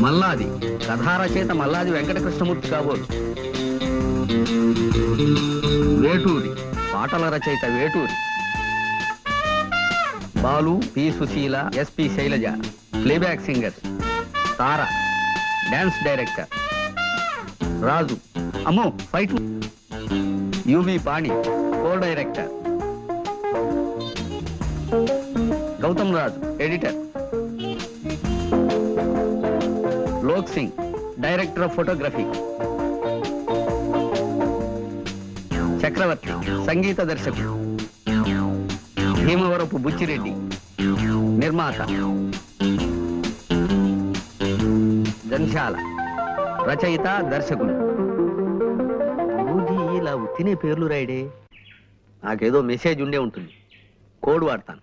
మల్లాది కథారచయిత మల్లాది వెంకటకృష్ణమూర్తి కాబోలు. వేటూరి పాటల రచయిత Veturi. Balu P Susheela, SP Sailaja playback singer. Tara dance director. Raju అమ్మో fight. UV Pani co director. Gautam Raju editor. Lok Singh director of photography. Chakravarthi సంగీత దర్శకుడు. భీమవరపు బుచ్చిరెడ్డి నిర్మాత. జంశాల రచయిత దర్శకుడు. ఇలా తినే పేర్లు రాయడే. నాకేదో మెసేజ్ ఉండే ఉంటుంది, కోడ్ వాడతాను.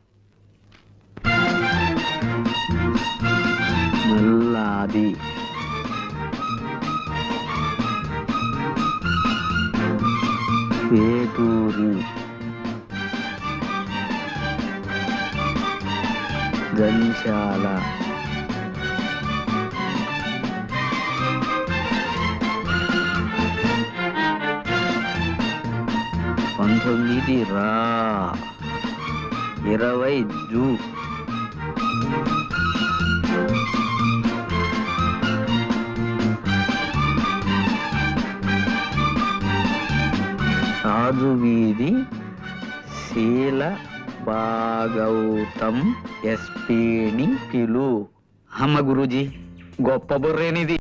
మల్లాది వేటూరి జంశాల పంతొమ్మిది రా 20 జూన్. రాజు వీధి శీల భాగౌతం ఎస్పీని పిలు. అమ్మ గురూజీ గొప్ప బుర్రేనిది.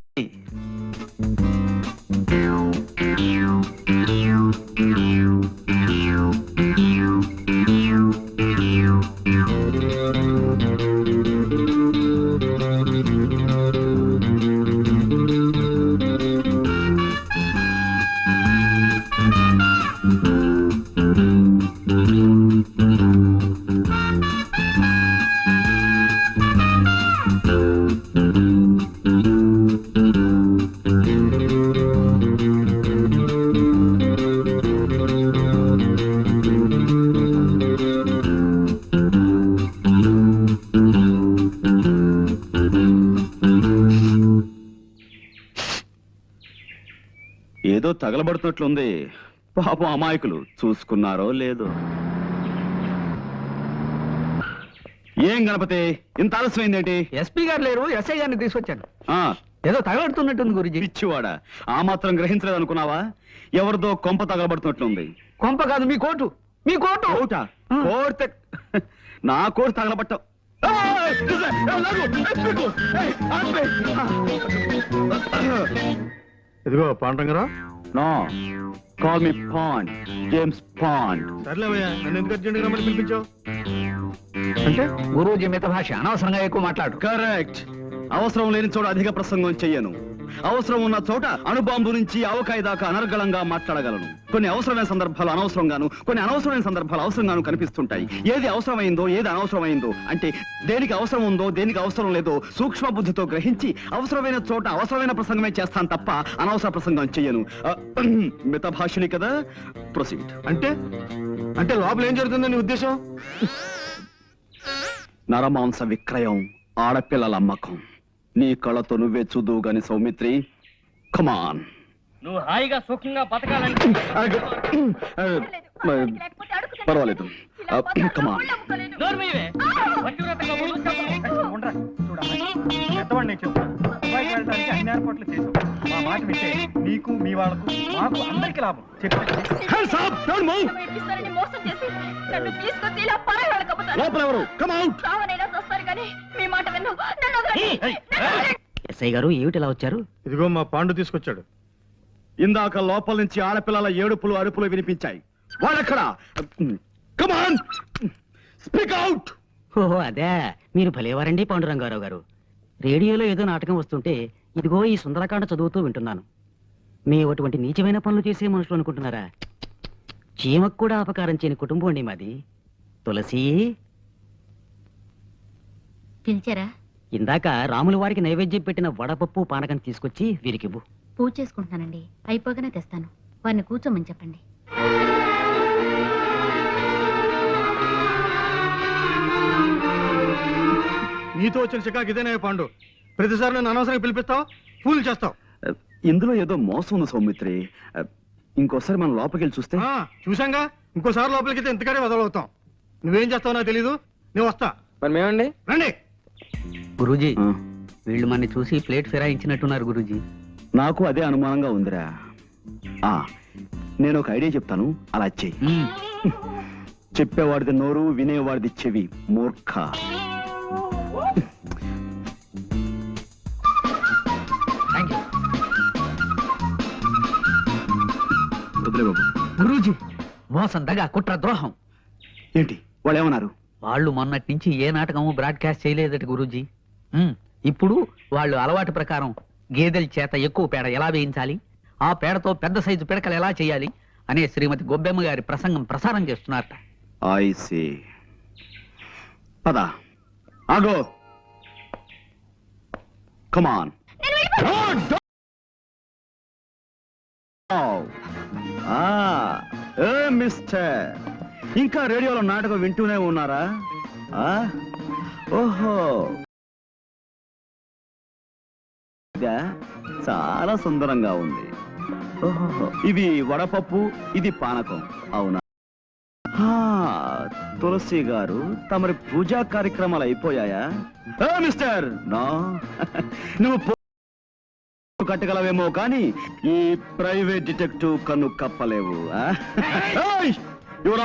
ఏదో తగలబడుతున్నట్లుంది. పాపం అమాయకులు చూసుకున్నారో లేదో. ఏం గణపతి ఇంత ఆలస్యమైందేంటి? ఎస్పీ గారు లేరు, ఎస్ఐ గారిని తీసుకొచ్చాను. ఏదో తగలబడుతున్నట్టుంది గురించి. పిచ్చివాడా, ఆ మాత్రం గ్రహించలేదు అనుకున్నావా? ఎవరిదో కొంప తగలబడుతున్నట్లుంది. కొంప కాదు, మీ కోటు. మీ కోటు. కోటు నా కోటు తగలబట్టావు. ఇదిగో పాండంగరా. No, call me pond, James pond. సర్లేవయ్యా, నన్ను ఎందుకు అర్జెంట్గా రమ్మని పిలిపించావు? అంటే గురూజీ మిత భాష, అనవసరంగా ఎక్కువ మాట్లాడు. కరెక్ట్. అవసరం లేని చోట అధిక ప్రసంగం చెయ్యను. అవసరం ఉన్న చోట అణుబాంబు నుంచి ఆవకాయ దాకా అనర్గళంగా మాట్లాడగలను. కొన్ని అవసరమైన సందర్భాలు అనవసరంగాను, కొన్ని అనవసరమైన సందర్భాలు అవసరంగాను కనిపిస్తుంటాయి. ఏది అవసరమైందో ఏది అనవసరమైందో, అంటే దేనికి అవసరం ఉందో దేనికి అవసరం లేదో సూక్ష్మ బుద్ధితో గ్రహించి అవసరమైన చోట అవసరమైన ప్రసంగమే చేస్తాను తప్ప అనవసర ప్రసంగం చెయ్యను. మిత భాషని కదా. ప్రొసీడ్. అంటే అంటే లోపల ఏం జరుగుతుందని ఉద్దేశం? నరమాంస విక్రయం, ఆడపిల్లల అమ్మకం. నీ కళ్ళతో నువ్వే చూదువు గాని సౌమిత్రి. కమాన్. నువ్వు హాయిగా సుఖంగా బతకాలంటే పర్వాలేదు. కమాన్. అన్ని ఏర్పాట్లు చేసావు. మా మాట వింటే నీకు మీ వాళ్ళకు మాకు అందరికి లాభం. లోపల ఎవరు? Come out. ఎస్ఐ గారు ఏమిటి ఇలా వచ్చారు? ఇదిగో మా పాండు తీసుకొచ్చాడు. ఇందాక లోపల నుంచి ఆడపిల్లల ఏడుపులు అరుపులు వినిపించాయి. వాడెక్కడా? కమాన్, స్పీక్ అవుట్. ఓహో అదే, మీరు భలేవారండి పాండురంగారావు గారు. రేడియోలో ఏదో నాటకం వస్తుంటే ఇదిగో ఈ సుందరకాండ చదువుతూ వింటున్నాను. మీ అటువంటి నీచమైన పనులు చేసే మనుషులు అనుకుంటున్నారా? చీమకు కూడా అపకారం చేయని కుటుంబం అండి మాది. తులసి పిలిచారా? ఇందాక రాముల వారికి నైవేద్యం పెట్టిన వడపప్పు పానకం తీసుకొచ్చి వీరికివ్వు. పూజ చేసుకుంటున్నానండి, అయిపోగానే తెస్తాను. వారిని కూర్చోమని చెప్పండి. నీతో వచ్చిన చికాకు ఇదేనా పాండు? ప్రతిసారి నన్ను అనవసరంగా పిలిపిస్తావు, ఫూల్ చేస్తావు. ఇందులో ఏదో మోసం ఉంది సౌమిత్రి. ఇంకోసారి మనం లోపలికి వెళ్ళి చూస్తే. చూసాంగా, ఇంకోసారి లోపలికి అయితే ఇంతకనే వదలవుతాం. నువ్వేం చేస్తావు నాకు తెలీదు, నేను వస్తా. మరి మేమండి? రండి. గురూజీ, ఆ, వీళ్ళు మన చూసి ప్లేట్ ఫిరాయించినట్టున్నారు గురూజీ. నాకు అదే అనుమానంగా ఉందిరా. ఆ, నేను ఒక ఐడియా చెప్తాను, అలా చెయ్యి. చెప్పేవాడిది నోరు, వినేవాడిది చెవి. మూర్ఖ. వదిలే బాబు. గురూజీ, మోసం, దగా, కుట్ర, ద్రోహం. ఏంటి వాళ్ళు ఏమన్నారు? వాళ్ళు మొన్నటి నుంచి ఏ నాటకము బ్రాడ్కాస్ట్ చేయలేదట గురూజీ. ఇప్పుడు వాళ్ళు అలవాటు ప్రకారం గేదెల చేత ఎక్కువ పేడ ఎలా వేయించాలి, ఆ పేడతో పెద్ద సైజు పిడకలు ఎలా చేయాలి అనే శ్రీమతి గొబ్బెమ్మ గారి ప్రసంగం ప్రసారం చేస్తున్నారట. I see. పద. ఆగో. కమాన్. మిస్టర్, ఇంకా రేడియోలో నాటకం వింటూనే ఉన్నారా? ఓహో, ఇదా? చాలా సుందరంగా ఉంది. ఓహో, ఇవి వడపప్పు, ఇది పానకం, అవునా? తులసి గారు, తమరి పూజా కార్యక్రమాలు అయిపోయాయా? Mister, no. నువ్వు కట్టగలవేమో కానీ ఈ ప్రైవేట్ డిటెక్టివ్ కన్ను కప్పలేవు. You're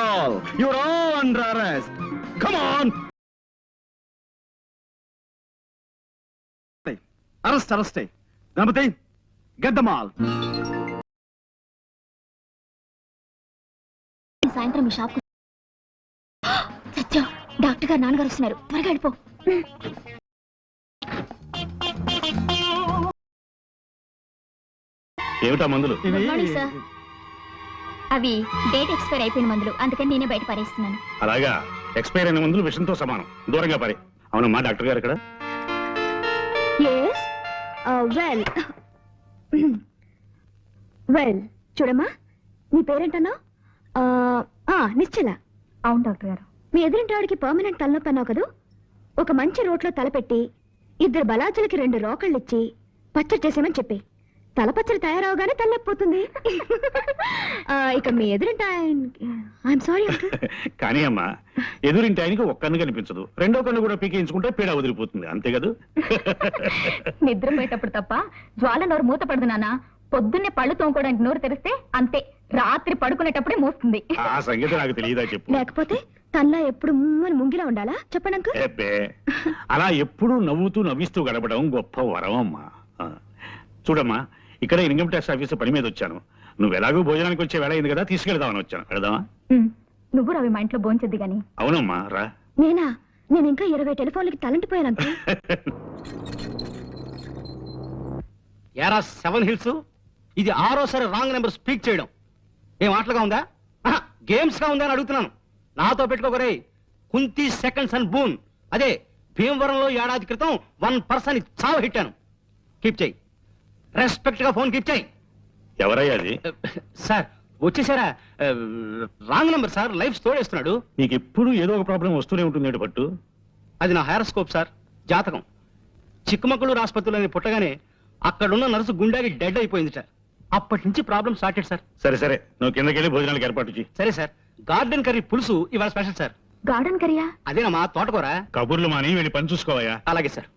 all under arrest. Come on. Arrest. Ganapati, get them all. సాయంత్రం మీ షాప్ సత్యం, డాక్టర్ గారు నాన్నగారు వస్తున్నారు, త్వరగా వెళ్ళిపో. ఏమిటా మందులు? Good morning sir. అవి డేట్ ఎక్స్పైర్ అయిపోయిన మందులు, అందుకని నేనే బయట పారేస్తున్నాను. అలాగా, ఎక్స్పైర్ అయిన మందులు విషంతో సమానం, దూరంగా పారే. అవునమ్మా, డాక్టర్ గారు ఇక్కడ? వెల్ చూడమ్మా, నీ పేరేంటన్నా? నిశ్చల. అవును డాక్టర్ గారు. మీ ఎదురింటాడికి పర్మనెంట్ తలనొప్పి అన్నావు కదూ. ఒక మంచి రోట్లో తలపెట్టి 2 బలాజులకి 2 రోకళ్ళిచ్చి పచ్చడి చేసేమని చెప్పి, తలపచ్చడి తయారవగానే తలనొప్పిపోతుంది. ఇక మీ ఎదురింటి ఐఎమ్ సారీ కానీ అమ్మా, ఎదురింటి ఆయనకి ఒక్క కన్ను కనిపించదు, రెండో కన్ను కూడా పీకేయించుకుంటే పీడ వదిలిపోతుంది, అంతే కదా? నిద్రపోయేటప్పుడు తప్ప జ్వాల నోరు మూత పడదు నాన్న. పొద్దున్నే పళ్ళు తోముకోవడానికి నోరు తెరిస్తే అంతే, రాత్రి పడుకునేటప్పుడే మూస్తుంది. ఆ సంగతి నాకు తెలియదా చెప్పు. లేకపోతే తనలా ఎప్పుడు ముంగిలా ఉండాలా చెప్పడానికి? అలా ఎప్పుడు నవ్వుతూ నవ్విస్తూ గడపడం గొప్ప వరం అమ్మా. చూడమ్మా, ఇక్కడ ఇన్కమ్ ట్యాక్స్ ఆఫీసు పని మీద వచ్చాను. నువ్వు ఎలాగో భోజనానికి వచ్చే వేళ అయింది కదా, తీసుకెళ్దామని వచ్చాను. వెళదామా? నువ్వు రవి మా ఇంట్లో భోంచద్ది గాని. అవునమ్మా, రా. నేనా? నేను ఇంకా 20 టెలిఫోన్లకి తలంటిపోయానంతే. యారా 7 హిల్స్, ఇది 6వ రాంగ్ నెంబర్ స్పీక్ చేయడం ఏం ఆటలుగా ఉందా? గేమ్స్ గా ఉందా అని అడుగుతున్నాను. నాతో పెట్టుకోకరే. కుంతి సెకండ్స్ అండ్ బూన్, అదే భీమవరంలో ఏడాది క్రితం 1% చావు హిట్టాను. కీప్ చేయి, రెస్పెక్ట్ గా ఫోన్ కీప్ చేయి. ఎవరయ్యా అది? సార్ వచ్చేసారా? రాంగ్ నెంబర్ సార్, లైఫ్ తోడేస్తున్నాడు. నీకు ఎప్పుడు ఏదో ఒక ప్రాబ్లం వస్తూనే ఉంటుంది పట్టు. అది నా హైరోస్కోప్ సార్, జాతకం. చిక్కమగళూరు ఆసుపత్రిలో పుట్టగానే అక్కడున్న నర్సు గుండాకి డెడ్ అయిపోయింది సార్. అప్పటి నుంచి ప్రాబ్లం స్టార్టెడ్ సార్. సరే, నువ్వు కిందకెళ్ళి భోజనాలకు ఏర్పాటు చేయి. సరే సార్. గార్డెన్ కర్రీ పులుసు ఇవాళ స్పెషల్ సార్. గార్డెన్ కర్రీయా? అదేనమ్మా, తోటకూర. కబుర్లు మాని వెళ్ళి పని చూసుకోవయ్యా. అలాగే సార్.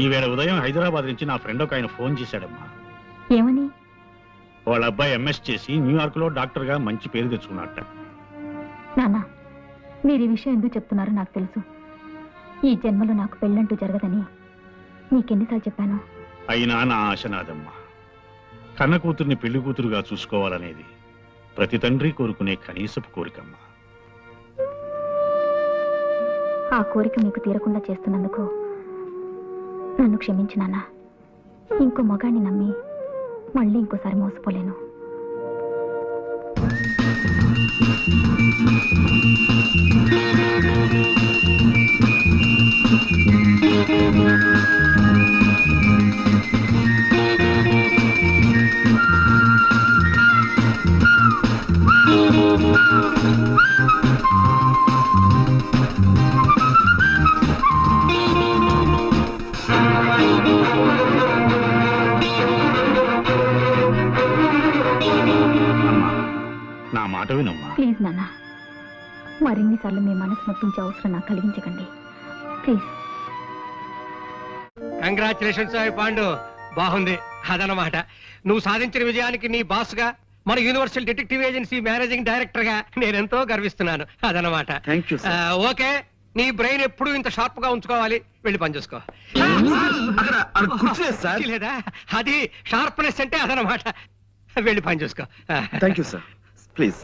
ఈవేళ ఉదయం హైదరాబాద్ నుంచి నా ఫ్రెండ్ ఒక ఆయన ఫోన్ చేశాడమ్మా. ఏమని? వాళ్ళ అబ్బాయి ఎంఎస్ చేసి న్యూయార్క్ లో డాక్టర్ గా మంచి పేరు తెచ్చుకున్నట్ట. నాన్న, మీరు ఈ విషయం ఎందుకు చెప్తున్నారో నాకు తెలుసు. ఈ జన్మలో నాకు పెళ్ళంటూ జరగదని నీకెన్నిసార్లు చెప్పాను. అయినా నా ఆశ నాదమ్మా. కన్న కూతుర్ని పెళ్లి కూతురుగా చూసుకోవాలనేది ప్రతి తండ్రి కోరుకునే కనీసపు కోరికమ్మా. ఆ కోరిక మీకు తీరకుండా చేస్తున్నందుకు నన్ను క్షమించు నాన్న. ఇంకో మగాన్ని నమ్మి మళ్ళీ ఇంకోసారి మోసపోలేను. ఎన్నిసార్లు మీ మనసు నొప్పించే అవసరం నాకు కలిగించకండి ప్లీజ్. కంగ్రాచులేషన్స్ పాండు, బాగుంది. అదనమాట నువ్వు సాధించిన విజయానికి నీ బాస్ గా, మన universal detective agency managing director గా నేనెంతో గర్విస్తున్నాను. అదనమాట. థ్యాంక్ యూ ఓకే, నీ బ్రెయిన్ ఎప్పుడు ఇంత షార్ప్ గా ఉంచుకోవాలి. వెళ్ళి పని చూసుకో. సార్. లేదా అది షార్ప్నెస్ అంటే అదనమాట. వెళ్ళి పని చూసుకో. Thank you sir. Please.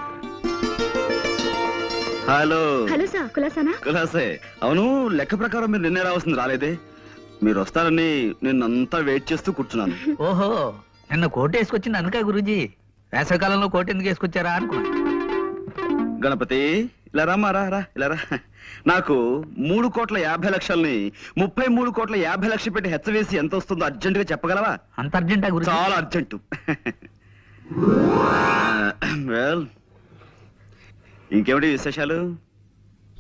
Hello hello sir, కులాసానా? కులాసే. అవును, లెక్క ప్రకారం మీరు నిన్నే రావాల్సింది రాలేదే. మీరు వస్తారని నిన్నంతా వెయిట్ చేస్తూ కూర్చున్నాను. ఓహో, నిన్న కోట్ వేసుకొచ్చింది అనకా గురూజీ. వేసవికాలంలో కోట్ ఎందుకు వేసుకొచ్చారా అనుకున్నా. గణపతి, ఇలా రామ్మా, రా రా, ఇలా రా. నాకు 3,50,00,000ని 33,50,00,000 పెట్టి హెచ్చవేసి ఎంత వస్తుందో అర్జెంట్ గా చెప్పగలవా? అంత అర్జెంటా గురూజీ? చాలా అర్జెంటు. వెల్, ఇంకేమిటి విశేషాలు?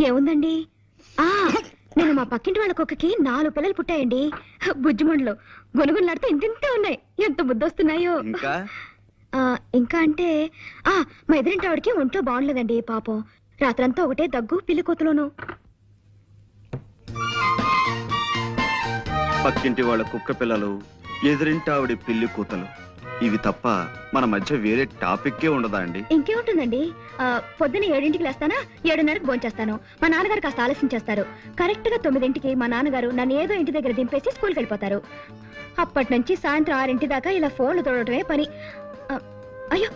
ఏముందండి, నేను మా పక్కింటి వాళ్ళ కుక్కకి 4 పిల్లలు పుట్టాయండి. బుజ్జిమండలు గొనుగులాడితే ఇంతింతే ఉన్నాయి. ఎంత బుద్ధొస్తున్నాయో. ఇంకా ఇంకా అంటే మా ఎదురింటి ఆవిడకి ఒంట్లో బాగుండలేదండి పాపం. రాత్రంతా ఒకటే దగ్గు, పిల్లి కూతులోను. పక్కింటి వాళ్ళ కుక్క పిల్లలు, ఎదురింటి ఆవిడ పిల్లి కూతలు, ఇవి తప్ప మన మధ్య వేరే టాపిక్కే ఉండదా అండి? ఇంకేముంటుందండి, పొద్దున్న 7ంటికి లేస్తానా, 7:30కి భోంచేస్తాను. మా నాన్నగారు కాస్త ఆలస్యం చేస్తారు. కరెక్ట్ గా 9ంటికి మా నాన్నగారు నన్ను ఏదో ఇంటి దగ్గర దింపేసి స్కూల్కి వెళ్ళిపోతారు. అప్పటి నుంచి సాయంత్రం 6 దాకా ఇలా ఫోన్లు తోడటమే పని. అయ్యో,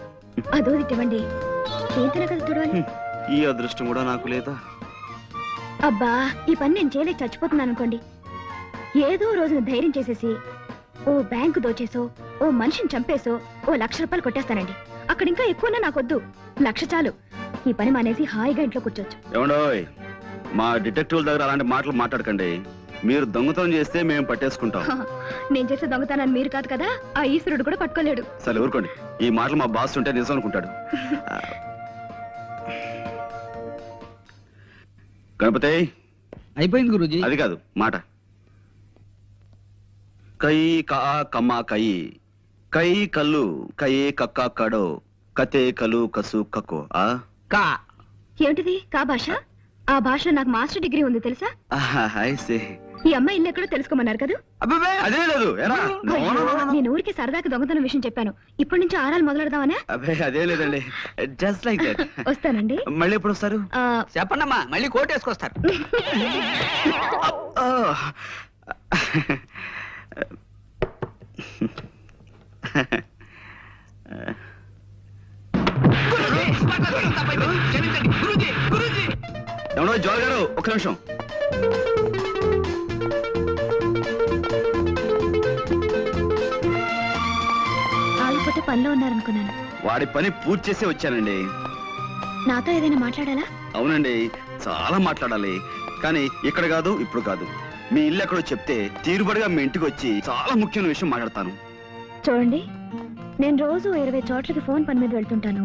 అదో ఇవ్వండి. ఏంటనే కదా చూడాలి. ఈ అదృష్టం కూడా నాకు లేదా? అబ్బా, ఈ పని నేను చేయలేక చచ్చిపోతున్నాను అనుకోండి. ఏదో రోజున ధైర్యం చేసేసి ఓ బ్యాంకు దోచేసో, ఓ మనిషిని చంపేసో ఓ 1,00,000 రూపాయలు కొట్టేస్తానండి. అక్కడ ఇంకా ఎక్కువన్నా నాకొద్దు, 1,00,000 చాలు. ఈ పని మానేసి హాయిగా ఇంట్లో కూర్చోచ్చు. ఏమండోయ్, మా డిటెక్టివ్ దగ్గర అలాంటి మాటలు మాట్లాడకండి. మీరు దొంగతనం చేస్తే మేము పట్టేసుకుంటాం. నేను చేసే దొంగతనాన్ని మీరు కాదు కదా, ఆ ఈశ్వరుడు కూడా పట్టుకోలేడు. సరే ఊరుకోండి. ఈ మాటలు మా బాస్ ఉంటే నిజం అనుకుంటాడు. గణపతి, అయిపోయింది గురూజీ. అది కాదు మాట. కై కా కమ్మ కై, కై కల్లు కై కక్క కడో, కతే కలు కసు కకో. కా ఏమిటిది కా భాష? ఆ భాషలో నాకు మాస్టర్ డిగ్రీ ఉంది తెలుసా? ఈ అమ్మాయి ఇల్లు ఎక్కడో తెలుసుకోమన్నారు కదా. అదే లేదు. నేను ఊరికి సరదాకి దొంగతనం విషయం చెప్పాను. ఇప్పటి నుంచి ఆరాలు మొదలెడదామనే. అదే లేదండి, జస్ట్ లైక్ దట్. వస్తానండి. మళ్ళీ ఎప్పుడు వస్తారు? చెప్పండమ్మా, మళ్ళీ కోట్ వేసుకొస్తారు. ఎవడో జోల్ గారు, ఒక్క నిమిషం. ఆగిపోతే పనిలో ఉన్నారనుకున్నాను. వాడి పని పూర్తి చేసి వచ్చానండి. నాతో ఏదైనా మాట్లాడాలా? అవునండి, చాలా మాట్లాడాలి. కానీ ఇక్కడ కాదు, ఇప్పుడు కాదు. మీ ఇల్లు ఎక్కడో చెప్తే తీరుబడిగా మీ ఇంటికి వచ్చి చాలా ముఖ్యమైన విషయం మాట్లాడతాను. చూడండి, నేను రోజు 20 చోట్లకి ఫోన్ పని మీద వెళ్తుంటాను.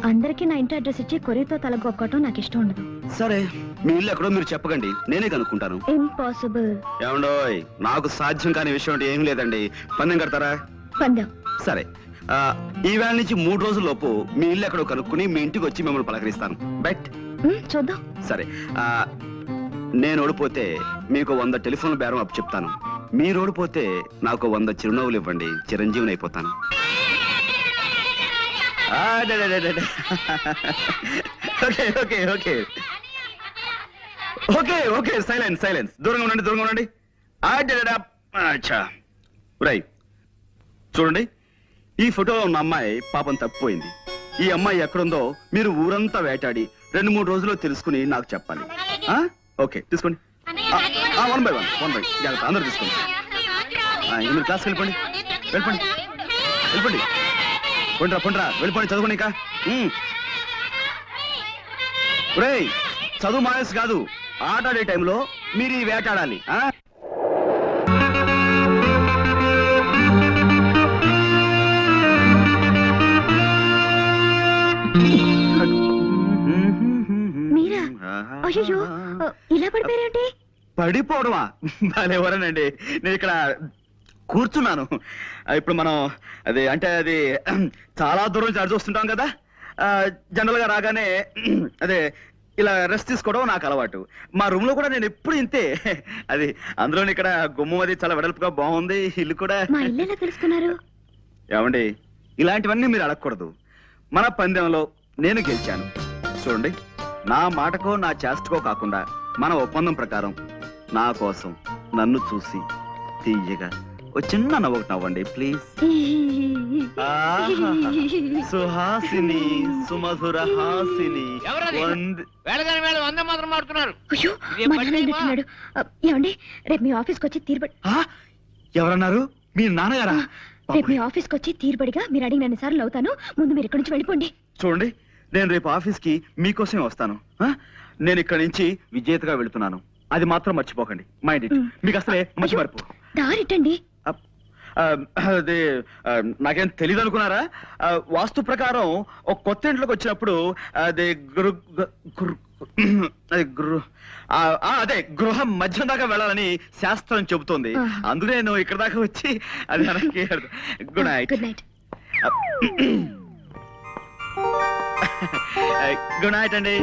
అందరికీ నా ఇంటి అడ్రస్ ఇచ్చి కొరియర్తో తలగొక్కటం నాకు ఇష్టం ఉండదు. సరే, మీ ఇల్లు ఎక్కడో మీరు చెప్పకండి, నేనే కనుక్కుంటాను. ఇంపాసిబుల్. ఏమండోయ్, నాకు సాధ్యం కాని విషయం అంటే ఏం లేదండి. పందెం కడతారా? పందెం. సరే, ఈ వేళ నుంచి 3 రోజుల లోపు మీ ఇల్లు ఎక్కడో కనుక్కుని మీ ఇంటికి వచ్చి మిమ్మల్ని పలకరిస్తాను. బట్ చూద్దాం. సరే, నేను ఓడిపోతే మీకు 100 టెలిఫోన్ బేరం అప్పు చెప్తాను. మీరు ఓడిపోతే నాకు 100 చిరునవ్వులు ఇవ్వండి, చిరంజీవిని అయిపోతాను. Okay okay okay okay okay silence silence. దూరంగా ఉండండి, దూరంగా ఉండండి. రైట్, చూడండి, ఈ ఫోటోలో ఉన్న అమ్మాయి పాపం తప్పిపోయింది. ఈ అమ్మాయి ఎక్కడుందో మీరు ఊరంతా వేటాడి 2-3 రోజుల్లో తెలుసుకుని నాకు చెప్పాలి. ఓకే, తీసుకోండి. 1 by 1 జాగ్రత్త, అందరూ తీసుకోండి. మీరు క్లాస్కి వెళ్ళిపోండి, వెళ్ళిపోండి, వెళ్ళిపోండి. పొండ్రా పొండ్రా, వెళ్ళిపోండి, చదువుకోండి. ఇంకా రేయ్, చదువు మానేసి కాదు, ఆట ఆడే టైంలో మీరు ఈ వేటాడాలి. మీరా? అయ్యో, ఇలా పడిపోయారేంటి? పడిపోవడమా? ఎవరనండి, నేను ఇక్కడ కూర్చున్నాను. ఇప్పుడు మనం అది చాలా దూరం నుంచి అడిచి వస్తుంటాం కదా. జనరల్ గా రాగానే అదే ఇలా రెస్ట్ తీసుకోవడం నాకు అలవాటు. మా రూమ్ లో కూడా నేను ఎప్పుడు ఇంతే. అది అందులో ఇక్కడ గుమ్మం అది చాలా వెడల్పుగా బాగుంది. ఇల్లు కూడా. మా ఇల్లు ఎలా తెలుసుకున్నారు? ఏమండి, ఇలాంటివన్నీ మీరు అడగకూడదు. మన పందెంలో నేను గెలిచాను. చూడండి, నా మాటకో నా చేష్టకో కాకుండా మన ఒప్పందం ప్రకారం నా కోసం నన్ను చూసి తీయగా ఓ చిన్న నవ్వొకటి నవ్వండి ప్లీజ్. సుహాసిని, సుమధుర హాసిని. అయ్యో, మాట్లాడినట్టున్నాడు. ఏమండి, రేపు మీ ఆఫీస్కి వచ్చి తీరుబడి. ఎవరన్నారు? మీ నాన్నగారా? రేపు మీ ఆఫీస్కి వచ్చి తీరుబడిగా మీరు అడిగిన అన్ని సార్లు అవుతాను. ముందు మీరు ఇక్కడి నుంచి వెళ్ళిపోండి. చూడండి, నేను రేపు ఆఫీస్ కి మీకోసమే వస్తాను. నేను ఇక్కడ నుంచి విజేతగా వెళుతున్నాను. అది మాత్రం మర్చిపోకండి. Mind it. మీకు అసలే మంచి మరపు. దారిట్టండి. అదే నాకేం తెలియదు అనుకున్నారా? వాస్తు ప్రకారం ఒక కొత్త ఇంట్లోకి వచ్చినప్పుడు అదే అదే గృహం మధ్యం దాకా వెళ్ళాలని శాస్త్రం చెబుతోంది. అందుకే నేను ఇక్కడ దాకా వచ్చి అది good night. Good night. Good night అండి.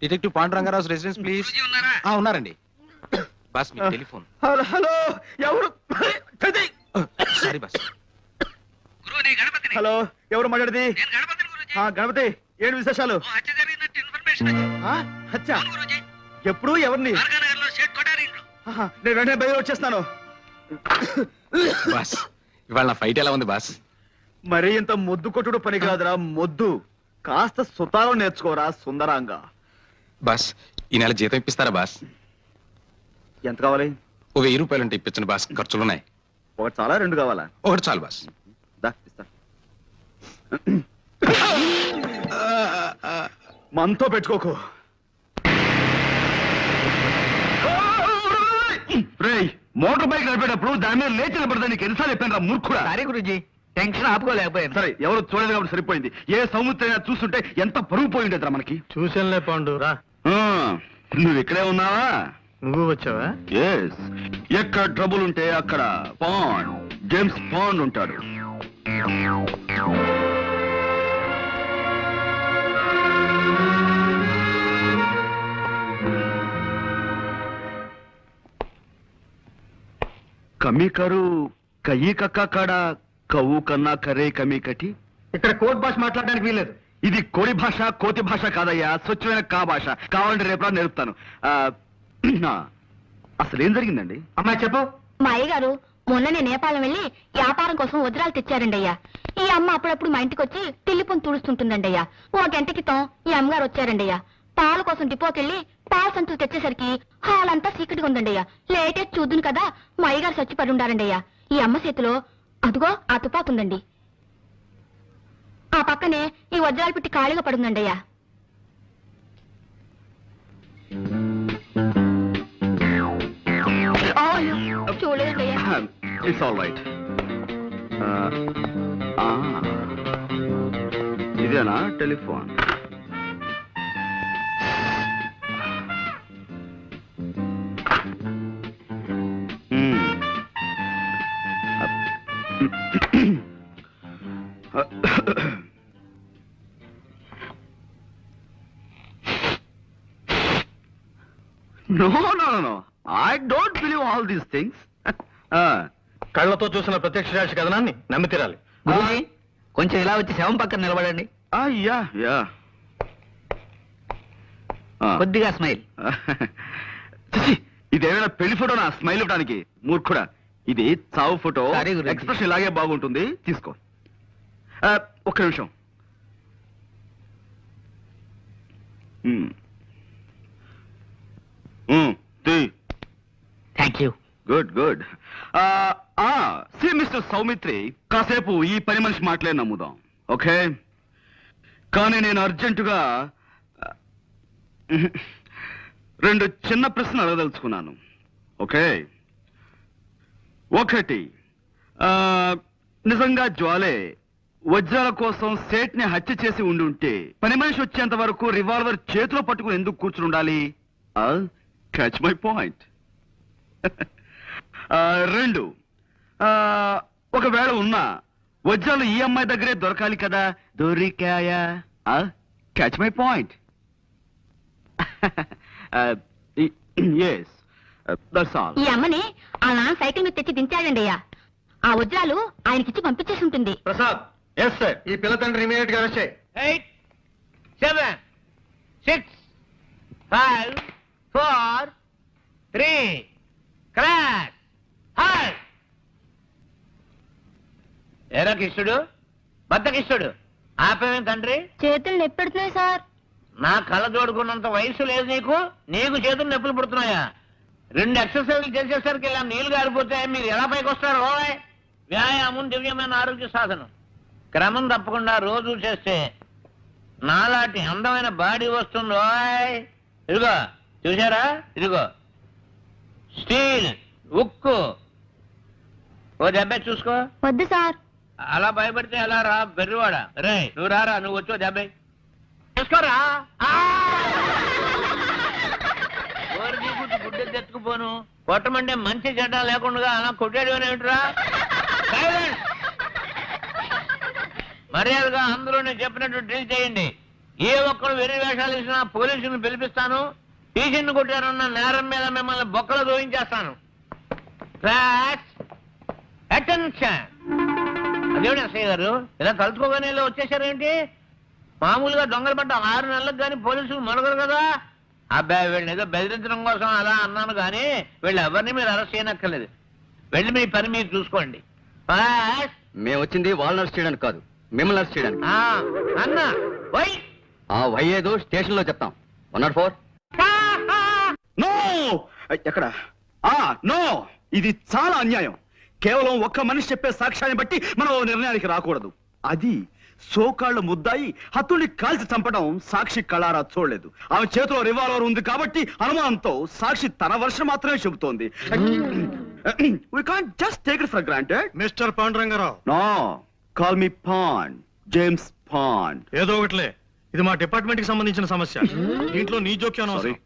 Detective Pandurangarao residence please. ఉన్నారండి బాస్, మీ టెలిఫోన్. హలో హలో, ఎవరు? Sorry boss. హలో, ఎవరు మాట్లాడేది? గణపతి, ఏంటి విశేషాలు? హత్య ఎప్పుడు? ఎవరిని? నేను వెంటనే బయలు వచ్చేస్తాను. బాస్, ఇవాళ నా ఫైట్ ఎలా ఉంది బాస్? మరీ ఇంత మొద్దు కొట్టుడు పని కాదురా మొద్దు. కాస్త సుతారం నేర్చుకోరా సుందరాంగా. బాస్, ఈ నెల జీతం ఇప్పిస్తారా బాస్? ఎంత కావాలి? ఓ 1000 రూపాయలు ఉంటే ఇప్పించండి బాస్, ఖర్చులున్నాయి. ఒకటి చాలా, 2 కావాలా? ఒకటి చాలు బాస్. దా, ఇస్తా. మనతో పెట్టుకోకు. మోటార్ బైక్ నడిపేటప్పుడు దాని మీద లేచి నిలబడదని నీకు ఎన్నిసార్లు చెప్పాను రా మూర్ఖుడా. సారీ గురుజీ, టెన్షన్ ఆపుకోలేకపోయాను. సరే, ఎవరు చూడలేదు కాబట్టి సరిపోయింది. ఏ సముద్రం చూస్తుంటే ఎంత పరుగు పోయి ఉండేదిరా మనకి. చూసానులే పాండు రా. నువ్వు ఇక్కడే ఉన్నావా? నువ్వు వచ్చావా? ఎస్. ఎక్కడ ట్రబుల్ ఉంటే అక్కడ పాండ్, జేమ్స్ పాండ్ ఉంటాడు. కమి కరు కయ్యి కక్క కాడ కవ్వు కన్నా కరే కమి కటి. ఇక్కడ కోర్ట్ భాష మాట్లాడడానికి వీల్లేదు. ఇది కోడి భాష, కోతి భాష కాదయ్యా, స్వచ్ఛమైన కా భాష. కావాలంటే రేపు నేర్పుతాను. అసలు ఏం జరిగిందండి? అమ్మాయి చెప్పు. మా అయ్యగారు మొన్ననే నేపాలం వెళ్ళి వ్యాపారం కోసం వజ్రాలు తెచ్చారండి అయ్యా. ఈ అమ్మ అప్పుడప్పుడు మా ఇంటికి వచ్చి తిల్లిపొని తుడుస్తుంటుందండి అయ్యా. 1 గంట క్రితం ఈ అమ్మగారు వచ్చారండి అయ్యా. పాల కోసం డిపోకెళ్ళి పాల సంచులు తెచ్చేసరికి హాల్ అంతా చీకటిగా ఉందండి అయ్యా. లేటే చూద్దును కదా మా అయ్యగారు చచ్చిపడి ఉండారండి అయ్యా. ఈ అమ్మ చేతిలో అదుగో ఆ తుపాకుందండి. ఆ పక్కనే ఈ వజ్రాలు పెట్టి ఖాళీగా పడుందండి అయ్యా. చూడలేదండి అయ్యా. It's all right. ఇదేనా telephone? No, no, no, no. I don't believe all these things. కళ్ళతో చూసిన ప్రత్యక్ష సాక్షి కథనాన్ని నమ్మి తీరాలి. గురుజీ, కొంచెం ఇలా వచ్చి శవం పక్కన నిలబడండి. యా. కొద్దిగా స్మైల్. ఇదేమైనా పెళ్లి ఫోటో నా స్మైల్ ఇవ్వడానికి? మూర్ఖుడా, ఇది చావు ఫోటో. Sorry, గురూజీ. ఎక్స్ప్రెషన్ ఇలాగే బాగుంటుంది, తీసుకో. ఒక్క నిమిషం. Thank you. Good. Mister Saumitri, కాసేపు ఈ పని మనిషి మాటలే నమ్ముదాం, ఓకే? కానీ నేను అర్జెంటుగా 2 చిన్న ప్రశ్నలు అడగదలుచుకున్నాను, ఓకే? ఒకటి, నిజంగా జ్వాలే వజ్రాల కోసం సేట్ని హత్య చేసి ఉండుంటే పని మనిషి వచ్చేంత వరకు రివాల్వర్ చేతిలో పట్టుకుని ఎందుకు కూర్చుని ఉండాలి? Catch my point. 2, ఒకవేళ ఉన్నా వజ్రాలు ఈ అమ్మాయి దగ్గరే దొరకాలి కదా, దొరికాయా? Catch my point. Yes, that's all. ఈ అమ్మని ఆ నాన్న సైకిల్ మీద తెచ్చి దించాడండి అయ్యా. ఆ వజ్రాలు ఆయనకిచ్చి పంపించేసి ఉంటుంది. ప్రసాద్. Yes sir. ఈ పిల్ల తండ్రి ఇమీడియట్ గా అరెస్ట్ చేయి. 8, 7, 6, 5, 4, 3, క్రాష్. హాయ్ ఏరా కిష్టుడు, బద్ద కిష్టుడు, ఆపేమేం తండ్రి? చేతులు నొప్పెడుతున్నాయి సార్. నా కళ్ళ జోడుకున్నంత వయసు లేదు నీకు. నీకు చేతులు నొప్పులు పుడుతున్నాయా? 2 ఎక్సర్సైజ్లు చేసేసరికి ఇలా నీళ్లు గారిపోతే మీరు ఎలా పైకి వస్తారు? వ్యాయామం దివ్యమైన ఆరోగ్య సాధనం. క్రమం తప్పకుండా రోజు చేస్తే నాలాంటి అందమైన బాడీ వస్తుంది. ఇదిగో చూసారా, ఇదిగో స్టీల్, ఉక్కు. ఓ దెబ్బ చూసుకో. వద్దు సార్. అలా భయపడితే ఎలా రా బెర్రివాడ. రే నువ్వు రారా, నువ్వు వచ్చో దెబ్బ చూసుకోరా. గుడ్డ లేకపోతే ఎత్తుకుపోను. కొట్టమంటే మంచి చెడ్డ లేకుండా అలా కొట్టాడు ఏమిట్రా? మర్యాదగా అందరూ నేను చెప్పినట్టు డ్రిల్ చేయండి. ఏ ఒక్కరు వెర్రి వేషాలు ఇచ్చినా పోలీసులను పిలిపిస్తాను. టీచర్ని కొట్టారన్న నేరం మీద మిమ్మల్ని బొక్కలు దోయించేస్తాను. అటెన్షన్. అదేమిటి ఎస్ఐ గారు ఇలా కలుసుకోగానే ఇలా వచ్చేసారేంటి? మామూలుగా దొంగలు పడ్డ 6 నెలలకు కానీ పోలీసులు మొదలరు కదా. అబ్బాయి వీళ్ళని ఏదో బెదిరించడం కోసం అలా అన్నాను కానీ వీళ్ళు ఎవరిని మీరు అరెస్ట్ చేయనక్కర్లేదు. వెళ్ళి మీ పని మీరు చూసుకోండి. మేము వచ్చింది వాళ్ళని అరెస్ట్ చేయడానికి కాదు, మిమ్మల్ని అరెస్ట్ చేయడానికి. అన్న వై ఆ వై ఏదో స్టేషన్ లో చెప్తాం. 104. నో ఎక్కడ నో, ఇది చాలా అన్యాయం. కేవలం ఒక్క మనిషి చెప్పే సాక్ష్యాన్ని బట్టి మనం ఓ నిర్ణయానికి రాకూడదు. అది సోకాళ్ళు ముద్దాయి హత్తుల్ని కాల్చి చంపడం సాక్షి కళారా చూడలేదు. ఆమె చేతిలో రివాల్వర్ ఉంది కాబట్టి అనుమానంతో సాక్షి తన వర్షం మాత్రమే చెబుతోంది. We can't just take it for granted. Mister Panduranga Rao, No, call me Pond, James Pond. ఏదో ఒకటిలే, ఇది మా డిపార్ట్మెంట్ కి సంబంధించిన సమస్య. దీంట్లో నీ జోక్యం Sorry. అనవసరం.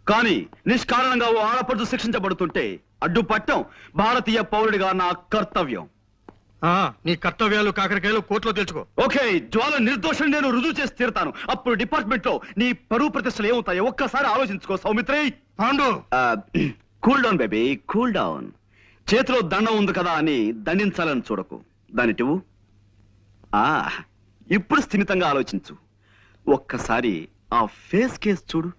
కానీ నిష్కారణంగా ఓ ఆడపడుచు శిక్షించబడుతుంటే అడ్డుపట్టం భారతీయ పౌరుడిగా నా కర్తవ్యం. నీ కర్తవ్యాలు కాకరకాయలు కోర్టులో తెలుసుకో. ఓకే, జ్వాల నిర్దోషం నేను రుజువు చేసి తీరుతాను. అప్పుడు డిపార్ట్మెంట్ లో నీ పరువు ప్రతిష్టలు ఏమవుతాయో ఒక్కసారి ఆలోచించుకో Saumitri. Pandu, cool down baby, cool down. చేతిలో దండం ఉంది కదా అని దండించాలని చూడకు. దానిటివు ఇప్పుడు స్థిమితంగా ఆలోచించు. ఒక్కసారి ఆ ఫేస్ కేస్ చూడు.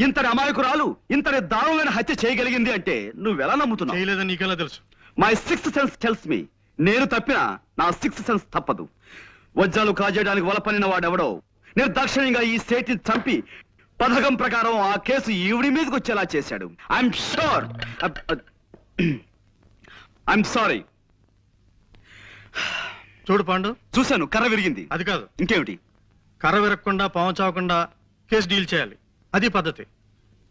ఇంతటి అమాయకురాలు ఇంతటి దారుణమైన హత్య చేయగలిగింది అంటే నువ్వెలా నమ్ముతున్నావు? చేయలేదని నీకెలా తెలుసు? My sixth sense tells me. నేను తప్పినా నా సిక్స్త్ సెన్స్ తప్పదు. వజ్రాలు కాజేయడానికి వలపనిన వాడెవడో నిర్దాక్షిణ్యంగా ఈ సేటిని చంపి పథకం ప్రకారం ఆ కేసు ఈవిడి మీదకి వచ్చేలా చేశాడు. I'm sure. I'm sorry. చూడు పాండు, చూశాను, కర్ర విరిగింది. అది కాదు, ఇంకేమిటి? కర్ర విరగకుండా పాము చావకుండా కేసు డీల్ చేయాలి. అది పద్ధతి.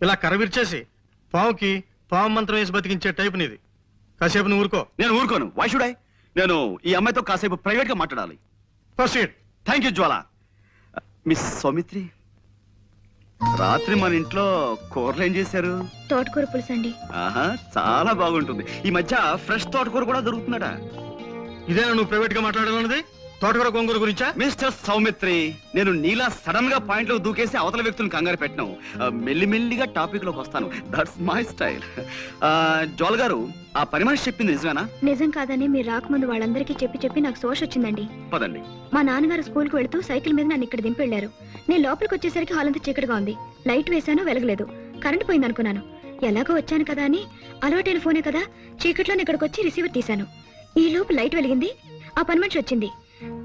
ఇలా కర్ర విరిచేసి పావుకి పాము మంత్రం వేసి బతికించే టైప్ నీది. కాసేపు నువ్వు ఊరుకో. నేను ఊరుకోను. Why should I? నేను ఈ అమ్మాయితో కాసేపు ప్రైవేట్ గా మాట్లాడాలి. Proceed. Thank you Jwala. Miss Soumitri, రాత్రి మన ఇంట్లో కూరలు ఏం చేశారు? తోటకూర పులుసు అండి. ఆహా, చాలా బాగుంటుంది. ఈ మధ్య ఫ్రెష్ తోటకూర కూడా దొరుకుతున్నాడా? ఇదేనా నువ్వు ప్రైవేట్ గా మాట్లాడాలన్నది? తోటకూర గోంగూర గురించా? మిస్టర్ సౌమిత్రి, నేను నీలా సడన్ గా పాయింట్ లో దూకేసి అవతల వ్యక్తులను కంగారు పెట్టను. మెల్లిమెల్లిగా టాపిక్ లోకి వస్తాను. That's my style. జోల్ గారు, ఆ పని మనిషి చెప్పింది నిజమేనా? నిజం కాదని మీరు రాకముందు వాళ్ళందరికీ చెప్పి నాకు సోష వచ్చిందండి. పదండి. మా నాన్నగారు స్కూల్ కు వెళ్తూ సైకిల్ మీద నన్ను ఇక్కడ దింపి వెళ్లారు. నేను లోపలికి వచ్చేసరికి హాల్ అంతా చీకటిగా ఉంది. లైట్ వేశాను, వెలగలేదు. కరెంట్ పోయింది అనుకున్నాను. ఎలాగో వచ్చాను కదా అని అలవాటైన ఫోనే కదా, చీకట్లోనే ఇక్కడికి వచ్చి రిసీవర్ తీశాను. ఈ లోపు లైట్ వెలిగింది. ఆ పని మనిషి వచ్చింది.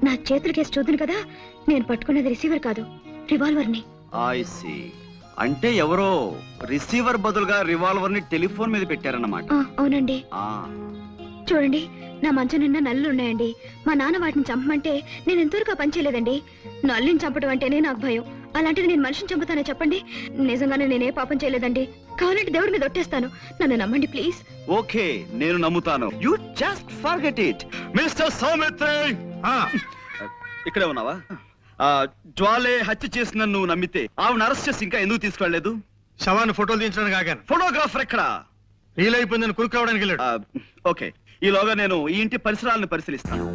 నా చేతుల కేసు చూద్దును కదా, నేను పట్టుకున్నది రిసీవర్ కాదు, రివాల్వర్ ని. I see. అంటే ఎవరో రిసీవర్ బదులుగా రివాల్వర్ ని టెలిఫోన్ మీద పెట్టారన్నమాట. అవునండి. చూడండి, నా మంచం నిండా నల్లులు ఉన్నాయండి. మా నాన్న వాటిని చంపమంటే నేను ఎంతవరకు పని చేయలేదండి. నల్లిని చంపడం అంటేనే నాకు భయం. అలాంటిది నేను మనిషిని చంపుతానే చెప్పండి? నిజంగానే నేనే పాపం చేయలేదండి. కావాలంటే దేవుడి మీద ఒట్టేస్తాను. నన్ను నమ్మండి ప్లీజ్. ఓకే, నేను నమ్ముతాను. You just forget it. Mister Saumitri, ఇక్కడే ఉన్నావా? జ్వాలే హత్య చేసిన నువ్వు నమ్మితే ఆవిడ అరెస్ట్ చేసి ఇంకా ఎందుకు తీసుకెళ్లలేదు? శవాన్ని ఫోటోలు తీయించడానికి ఆగాను. ఫోటోగ్రాఫర్ ఎక్కడ? రీల్ అయిపోయిందని కురుకు రావడానికి వెళ్ళాడు. ఓకే, ఈలోగా నేను ఈ ఇంటి పరిసరాలను పరిశీలిస్తాను.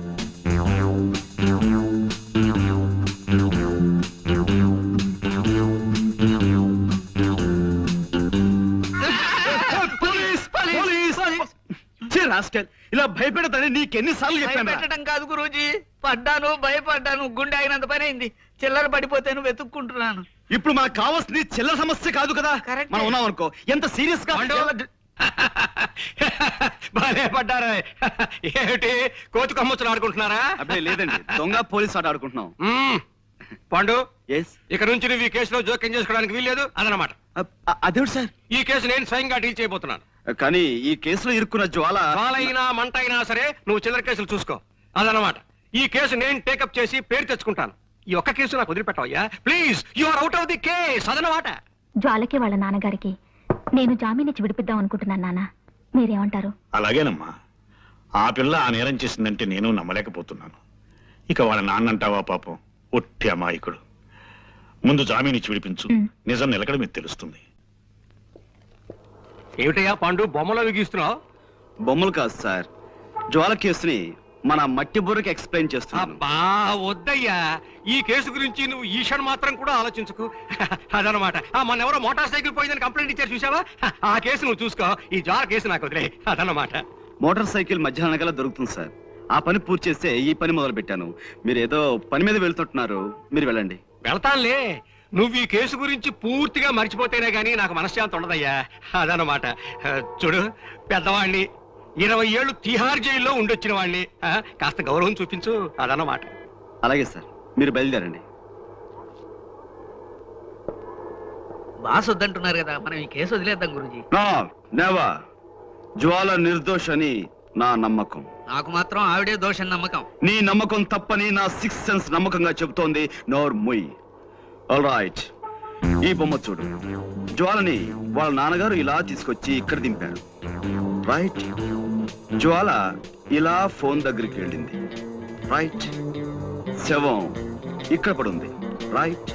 ఇలా భయపెడతానని నీకెన్నిసార్లు చెప్పాను? పెట్టడం కాదు గురూజీ, పడ్డాను, భయపడ్డాను, గుండె అయినంత పని అయింది. చిల్లర పడిపోతేను వెతుక్కుంటున్నాను. ఇప్పుడు మనకు కావాల్సింది చిల్లర సమస్య కాదు కదా. Correct. మనం ఉన్నాం అనుకో, ఎంత సీరియస్ గా బాగా పడ్డారా? ఏమిటి కోతి కొమ్మచ్చులు ఆడుకుంటున్నారా? అబ్బే లేదండి, దొంగ పోలీస్ ఆట ఆడుకుంటున్నాం. పండు, ఎస్. ఇక నుంచి నువ్వు ఈ కేసులో జోక్యం చేసుకోవడానికి వీల్లేదు అదనమాట. అదేమిటి సార్? ఈ కేసు నేను స్వయంగా డీల్ చేయబోతున్నాను. కానీ ఈ కేసులో ఇరుక్కున్న జ్వాల వాళ్ళైనా మంట అయినా సరే నువ్వు చిల్లర కేసులు చూసుకో అదనమాట. ఈ కేసు నేను టేకప్ చేసి పేరు తెచ్చుకుంటాను. ఈ ఒక్క కేసు నాకు వదిలిపెట్టవయ్యా please. You are out of the case అదనమాట. జ్వాలకి వాళ్ళ నాన్నగారికి నేను జామీన్ ఇచ్చి విడిపిద్దాం అనుకుంటున్నాను. నాన్న, మీరేమంటారు? అలాగేనమ్మా. ఆ పిల్ల ఆ నేరం చేసిందంటే నేను నమ్మలేకపోతున్నాను. ఇక వాళ్ళ నాన్నంటావా పాపం, ఒట్టి అమాయకుడు. ముందు జామీన్ ఇచ్చి విడిపించు, నిజం నిలకడ మీకు తెలుస్తుంది. ఏమిటయ్యా పాండు బొమ్మలో విగిస్తున్నావు? బొమ్మలు కాదు సార్, జ్వాల కేసుని మన మట్టి బుర్రకి ఎక్స్ప్లెయిన్ చేస్తున్నాను. అబ్బా వద్దయ్యా, ఈ కేసు గురించి నువ్వు ఈషన్ మాత్రం కూడా ఆలోచించుకు. అదనమాట. మన ఎవరో మోటార్ సైకిల్ పోయిందని కంప్లైంట్ ఇచ్చారు చూసావా, ఆ కేసు నువ్వు చూసుకో, ఈ జ్వాల కేసు నాకు వదిలే. అదనమాట. మోటార్ సైకిల్ మధ్యాహ్నం కల్లా దొరుకుతుంది సార్. ఆ పని పూర్తి చేస్తే ఈ పని మొదలు పెట్టాను. మీరు ఏదో పని మీద వెళ్తుంటున్నారు, మీరు వెళ్ళండి. వెళ్తానులే, నువ్వు ఈ కేసు గురించి పూర్తిగా మర్చిపోతేనే గానీ నాకు మనశ్శాంతి ఉండదయ్యా. అదనమాట. చూడు, పెద్దవాణ్ణి, 20 ఏళ్ళు తిహార్ జైల్లో ఉండొచ్చిన వాణ్ణి, కాస్త గౌరవం చూపించు. అదనమాట. అలాగే సార్, మీరు బయలుదేరండి. బాస్ వద్దంటున్నారు కదా, మనం ఈ కేసు వదిలేద్దాం గురూజీ. నెవర్. జ్వాల నిర్దోష్ అని నా నమ్మకం. నాకు మాత్రం ఆవిడే దోషం నమ్మకం. నీ నమ్మకం తప్పని నా 6th సెన్స్ నమ్మకంగా చెబుతోంది. నోర్ ముయ్. ఆల్ రైట్, ఈ బొమ్మ చూడు. జ్వాలని వాళ్ళ నాన్నగారు ఇలా తీసుకొచ్చి ఇక్కడ దింపారు. రైట్. జ్వాల ఇలా ఫోన్ దగ్గరికి వెళ్ళింది. రైట్. శవం ఇక్కడ పడుంది. రైట్.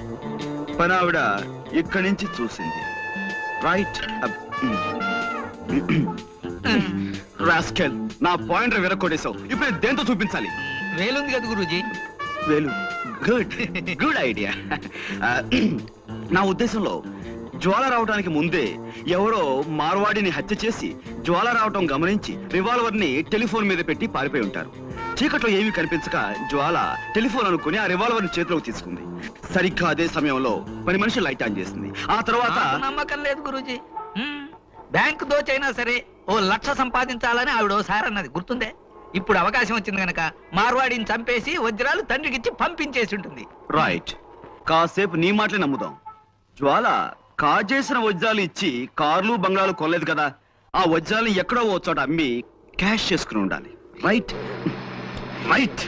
పనావిడ ఇక్కడి నుంచి చూసింది. రైట్. రాస్కెల్, నా పాయింటర్ విరక్కొడేశావు. ఇప్పుడు నేను దేంతో చూపించాలి? వేలుంది కదా గురూజీ. వేలు. Good good idea. నా ఉద్దేశంలో జ్వాల రావడానికి ముందే ఎవరో మార్వాడిని హత్య చేసి జ్వాల రావటం గమనించి రివాల్వర్ ని టెలిఫోన్ మీద పెట్టి పారిపోయి ఉంటారు. చీకట్లో ఏమీ కనిపించక జ్వాల టెలిఫోన్ అనుకుని ఆ రివాల్వర్ ని చేతిలోకి తీసుకుంది. సరిగ్గా అదే సమయంలో పని మనిషి లైట్ ఆన్ చేసింది. ఆ తర్వాత నాకు నమ్మకం లేదు గురూజీ. బ్యాంకు దోచైనా సరే 1,00,000 సంపాదించాలని ఆవిడ ఓసారి అన్నది గుర్తుందే. ఇప్పుడు అవకాశం వచ్చింది గనక మార్వాడిని చంపేసి వజ్రాలు తండ్రికిచ్చి పంపించేసి ఉంటుంది. రైట్. కాసేపు నీ మాటలే నమ్ముదాం. జ్వాల కాజేసిన వజ్రాలు ఇచ్చి కార్లు బంగ్లాలు కొనలేదు కదా. ఆ వజ్రాలు ఎక్కడో ఓ చోట అమ్మి క్యాష్ చేసుకుని ఉండాలి. Right right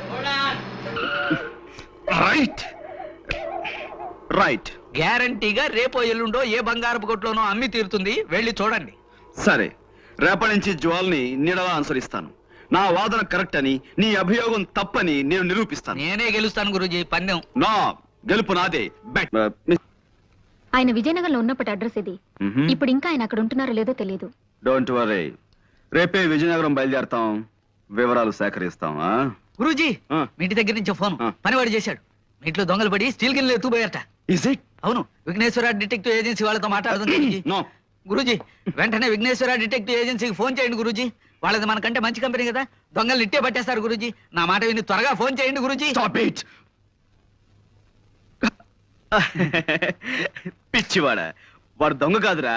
right right. గ్యారంటీగా రేపో ఎల్లుండో ఏ బంగారపు కొట్లోనో అమ్మి తీరుతుంది, వెళ్ళి చూడండి. సరే, రేపటి నుంచి జ్వాల్ని నీడలా అనుసరిస్తాను. నా వాదన కరెక్ట్ అని, నీ అభియోగం తప్పని నేను నిరూపిస్తాను. నేనే గెలుస్తాను గురూజీ పందెం. నా గెలుపు నాదే. ఆయన విజయనగరంలో ఉన్నప్పటి అడ్రస్ ఇది. ఇప్పుడు ఇంకా ఆయన అక్కడ ఉంటున్నారో లేదో తెలియదు. డోంట్ వరీ, రేపే విజయనగరం బయలుదేరతాం, వివరాలు సేకరిస్తాం. గురూజీ, మీ ఇంటి దగ్గర నుంచి ఫోన్. పనివాడు చేశాడు. మీ ఇంట్లో దొంగలు పడి స్టీల్ గిన్నెలు ఎత్తుపోయారట. Is it? అవును, విఘ్నేశ్వర డిటెక్టివ్ ఏజెన్సీ వాళ్ళతో మాట్లాడుతుంది. నో గురూజీ, వెంటనే విఘ్నేశ్వర డిటెక్టివ్ ఏజెన్సీకి ఫోన్ చేయండి గురూజీ. వాళ్ళది మనకంటే మంచి కంపెనీ కదా, దొంగలు ఇట్టే పట్టేస్తారు గురూజీ. నా మాట విని త్వరగా ఫోన్ చేయండి గురూజీ. Stop it. పిచ్చివాడ, వాడు దొంగ కాదురా.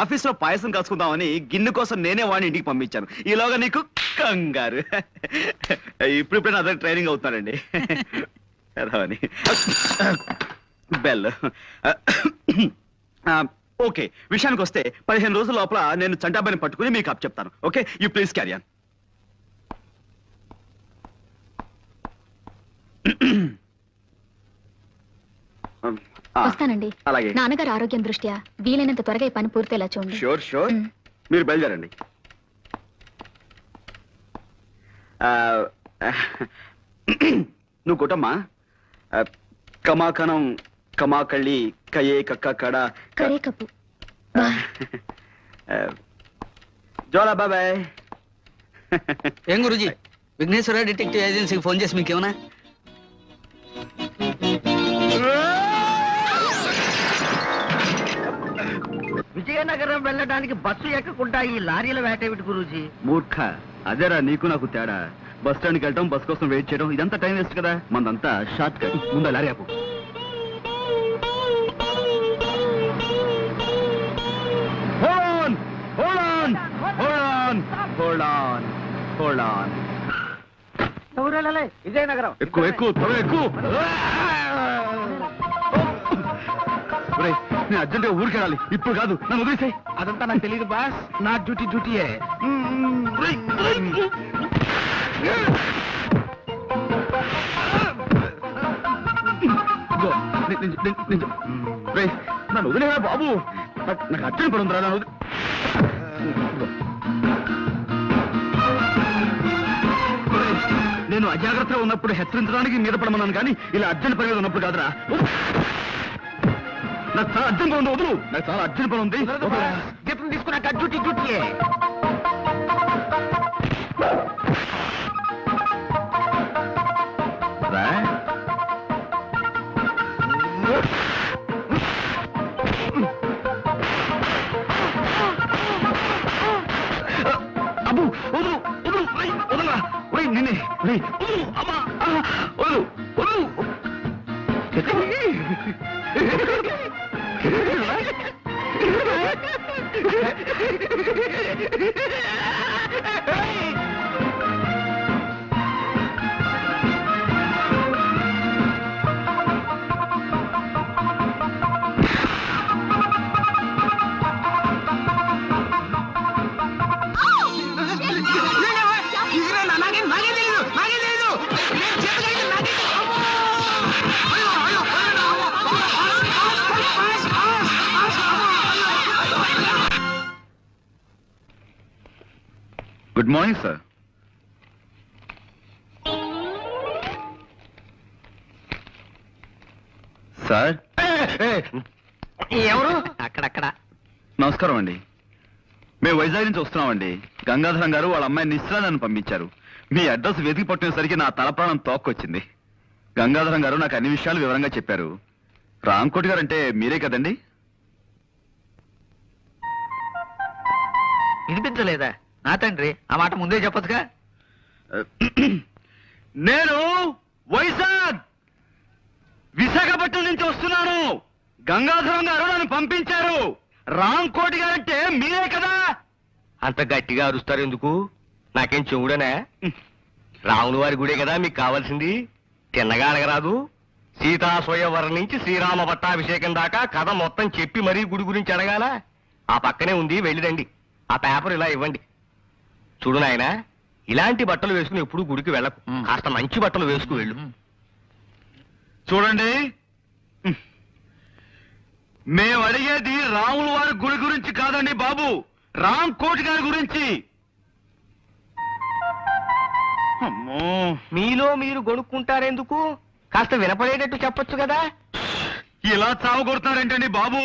ఆఫీస్ లో పాయసం కాసుకుందామని గిన్నె కోసం నేనే వాడిని ఇంటికి పంపించాను. ఈలోగా నీకు కంగారు. ఇప్పుడు నా దగ్గర ట్రైనింగ్ అవుతున్నారండి. బెల్. ఓకే, విషయానికి వస్తే 15 రోజుల లోపల నేను చంటాబాయిని పట్టుకుని మీకు అప్ చెప్తాను. Okay, you please carry on. వస్తానండి. అలాగే. నాన్నగారు ఆరోగ్యం దృష్ట్యా వీలైనంత త్వరగా ఈ పని పూర్తేలా చూడండి. Sure sure. మీరు బయలుదేరండి. నువ్వు కొట్టమ్మా. కమాకణం కమాకళ్ళి కయే కక్క కడ కరే కప్పు. జోలా బాబాయ్. ఏం గురూజీ, విఘ్నేశ్వర డిటెక్టివ్ ఏజెన్సీకి ఫోన్ చేసి మీకేమన్నా? విజయనగరం వెళ్ళడానికి బస్సు ఎక్కకుండా ఈ లారీల వేటేమిటి గురూజీ? మూర్ఖ, అదేరా నీకు నాకు తేడా. బస్ స్టాండ్కి వెళ్ళటం, బస్ కోసం వెయిట్ చేయడం, ఇదంతా టైం వేస్ట్ కదా. మనదంతా షార్ట్ కట్. ముందు లారీ ఆపు. విజయనగరం ఎక్కువ ఎక్కువ త్వరగా ఎక్కువ. నేను అర్జెంట్గా ఊరికి వెళ్ళాలి. ఇప్పుడు కాదు, నన్ను వదిలేసాయి. అదంతా నాకు తెలియదు బాస్, నా డ్యూటీయే. నన్ను వదిలేరా బాబు, నాకు అర్జెంట్ పడుందిరా. నన్ను నేను అజాగ్రత్తగా ఉన్నప్పుడు హెచ్చరించడానికి మీద పడమన్నాను కానీ ఇలా అర్జెంట్ పని మీద ఉన్నప్పుడు కాదురా. నాకు చాలా అర్జెంట్ పని ఉంది, వదులు. నాకు చాలా అర్జెంట్ పని ఉంది. జీతం తీసుకున్నాక డ్యూటీయే. రా. అబ్బు వదులు వదులు, వదలరా నిన్నే, వదులు అమ్మా, వదులు వదులు. Good morning sir. సార్ ఎవరు? అక్కడక్కడ. నమస్కారం అండి. మేము వైజాగ్ నుంచి వస్తున్నామండి. గంగాధరం గారు వాళ్ళ అమ్మాయి నిశ్చల నన్ను పంపించారు. మీ అడ్రస్ వెతికి పట్టినసరికి నా తలప్రాణం తోక్కొచ్చింది. గంగాధరం గారు నాకు అన్ని విషయాలు వివరంగా చెప్పారు. రాంకోటి గారు అంటే మీరే కదండి? వినిపించలేదా? నా తండ్రి, ఆ మాట ముందే చెప్పొచ్చుగా. నేను విశాఖపట్నం నుంచి వస్తున్నాను. గంగాధరం గారు నన్ను పంపించారు. రాంకోటి గారంటే మీరే కదా? అంత గట్టిగా అరుస్తారు ఎందుకు? నాకేం చెవుడనా? రాముల వారి గుడే కదా మీకు కావాల్సింది. తిన్నగా అడగరాదు. సీతా స్వయంవరం నుంచి శ్రీరామ పట్టాభిషేకం దాకా కథ మొత్తం చెప్పి మరీ గుడి గురించి అడగాల. ఆ పక్కనే ఉంది, వెళ్ళిరండి. ఆ పేపర్ ఇలా ఇవ్వండి. చూడు నాయన, ఇలాంటి బట్టలు వేసుకుని ఎప్పుడు గుడికి వెళ్ళకు. కాస్త మంచి బట్టలు వేసుకు వెళ్ళు. చూడండి, మేము అడిగేది రాముల వారి గుడి గురించి కాదండి బాబు, రాంకోటి గారి గురించి. అమ్మో, మీలో మీరు గొనుక్కుంటారెందుకు? కాస్త వినపడేటట్టు చెప్పొచ్చు కదా. ఇలా చావగొడుతున్నారేంటండి బాబు?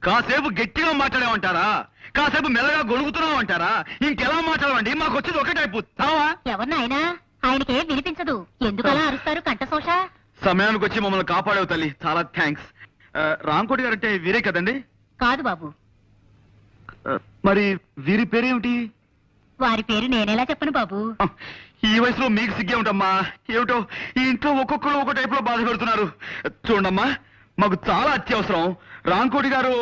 కాసేపు గట్టిగా మాట్లాడేమంటారా? కాసేపు మెల్లగా గొడుగుతున్నామంటారా? ఇంకెలా మాట్లాడమండి? మాకు వచ్చేది ఒకటైపు. ఎవరినైనా ఆయనకేం వినిపించదు. ఎందుకలా అరుస్తారు కంఠశోష? సమయానికి వచ్చి మమ్మల్ని కాపాడేవు తల్లి, చాలా థ్యాంక్స్. రాంకోటి గారు అంటే వీరే కదండి? కాదు బాబు, మరి వీరి పేరేమిటి? వారి పేరు నేనేలా చెప్పను బాబు. ఈ వయసులో మీకు సిగ్గే ఉంటామ్మా. ఏమిటో ఈ ఇంట్లో ఒక్కొక్కరు ఒక్కో టైప్ లో బాధ పెడుతున్నారు. చూడమ్మా, మాకు చాలా అత్యవసరం. రాంకోటి గారు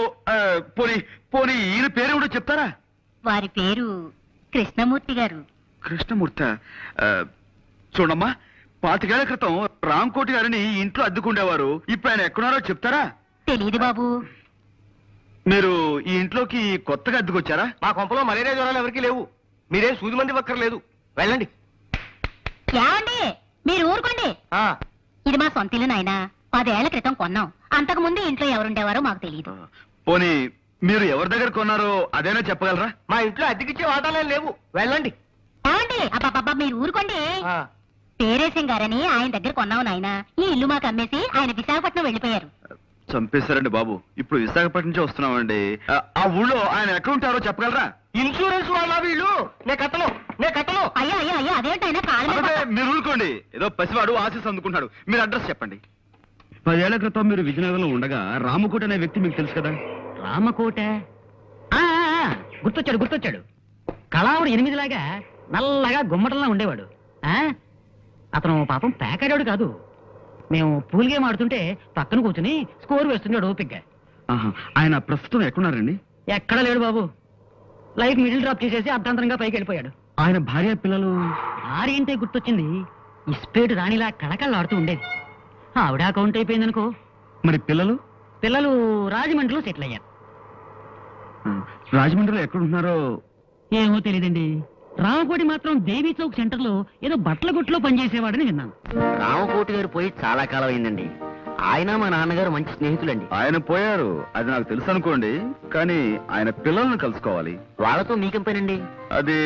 పోనీ పోనీ ఈయన పేరేమిటో చెప్తారా? వారి పేరు కృష్ణమూర్తి గారు. కృష్ణమూర్తి. చూడమ్మా, 25 ఏళ్ల క్రితం రాంకోటి గారిని ఈ ఇంట్లో అద్దుకుండేవారు. ఇప్పుడు ఆయన ఎక్కడున్నారో చెప్తారా? తెలీదు బాబు. మీరు ఈ ఇంట్లోకి కొత్తగా అద్దుకొచ్చారా? మా కొంపలో మలేరియా జ్వరాలు ఎవరికీ లేవు. మీరేం సూది మంది ఒక్కర్లేదు. వెళ్ళండి. ఏమండి, మీరు ఊరుకోండి. ఇది మా సొంత ఇల్లు నాయనా. 10 ఏళ్ల క్రితం కొన్నాం. అంతకు ముందు ఇంట్లో ఎవరుండేవారో మాకు తెలియదు. పోనీ మీరు ఎవరి దగ్గర కొన్నారో అదేనా చెప్పగలరా? మా ఇంట్లో అద్దెకిచ్చే వాటాలే లేవు. వెళ్ళండి. ఏమండి, అబ్బాబ్బా మీరు ఊరుకోండి. పేరేశం గారని ఆయన దగ్గర కొన్నాం నాయనా. ఈ ఇల్లు మాకు అమ్మేసి ఆయన విశాఖపట్నం వెళ్ళిపోయారు. చంపేశారండి బాబు. ఇప్పుడు విశాఖపట్నం నుంచి వస్తున్నామండి. ఆ ఊళ్ళో ఆయన ఎక్కడ ఉంటారో చెప్పగలరా? ఇన్సూరెన్స్ వాళ్ళ వీళ్ళు. నే కట్టను. అయ్యా అయ్యా అయ్యా, అదేంటైనా కాలం అదే, మీరు ఊరుకోండి. ఏదో పసివాడు ఆశీస్ అందుకుంటున్నాడు. మీరు అడ్రస్ చెప్పండి. 10 ఏళ్ల క్రితం మీరు విజయనగరంలో ఉండగా రామకోట అనే వ్యక్తి మీకు తెలుసు కదా? రామకోట గుర్తొచ్చాడు. కళావుడు 8 లాగా నల్లగా గుమ్మటంలా ఉండేవాడు. అతను పాపం పేకాడాడు కాదు. మేము పూల్ గేమ్ ఆడుతుంటే పక్కన కూర్చుని స్కోర్ వేస్తున్నాడు ఓపిగ్గా. ఆయన ప్రస్తుతం ఎక్కడున్నారండి? ఎక్కడ లేడు బాబు. లైఫ్ మిడిల్ డ్రాప్ చేసేసి అర్ధాంతరంగా పైకి వెళ్ళిపోయాడు. ఆయన భార్య పిల్లలు? భార్య అంటే గుర్తొచ్చింది. ఇస్పేటు రాణిలా కళకళ్ళు ఆడుతూ ఉండేది. ఆవిడ అకౌంట్ అయిపోయిందనుకో. మరి పిల్లలు? పిల్లలు రాజమండ్రిలో సెటిల్ అయ్యారు. రాజమండ్రిలో ఎక్కడున్నారో ఏమో తెలియదండి. రామకోటి మాత్రం దేవీ చౌక్ సెంటర్ లో ఏదో బట్టల గుట్లో పనిచేసేవాడని విన్నాను. రామకోటి గారు పోయి చాలా కాలం అయిందండి. ఆయన మా నాన్నగారు మంచి స్నేహితులండి. ఆయన పోయారు, అది నాకు తెలుసు అనుకోండి. కానీ ఆయన పిల్లల్ని కలుసుకోవాలి. వాళ్ళతో మీకేం పనండి? అది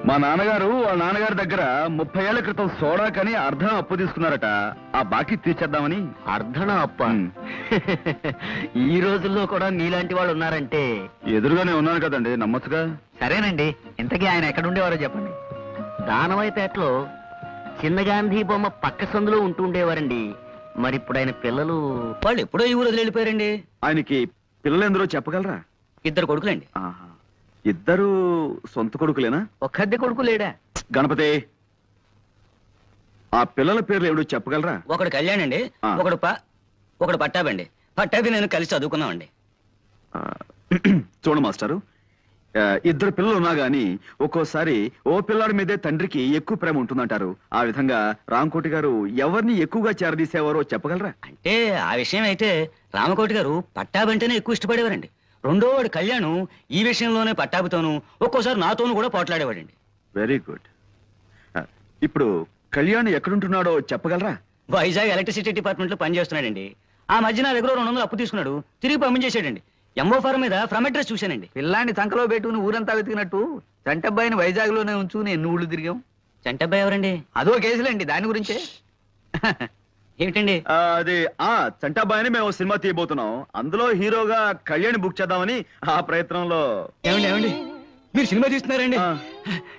మా నాన్నగారు వాళ్ళ నాన్నగారి దగ్గర 30 ఏళ్ల క్రితం సోడా కని అర్ధం అప్పు తీసుకున్నారట. ఆ బాకీ తీర్చేద్దామని. అర్ధన అప్ప ఉమ్. ఈ రోజుల్లో కూడా మీలాంటి వాళ్ళు ఉన్నారంటే. ఎదురుగానే ఉన్నాను కదండి, నమ్మచ్చుగా. సరేనండి, ఇంతకీ ఆయన ఎక్కడ ఉండేవారో చెప్పండి. దానవైపేటలో చిన్న గాంధీ బొమ్మ పక్క సందులో ఉంటూ ఉండేవారండి. మరి ఇప్పుడు ఆయన పిల్లలు వాళ్ళు ఎప్పుడో ఈ ఊరు వదిలి వెళ్ళిపోయారండి. ఆయనకి పిల్లలు ఎందరో చెప్పగలరా? 2 కొడుకులండి. ఆహా. ఇద్దరు సొంత కొడుకులేనా? ఒక్కద్దె కొడుకు లేడా? గణపతి, ఆ పిల్లల పేర్లు ఏమిటో చెప్పగలరా? ఒకడు కళ్యాణ్ అండి, ఆ. ఒకడు పట్టాబండి. పట్టాభి నేను కలిసి చదువుకున్నామండి. ఆ, చూడు మాస్టారు, ఇద్దరు పిల్లలు ఉన్నా గాని ఒక్కోసారి ఓ పిల్లాడి మీదే తండ్రికి ఎక్కువ ప్రేమ ఉంటుందంటారు. ఆ విధంగా రామకోటి గారు ఎవరిని ఎక్కువగా చేరదీసేవారో చెప్పగలరా? అంటే ఆ విషయం అయితే రామకోటి గారు పట్టాబంటేనే ఎక్కువ ఇష్టపడేవారండి. రెండో వాడు కళ్యాణ్ ఈ విషయంలోనే పట్టాభితోనూ ఒక్కోసారి నాతోనూ కూడా పోట్లాడేవాడండి. Very good. ఇప్పుడు కళ్యాణ్ ఎక్కడుంటున్నాడో చెప్పగలరా? వైజాగ్ ఎలక్ట్రిసిటీ డిపార్ట్మెంట్ లో పనిచేస్తున్నాడండి. ఆ మధ్య నా దగ్గర 200 అప్పు తీసుకున్నాడు, తిరిగి పంపించేశాడండి. ఎంఓ ఫారం మీద ఫ్రమ్ అడ్రస్ చూశానండి. పిల్లాన్ని సంకలో పెట్టుకుని ఊరంతా వెతికినట్టు చంటబ్బాయిని వైజాగ్ లోనే ఉంచుకుని ఎన్ని ఊళ్ళు తిరిగాం. చంటబ్బాయి ఎవరండి? అదో కేసులండి, దాని గురించే. ఏమిటండి? అది చంటాబాయిని మేము సినిమా తీయబోతున్నాం. అందులో హీరోగా కళ్యాణ్ బుక్ చేద్దామని ఆ ప్రయత్నంలో. ఏమండి మీరు సినిమా తీస్తున్నారండి? ఆ.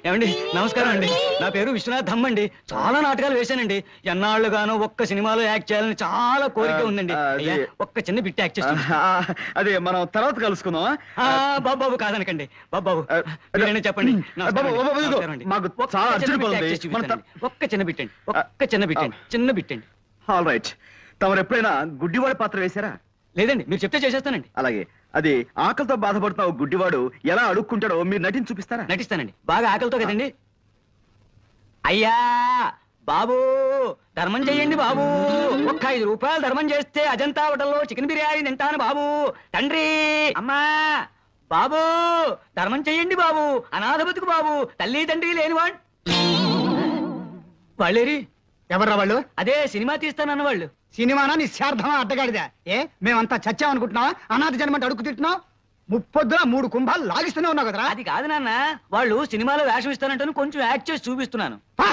ఏమండి నమస్కారం అండి, నా పేరు విశ్వనాథ్ ధమ్ అండి. చాలా నాటకాలు వేశానండి. ఎన్నాళ్ళుగానో ఒక్క సినిమాలో యాక్ట్ చేయాలని చాలా కోరిక ఉందండి. అది- అయ్యా, ఒక్క చిన్న బిట్ యాక్ట్ చేస్తాను. అదే మనం తర్వాత కలుసుకుందాం. బాబు కాదనకండి. బాబు మీరైనా చెప్పండి. నమస్కారం అండి. బాబు, ఇదిగో, నమస్కారం అండి. మాకు ఒక్క చాలా చిన్న అర్జెంట్ బిట్ పని యాక్ట్ ఉంది. చేసి మన చూపిస్తానండి. ఒక్క చిన్న బిట్ అండి, ఒక్క చిన్న బిట్ అండి, చిన్న బిట్ అండి. All right. తమరు ఎప్పుడైనా గుడ్డివాడి పాత్ర వేశారా? లేదండి, మీరు చెప్తే చేసేస్తానండి. అలాగే, అది ఆకలితో బాధపడుతున్న ఓ గుడ్డివాడు ఎలా అడుక్కుంటాడో మీరు నటించి చూపిస్తారా? నటిస్తానండి. బాగా ఆకలితో కదండి. అయ్యా బాబు, ధర్మం చెయ్యండి బాబు. ఒక్క 5 రూపాయలు ధర్మం చేస్తే అజంతా హోటల్లో చికెన్ బిర్యానీ తింటాను బాబు. తండ్రి, అమ్మా, బాబు ధర్మం చెయ్యండి బాబు. అనాథ బతుకు బాబు, తల్లి తండ్రి లేనివాడు. వాళ్ళేరి? ఎవర్రా వాళ్ళు? అదే సినిమా తీస్తానన్న వాళ్ళు. సినిమానా నిశ్చార్థమా అడ్డగాడిదా? మేమంతా చచ్చామనుకుంటున్నావా? అనాథ జన్మంటే అడుగు తింటున్నావు. 3 కుంభాలు లాగిస్తూనే ఉన్నావు కదరా. అది కాదు నాన్న, వాళ్ళు సినిమాలో వేషం ఇస్తానంటాను, కొంచెం యాక్ట్ చేసి చూపిస్తున్నాను. పా!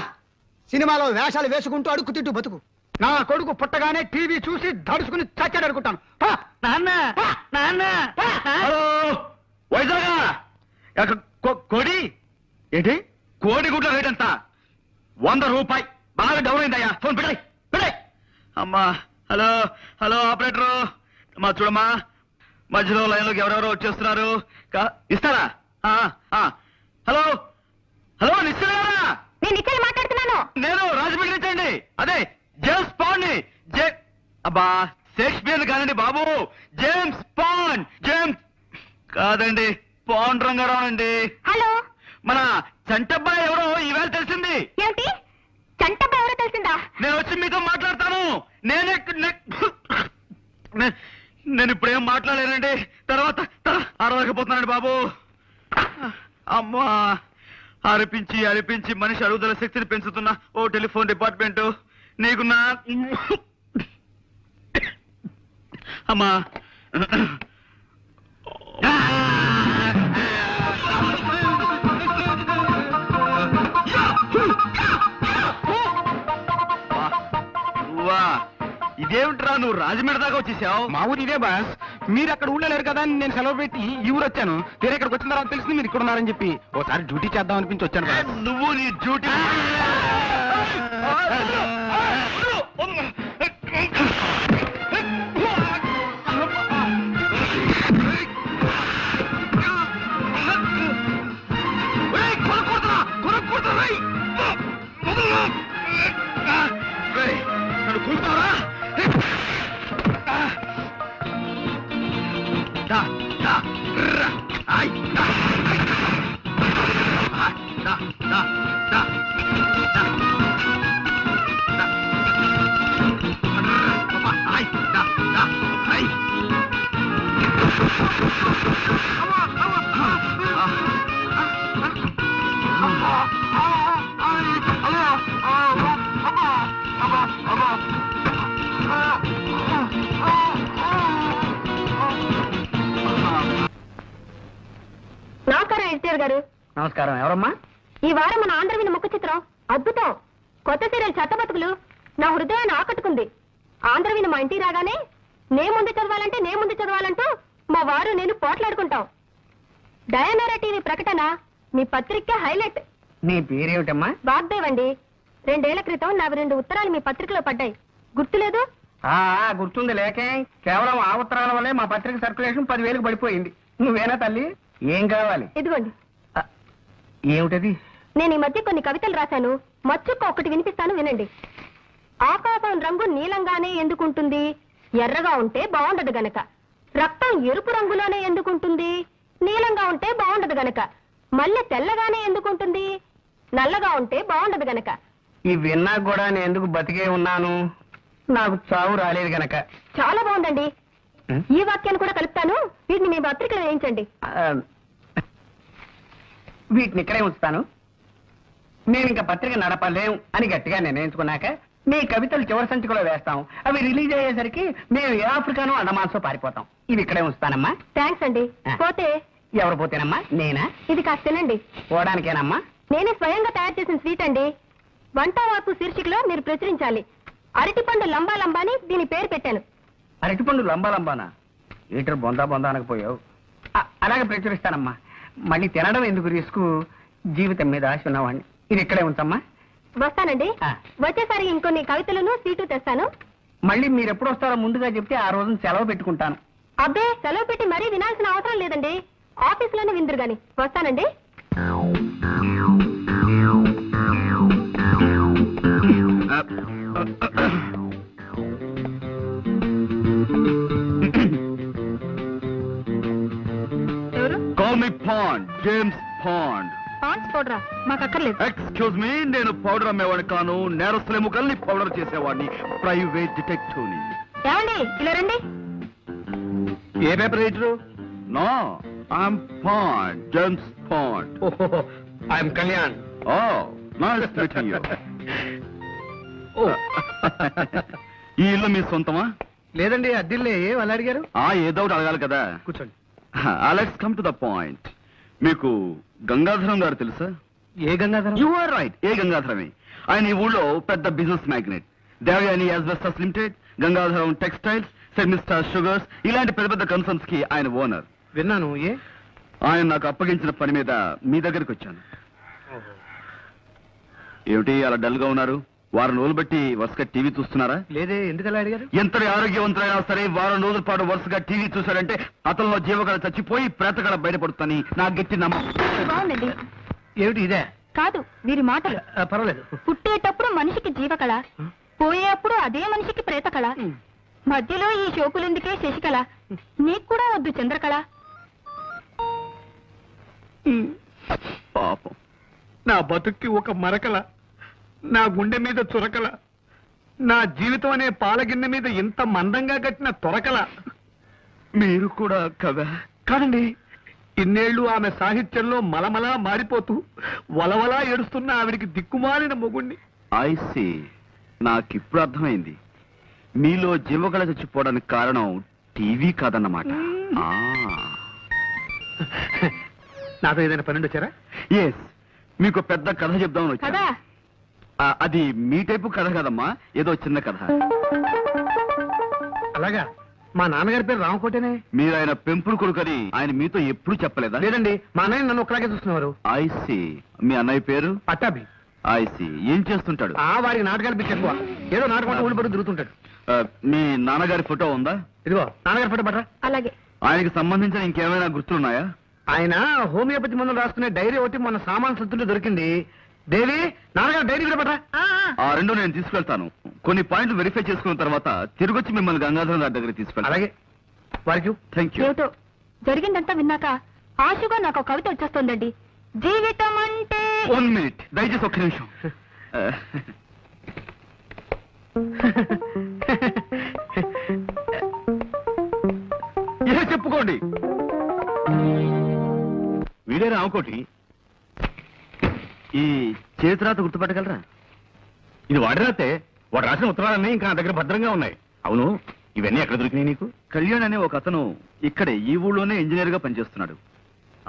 సినిమాలో వేషాలు వేసుకుంటూ అడుగు తిట్టు బతుకు. నా కొడుకు పుట్టగానే టీవీ చూసి దడుచుకుని చచ్చాడు అనుకుంటాను. పా! నాన్న నాన్న హలో వైజాగ్, కోడి ఏంటి? కోడి గుడ్ల రేట్ ఎంత? 100 రూపాయి. బాగా డౌన్ అయిందయ్యా. ఫోన్ పెట్టాయి పెట్టాయి. అమ్మా, హలో హలో ఆపరేటరు, మా చూడమ్మా, మధ్యలో లైన్లోకి ఎవరెవరో వచ్చేస్తున్నారు. ఇస్తారా? హలో హలో, నిశ్చయరా? నేను ఇక్కడ మాట్లాడుతున్నాను. నేను రాజమండ్రి నుంచి అండి. అదే జేమ్స్ పాండ్ ని. అబ్బా, షేక్స్పియర్ కాదండి బాబు, జేమ్స్ పాండ్. జేమ్స్ కాదండి, పాండ్ రంగారావు అండి. హలో, మన చంటబ్బాయి ఎవరో ఈవేళ తెలిసింది. ఏమిటి? చంటబ్బా ఎవరో తెలిసిందా? నేను వచ్చి మీతో మాట్లాడతాను. నేను ఇప్పుడేం మాట్లాడలేనండి. తర్వాత అరవకపోతున్నానండి బాబు. అమ్మా, అరిపించి అరిపించి మనిషి అరుగుదల శక్తిని పెంచుతున్న ఓ టెలిఫోన్ డిపార్ట్మెంట్ నీకు నా అమ్మా. ఇదేమిట్రా, నువ్వు రాజమండ్రి దాకా వచ్చేసావు? మా ఊరు ఇదే బాస్. మీరు అక్కడ ఊళ్ళలేరు కదా అని నేను సెలవు పెట్టి ఈ ఊరు వచ్చాను. తీరా ఇక్కడికి వచ్చిన తర్వాత తెలిసింది మీరు ఇక్కడ ఉన్నారని చెప్పి ఓసారి డ్యూటీ చేద్దాం అనిపించి వచ్చాను బాస్. నువ్వు నీ డ్యూటీ. నన్ను కూలుతావా? నమస్కారం ఎస్టీఆర్ గారు. నమస్కారం. ఎవరమ్మా? ఈ వారం మన ఆంధ్రవిని ముఖ చిత్రం అద్భుతం. కొత్త సీరియల్ చెత్తబతుకులు నా హృదయాన్ని ఆకట్టుకుంది. ఆంధ్రవిని మా ఇంటికి రాగానే నే ముందు చదవాలంటూ మా వారు నేను పోట్లాడుకుంటాం. డయానారా టీవీ ప్రకటన మీ పత్రిక హైలైట్. నీ పేరేమిటమ్మా? వాగ్దేవ్ అండి. 2 ఏళ్ల క్రితం నాకు 2 ఉత్తరాలు మీ పత్రికలో పడ్డాయి. గుర్తులేదు? గుర్తుంది లేకే. కేవలం ఆ ఉత్తరాల వల్లే మా పత్రిక సర్క్యులేషన్ 10,000కి పడిపోయింది. నువ్వేనా తల్లి? ఏం కావాలి? ఇదిగోండి. ఏమిటది? నేను ఈ మధ్య కొన్ని కవితలు రాశాను. మచ్చుక్క ఒకటి వినిపిస్తాను, వినండి. ఆకాశం రంగు నీలంగానే ఎందుకుంటుంది? ఎర్రగా ఉంటే బాగుండదు గనక. రక్తం ఎరుపు రంగులోనే ఎందుకుంటుంది? నీలంగా ఉంటే బాగుండదు గనక. మల్లె తెల్లగానే ఎందుకుంటుంది? నల్లగా ఉంటే బాగుండదు గనక. ఈ విన్నా కూడా నేను ఎందుకు బతికే ఉన్నాను? నాకు చావు రాలేదు గనక. చాలా బాగుందండి. ఈ వాక్యాన్ని కూడా కలుపుతాను. వీటిని మీ పత్రికలో వేయించండి. వీటిని ఇక్కడే ఉంచుతాను. మేము ఇంకా పత్రిక నడపలేం అని గట్టిగా నిర్ణయించుకున్నాక మీ కవితలు చివరి సంచికలో వేస్తాం. అవి రిలీజ్ అయ్యేసరికి మేము ఏ ఆఫ్రికానో అండమాన్సో పారిపోతాం. ఇవి ఇక్కడే ఉంచుతానమ్మా. థ్యాంక్స్ అండి. పోతే ఎవరు పోతేనమ్మా? నేనా? ఇది కాస్త తినండి. పోవడానికేనమ్మా? నేనే స్వయంగా తయారు చేసిన స్వీట్ అండి. వంట వార్పు శీర్షికలో మీరు ప్రచురించాలి. అరటిపండు లంబా లంబా అని దీని పేరు పెట్టాను. అరటిపండు లంబానా? ఈటర్ బొందా అనకపోయావు. అలాగే ప్రచురిస్తానమ్మా. మళ్ళీ తినడం ఎందుకు రిస్క్? జీవితం మీద ఆశ ఉన్నవాడిని. ఇది ఇక్కడే ఉంచమ్మా. వస్తానండి. వచ్చేసారి ఇంకొన్ని కవితలను సీటు తెస్తాను. మళ్ళీ మీరు ఎప్పుడు వస్తారో ముందుగా చెప్తే ఆ రోజున సెలవు పెట్టుకుంటాను. అబ్బే, సెలవు పెట్టి మరీ వినాల్సిన అవసరం లేదండి. ఆఫీసులోనే విందురు గాని. వస్తానండి. ఎవరు? Call me pond, James pond. Pond's పౌడరా? మాకు అక్కర్లేదు. ఎక్స్క్యూజ్ మీ, నేను పౌడర్ అమ్మేవాడిని కాను. నేరస్తుల ఎముకల్ని పౌడర్ చేసేవాడిని. ప్రైవేట్ డిటెక్టివ్ని. ఏమండి, ఇలా రండి. ఏ paper writer? No, I'm pond, James pond. I'm Kalyan. Oh, nice meeting you. ఈ ఇల్లు మీ సొంతమా? లేదండి, అద్దిల్లే. అలా అడిగారు? ఏదో ఒకటి అడగాలి కదా. కూర్చోండి. Let's come to the point. మీకు గంగాధరం గారు తెలుసా? ఏ గంగాధరం? యు ఆర్ రైట్, ఏ గంగాధరమే. ఆయన ఈ ఊళ్ళో పెద్ద business magnate. Devayani asbestos limited, Gangadharam textiles, semester sugars, ఇలాంటి పెద్ద పెద్ద కన్సర్న్స్ కి ఆయన ఓనర్. విన్నాను. ఆయన నాకు అప్పగించిన పని మీద మీ దగ్గరికి వచ్చాను. ఏమిటి అలా డల్ గా ఉన్నారు? వారం రోజులు బట్టి వరుసగా టీవీ చూస్తున్నారా? లేదే, ఎందుకలా అడిగారు? ఎంతటి ఆరోగ్యవంతులైనా సరే వారం రోజుల పాటు వరుసగా టీవీ చూశాడంటే అతనిలో జీవకళ చచ్చిపోయి ప్రేతకళ బయటపడుతుందని నా గట్టి నమ్మకం. బాగుందండి. ఏమిటి ఇదే? కాదు, వీరి మాటలు. పర్వాలేదు. పుట్టేటప్పుడు మనిషికి జీవకళ, పోయేప్పుడు అదే మనిషికి ప్రేతకళ, మధ్యలో ఈ షోకులెందుకే శశికళ. నీకు కూడా వద్దు చంద్రకళ. పాపం. నా బతుక్కి ఒక మరకల, నా గుండె మీద చురకల, నా జీవితం అనే పాలగిన్నె మీద ఇంత మందంగా కట్టిన తొరకల. మీరు కూడా కదా? కాదండి, ఇన్నేళ్లు ఆమె సాహిత్యంలో మలమలా మారిపోతూ వలవలా ఏడుస్తున్న ఆవిడికి దిక్కుమాలిన మొగుణ్ణి. ఐసి, నాకిప్పుడు అర్థమైంది. మీలో జీవకళ చచ్చిపోవడానికి కారణం టీవీ కాదన్నమాట. నాతో ఏదైనా పన్నెండు వచ్చారా? ఎస్, మీకు పెద్ద కథ చెప్దామని వచ్చాను. కదా అది మీ టైపు కథ కదమ్మా, ఏదో చిన్న కథ. అలాగా? మా నాన్నగారి పేరు రామకోటేనే. మీరు ఆయన పెంపుడు కొడుకని ఆయన మీతో ఎప్పుడు చెప్పలేదా? లేదండి, మా అన్నయ్య నన్ను ఒకలాగే చూస్తున్నారు. ఐసి, మీ అన్నయ్య పేరు? పట్టాభి. ఐసి, ఏం చేస్తుంటాడు? వారికి నాటకాలు పిచ్చి ఎక్కువ. ఏదో నాటకం ఊళ్ళు పడి తిరుగుతుంటాడు. మీ నాన్నగారి ఫోటో ఉందా? ఇదిగో నాన్నగారి ఫోటో పట్రా. అలాగే. ఆయనకి సంబంధించిన ఇంకేమైనా గుర్తులున్నాయా? ఆయన హోమియోపతి మందులు రాసుకునే డైరీ ఒకటి మన సామాన్ సత్తుంటే దొరికింది. దేవి, నాన్నగారు డైరీ కూడా పట్రా. ఆ రెండు నేను తీసుకెళ్తాను. కొన్ని పాయింట్లు వెరిఫై చేసుకున్న తర్వాత తిరిగొచ్చి మిమ్మల్ని గంగాధరం గారి దగ్గర తీసుకెళ్తాను. అలాగే. వారికి థ్యాంక్ యూ. ఏమిటో జరిగిందంతా విన్నాక ఆశగా నాకు ఒక కవిత వచ్చేస్తోందండి. జీవితం అంటే 1 మినిట్, దయచేసి ఒక్క నిమిషం. చెప్పుకోండి. వీడే రామకోటి. ఈ చేతిరాత గుర్తుపట్టగలరా? ఇది వాడి రాతే. వాడు రాసిన ఉత్తరాలన్నీ ఇంకా నా దగ్గర భద్రంగా ఉన్నాయి. అవును, ఇవన్నీ ఎక్కడ దొరికినాయి నీకు? కళ్యాణ్ అనే ఒక అతను ఇక్కడే ఈ ఊళ్ళోనే ఇంజనీర్ గా పనిచేస్తున్నాడు.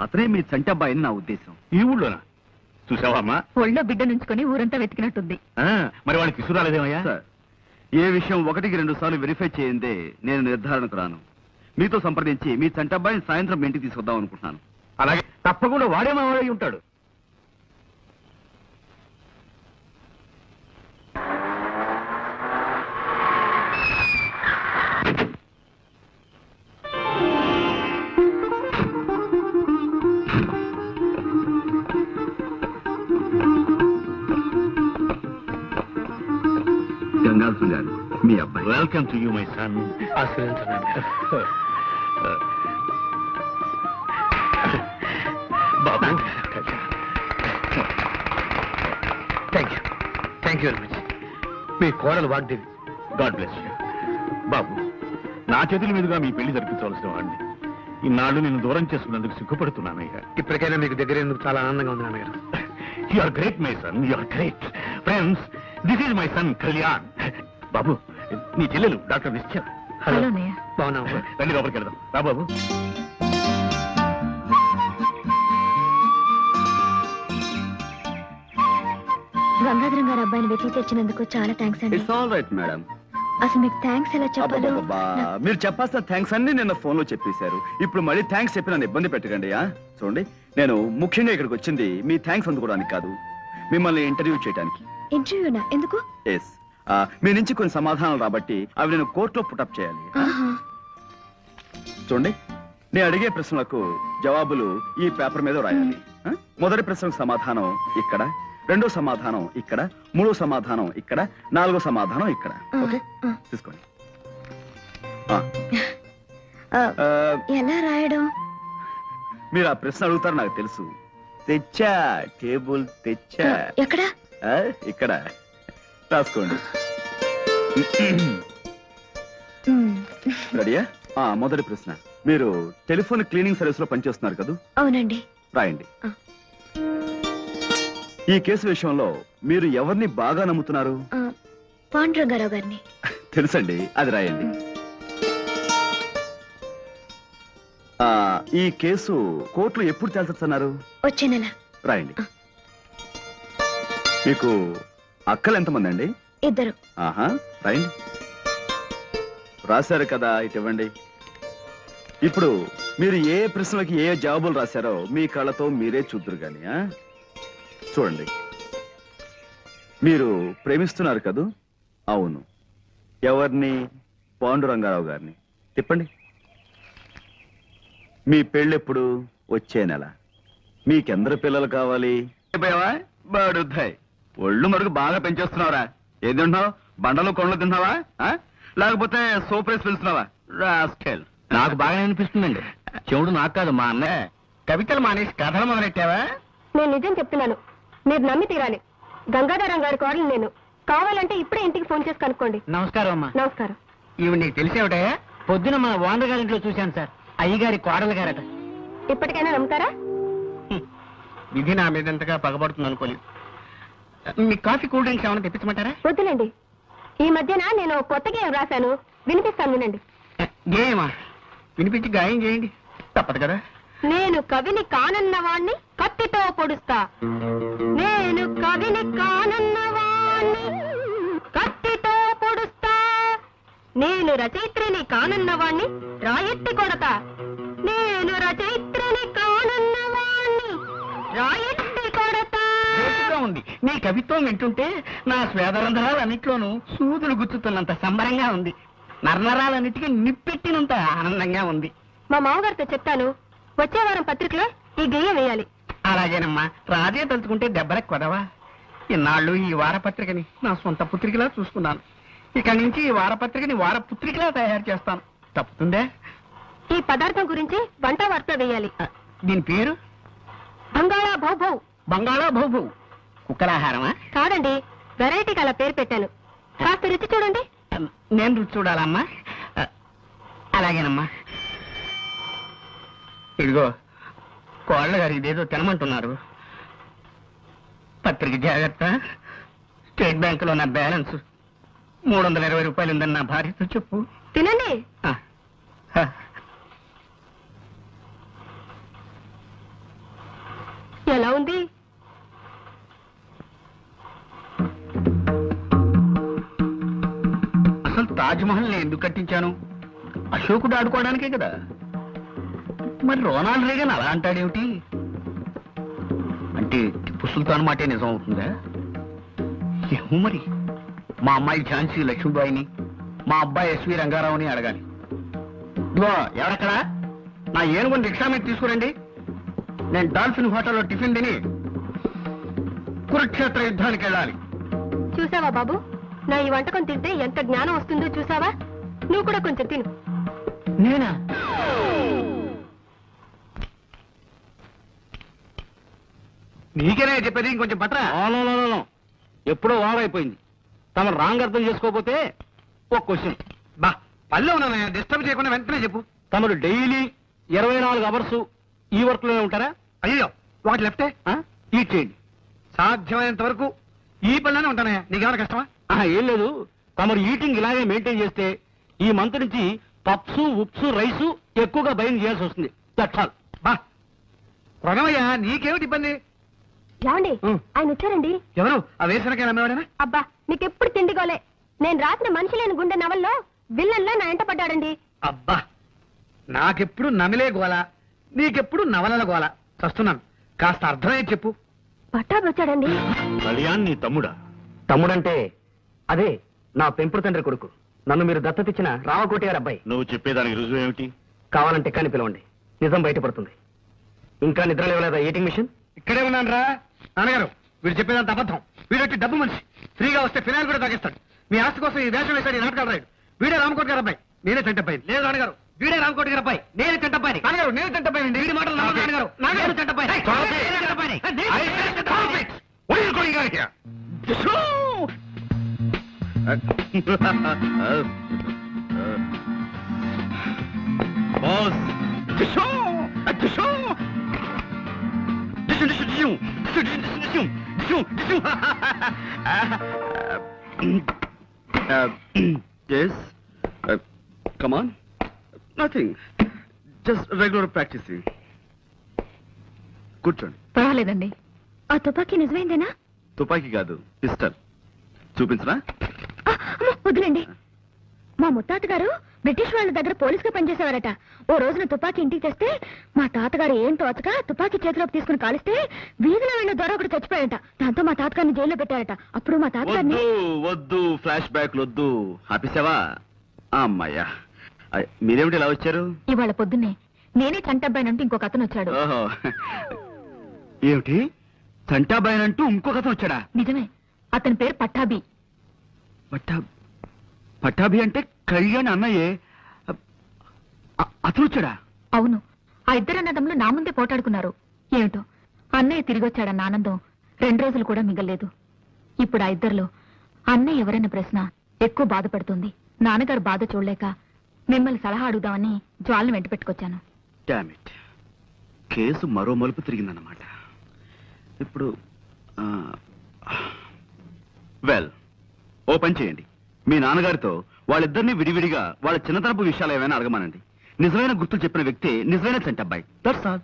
అతనే మీ చంటి అబ్బాయిని నా ఉద్దేశం. ఈ ఊళ్ళోనా? చూసావా అమ్మా? ఒళ్ళో బిడ్డ నుంచుకొని ఊరంతా వెతికినట్టుంది. మరి వాళ్ళు తీసుకురాలేదేమయ్యా? సార్, ఏ విషయం 1-2 సార్లు వెరిఫై చేయందే నేను నిర్ధారణకు రాను. మీతో సంప్రదించి మీ చంటబ్బాయిని సాయంత్రం మీ ఇంటికి తీసుకొద్దాం అనుకుంటున్నాను. అలాగే తప్పకుండా వాడే మా వాడై ఉంటాడు. గంగాధరం గారు, మీ అబ్బాయి. Welcome to you my son. బాబు, థ్యాంక్ యూ వెరీ మచ్. మీ కోడలు వాగ్దేవి. God bless you. బాబు, నా చేతుల మీదుగా మీ పెళ్లి జరిపించవలసిన వాడిని ఇన్నాళ్ళు నేను దూరం చేసుకున్నందుకు సిగ్గుపడుతున్నానయ్యా. ఇప్పటికైనా మీకు దగ్గర ఎందుకు చాలా ఆనందంగా ఉంది నాన్నగారు. You are great my son, you are great. Friends, this is my son Kalyan. బాబు, నీ చెల్లెలు డాక్టర్ నిశ్చయ. హలో అన్నయ్య. బాగున్నావు? రండి లోపలికి వెళ్దాం. రా బాబు. గంగాధరం గారు అబ్బాయిని వెతికి తెచ్చినందుకు చాలా థ్యాంక్స్ అండి. It's all right madam. అసలు మీకు థ్యాంక్స్ ఎలా చెప్పాలో అబ్బబ్బబ్బా, మీరు చెప్పాల్సిన థ్యాంక్స్ అన్ని నిన్న ఫోన్ లో చెప్పేశారు. ఇప్పుడు మళ్ళీ థ్యాంక్స్ చెప్పి నన్ను ఇబ్బంది పెట్టకండి. చూడండి, నేను ముఖ్యంగా ఇక్కడికి వచ్చింది మీ థ్యాంక్స్ అందుకోవడానికి కాదు, మిమ్మల్ని ఇంటర్వ్యూ చేయడానికి. ఇంటర్వ్యూనా? ఎందుకు? ఎస్, మీ నుంచి కొన్ని సమాధానాలు రాబట్టి అవి నేను కోర్టులో పుటప్ చేయాలి. ఆహా. చూడండి, నేను అడిగే ప్రశ్నలకు జవాబులు ఈ పేపర్ మీద రాయాలి. మొదటి ప్రశ్నకు సమాధానం ఇక్కడ, రెండో సమాధానం ఇక్కడ, మూడో సమాధానం ఇక్కడ, నాలుగో సమాధానం ఇక్కడ. ఓకే, తీసుకోండి. ఎలా రాయడం? మీరు ఆ ప్రశ్న అడుగుతారు నాకు తెలుసు. తెచ్చా, టేబుల్ తెచ్చా. ఎక్కడ? ఇక్కడ రాసుకోండి. రెడీయా? మొదటి ప్రశ్న, మీరు టెలిఫోన్ క్లీనింగ్ సర్వీస్ లో పనిచేస్తున్నారు కదా? అవునండి. రాయండి. ఈ కేసు విషయంలో మీరు ఎవరిని బాగా నమ్ముతున్నారు? పాండురంగారావు గారిని. తెలుసండి, అది రాయండి. ఈ కేసు కోర్టులో ఎప్పుడు తేల్చొచ్చన్నారు? వచ్చే నెల. రాయండి. మీకు అక్కలు ఎంతమంది అండి? 2. ఆహా, రాయండి. రాశారు కదా, ఇటు ఇవ్వండి. ఇప్పుడు మీరు ఏ ప్రశ్నలకి ఏ జవాబులు రాశారో మీ కళ్ళతో మీరే చూద్దరు గాని. చూడండి, మీరు ప్రేమిస్తున్నారు కదూ? అవును. ఎవరిని? పాండురంగారావు గారిని. తిప్పండి. మీ పెళ్ళెప్పుడు? వచ్చే నెల. మీకెందరు పిల్లలు కావాలి? బడుద్దాయి, ఒళ్ళు మరుగు బాగా పెంచేస్తున్నావురా. ఏది తింటున్నావు? బండలు కొండలు తింటున్నావా, లేకపోతే సోప్ రైస్ పిలుస్తున్నావా? రాస్కెల్. నాకు బాగా అనిపిస్తుందండి. చెవుడు నాకు కాదు, మా అన్నయ్య. కవితలు మానేసి కథలు మొదలెట్టావా? నేను నిజం చెప్తున్నాను, మీరు నమ్మి తీరాలి. గంగాధరం గారి కోడలు నేను. కావాలంటే ఇప్పుడే ఇంటికి ఫోన్ చేసి కనుక్కోండి. నమస్కారం అమ్మా. నమస్కారం. ఇవి నీకు తెలిసేవిటయా? పొద్దున మన ఓనర్ గారి ఇంట్లో చూశాను సార్. అయ్యగారి కోడలు గారట. ఇప్పటికైనా నమ్ముతారా? విధి నా మీద ఎంతగా పగబడుతుంది అనుకోలేదు. మీ కాఫీ కూల్ డ్రింక్స్ ఏమైనా తెప్పించమంటారా? వద్దులేండి. ఈ మధ్యన నేను కొత్త గేయం రాశాను, వినిపిస్తాను వినండి. గేయమా? వినిపించి గాయం చేయండి. తప్పదు కదా. నేను కవిని కానన్నవాణ్ణి కత్తితో పొడుస్తా. నేను కవిని కానన్నవాణ్ణి కత్తితో పొడుస్తా. నేను రచయిత్రిని కానన్నవాణ్ణి రాయెత్తి కొడతా. నేను రచయిత్రిని కానన్నవాణ్ణి రాయెత్తి కొడతా. గొప్పగా ఉంది. నీ కవిత్వం వింటుంటే నా స్వేదరంధ్రాలన్నిట్లోనూ సూదులు గుచ్చుతున్నంత సంబరంగా ఉంది. నర్నరాలన్నిటికీ నిప్పెట్టినంత ఆనందంగా ఉంది. మా మామగారితో చెప్తాను, వచ్చే వారం పత్రికలో ఈ గేయం వేయాలి. అలాగేనమ్మా. రాజే తలుచుకుంటే దెబ్బలకు కొదవా. ఇన్నాళ్ళు ఈ వారపత్రికని నా సొంత పుత్రికలా చూసుకున్నాను. ఇక నుంచి ఈ వారపత్రికని వారపుత్రికలా తయారు చేస్తాను. తప్పుతుందే? ఈ పదార్థం గురించి వంట వార్త వేయాలి. దీని పేరు? బంగాళా భౌభౌ. బంగాళా భౌభౌ. కుక్కలాహారమా? కాదండి, వెరైటీకి అలా పేరు పెట్టాను. కాస్త రుచి చూడండి. నేను రుచి చూడాలమ్మా. అలాగేనమ్మా. ఇదిగో, కోళ్ళ గారు ఇదేదో తినమంటున్నారు. పత్రిక జాగ్రత్త. స్టేట్ బ్యాంకులో నా బ్యాలెన్స్ 320 రూపాయలు ఉందని నా భార్యతో చెప్పు. తినండి. ఎలా ఉంది? అసలు తాజ్ మహల్ నేను ఎందుకు కట్టించాను? అశోకుడు ఆడుకోవడానికే కదా. మరి రోనాల్డ్ రేగన్ అలా అంటాడేమిటి? అంటే టిప్పు సుల్తాన్ మాటే నిజం అవుతుందా? ఏమో మరి. మా అమ్మాయి ఝాన్సీ లక్ష్మీబాయిని, మా అబ్బాయి ఎస్వి రంగారావుని అడగాలి. ఇదిగో ఎవరక్కడా? నా ఏనుగుని రిక్షా మీద తీసుకురండి. నేను డాల్ఫిన్ హోటల్లో టిఫిన్ తిని కురుక్షేత్ర యుద్ధానికి వెళ్ళాలి. చూసావా బాబు, నా ఈ వంటకం తింటే ఎంత జ్ఞానం వస్తుందో చూసావా? నువ్వు కూడా కొంచెం తిను. నేనా? నీకేనే చెప్పేది, ఇంకొంచెం పట్రా. ఎప్పుడో వారైపోయింది. తమ రాంగ్ అర్థం చేసుకోకపోతే ఒక క్వశ్చన్. బా పల్లె ఉన్నా డిస్టర్బ్ చేయకుండా వెంటనే చెప్పు. తమరు డైలీ 24 అవర్స్ ఈ వర్క్ లోనే ఉంటారా? అయ్యో వాటి లెఫ్టే ఈట్ చేయండి. సాధ్యమైనంత వరకు ఈ పనిలోనే ఉంటానయ్యా. నీకేమైనా కష్టమా? ఏం లేదు. తమరు ఈటింగ్ ఇలాగే మెయింటైన్ చేస్తే ఈ మంత్ నుంచి పప్స్ ఉప్స్ రైసు ఎక్కువగా బయలు చేయాల్సి వస్తుంది. That's all. బా కొనవయ్యా, నీకేమిటి ఇబ్బంది? ఏమండి, ఆయన వచ్చారండి. ఎవరు? ఆ వేసనకాయ అమ్మేవాడేనా? అబ్బా మీకెప్పుడు తిండిగోలే. నేను రాసిన మనిషి లేని గుండె నవల్లో విల్లన్లా నా ఎంట పడ్డాడండి. అబ్బా నాకెప్పుడు నమిలే గోల, నీకెప్పుడు నవలల గోల. చస్తున్నాను. కాస్త అర్థమయ్యే చెప్పు. పట్టాభి వచ్చాడండి. కళ్యాణ్ నీ తమ్ముడా? తమ్ముడంటే అదే నా పెంపుడు తండ్రి కొడుకు. నన్ను మీరు దత్తతిచ్చిన రామకోటి గారి అబ్బాయి. నువ్వు చెప్పేదానికి రుజువు ఏమిటి? కావాలంటే కానీ పిలవండి, నిజం బయటపడుతుంది. ఇంకా నిద్ర లేవలేదా ఈటింగ్ మిషన్? ఇక్కడే ఉన్నాను రా. నాన్నగారు వీడు చెప్పేదంత అబద్ధం. వీడొచ్చి డబ్బు మనిషి. ఫ్రీగా వస్తే ఫినాయిల్ కూడా తాగిస్తాడు. మీ ఆస్తి కోసం ఈ వేషం వేశాడు, ఈ నాటకాలు రాయుడు. వీడే రామకోటి గారు అబ్బాయి, నేనే చెంటబ్బాయి. లేదు నాన్నగారు, వీడే రామకోటి గారు అబ్బాయి, నేనే చెంటబ్బాయి. నాన్నగారు నేను చెంటబ్బాయి. వీడి మాటలు నమ్మకండి నాన్నగారు. నాన్నగారు చెంటబ్బాయి. Boss come on. Nothing. Just regular practicing. కూర్చోండి. పర్వాలేదండి. ఆ తుపాకీ నిజమైందేనా? తుపాకీ కాదు, పిస్టల్. చూపించరా? వదిలేండి. మా ముత్తాత గారు బ్రిటిష్ వాళ్ళ దగ్గర పోలీసుగా పనిచేసేవారట. ఓ రోజున తుపాకీ ఇంటికి తెస్తే మా తాతగారు ఏం తోచక తుపాకీ చేతిలోకి తీసుకుని కాలిస్తే వీధిలో వెళ్ళిన దొర ఒకటి చచ్చిపోయాట. దాంతో మా తాతగారిని జైల్లో పెట్టారట. అప్పుడు మా తాతగారిని వద్దు ఫ్లాష్ బ్యాక్ వద్దు. ఆపేసావా? అమ్మాయ్యా, మీరేమిటి ఇలా వచ్చారు? ఇవాళ పొద్దున్నే నేనే చంటబ్బాయినంటూ ఇంకొక అతను వచ్చాడు. ఓహో, ఏమిటి చంటాబాయ్ అంటూ ఇంకొక అతను వచ్చాడా? నిజమే. అతని పేరు పట్టాభి. పట్టాభి అంటే కళ్యాణ్ అన్నయ్యే. అతను వచ్చాడా? అవును. ఆ ఇద్దరు అన్నదమ్ములు నా ముందే పోటాడుకున్నారు. ఏమిటో అన్నయ్య తిరిగి వచ్చాడన్న ఆనందం 2 రోజులు కూడా మిగల్లేదు. ఇప్పుడు ఆ ఇద్దరిలో అన్నయ్య ఎవరన్న ప్రశ్న ఎక్కువ బాధపడుతుంది. నాన్నగారు బాధ చూడలేక మిమ్మల్ని సలహా అడుగుదామని జ్వాలను వెంట పెట్టుకొచ్చాను. డామ్ ఇట్, కేసు మరో మలుపు తిరిగిందన్నమాట. ఇప్పుడు వెల్, ఓ పని చేయండి. మీ నాన్నగారితో వాళ్ళిద్దరినీ విడివిడిగా వాళ్ళ చిన్నతనపు విషయాలు ఏమైనా అడగమానండి. నిజమైన గుర్తులు చెప్పిన వ్యక్తి నిజమైన చంటబ్బాయి. That's all.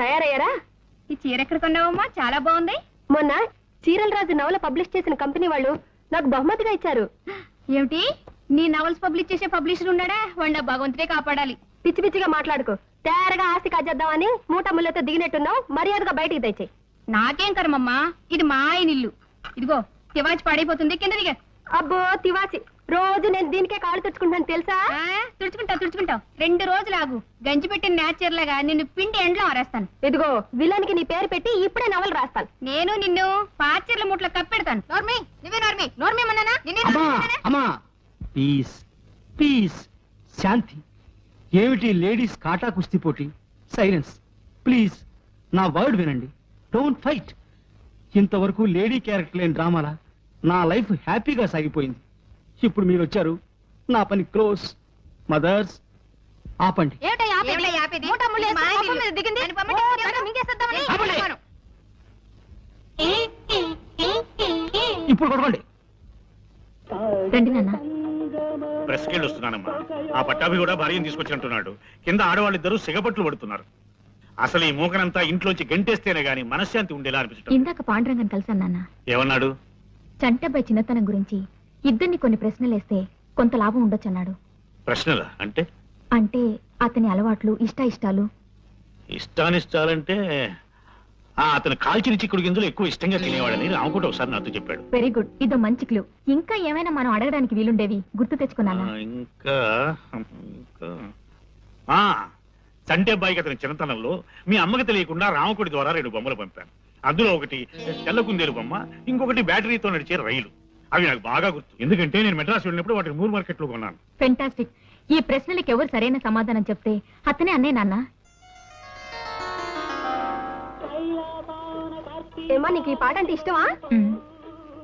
తయారయ్యారా? ఈ చీర ఎక్కడ కొన్నావమ్మా? చాలా బాగుంది. మొన్న చీరల రాజు నవల పబ్లిష్ చేసిన కంపెనీ వాళ్ళు నాకు బహుమతిగా ఇచ్చారు. ఏమిటి? నీ నవల్స్ పబ్లిష్ చేసే పబ్లిషర్ ఉన్నాడా? వాడిన భగవంతుడే కాపాడాలి. పిచ్చి పిచ్చిగా మాట్లాడుకో. తయారుగా ఆస్తి కాజేద్దామని మూట ముళ్ళతో దిగినట్టున్నావు. మర్యాదగా బయటికి తెచ్చి. నాకేం కర్మమ్మా, ఇది మా ఆయన ఇల్లు. ఇదిగో తివాచి పాడైపోతుంది, కింద దిగా. అబ్బో తివాచి, రోజు నేను దీనికే కాళ్ళు తుడుచుకుంటాను తెలుసా? తుడుచుకుంటావు 2 రోజులు ఆగు. గంజి పెట్టిన నేచర్ లాగా నిన్ను పిండి ఎండ్లో ఆరేస్తాను. ఇదిగో విలన్కి నీ పేరు పెట్టి ఇప్పుడే నవలు రాస్తాను. నేను నిన్ను పాచర్ల ముట్లో కప్పెడతాను. నోర్మి, నువ్వే నోర్మి. నోర్మి మన్నానా? అమ్మా ప్లీజ్ ప్లీజ్, శాంతి. ఏమిటి లేడీస్ కాటా కుస్తీ పోటీ? Silence please. నా వర్డ్ వినండి, డోంట్ ఫైట్. ఇంతవరకు లేడీ క్యారెక్టర్ లేని డ్రామాలా నా లైఫ్ హ్యాపీగా సాగిపోయింది. ఇప్పుడు మీరు వచ్చారు, నా పని క్లోజ్. మదర్స్ ఆపండి. ఇప్పుడు కొడవండి. రండి నాన్న. ప్రెస్కెళ్ళి వస్తున్నానమ్మా. ఆ పట్టాభి కూడా భార్యను తీసుకొచ్చినట్టున్నాడు. కింద ఆడవాళ్ళిద్దరూ సిగపట్లు పడుతున్నారు. అసలు ఈ మూకనంతా ఇంట్లోంచి గంటేస్తేనే గాని మనశ్శాంతి ఉండేలా అనిపించడం. ఇందాక పాండురంగన్ కలిసాను నాన్న. ఏమన్నాడు? చంటబ్బాయి చిన్నతనం గురించి ఇద్దరిని కొన్ని ప్రశ్నలేస్తే కొంత లాభం ఉండొచ్చన్నాడు. ప్రశ్నలా అంటే? అంటే అతని అలవాట్లు, ఇష్టాలు. ఇష్టానిష్టాలంటే అతను కాల్చిన చిక్కుడు గింజలు ఎక్కువ ఇష్టంగా తినేవాడని రామకోట ఒకసారి నాతో చెప్పాడు. వెరీ గుడ్, ఇదో మంచి క్లూ. ఇంకా ఏమైనా మనం అడగడానికి వీలుండేవి గుర్తు తెచ్చుకున్నానా? ఇంకా చంటబ్బాయికి అతని చిన్నతనంలో మీ అమ్మకి తెలియకుండా రామకోటి ద్వారా 2 బొమ్మలు పంపాను. అందులో ఒకటి తెల్ల కుందేలు బొమ్మ, ఇంకొకటి బ్యాటరీతో నడిచే రైలు. అవి నాకు బాగా గుర్తు, ఎందుకంటే నేను మెడ్రాస్ వెళ్ళినప్పుడు వాటిని మూర్ మార్కెట్ లో కొన్నాను. ఫెంటాస్టిక్. ఈ ప్రశ్నలకు ఎవరు సరైన సమాధానం చెప్తే అతనే అన్నే నాన్న. ఏమా నీకు ఈ పాట అంటే ఇష్టమా?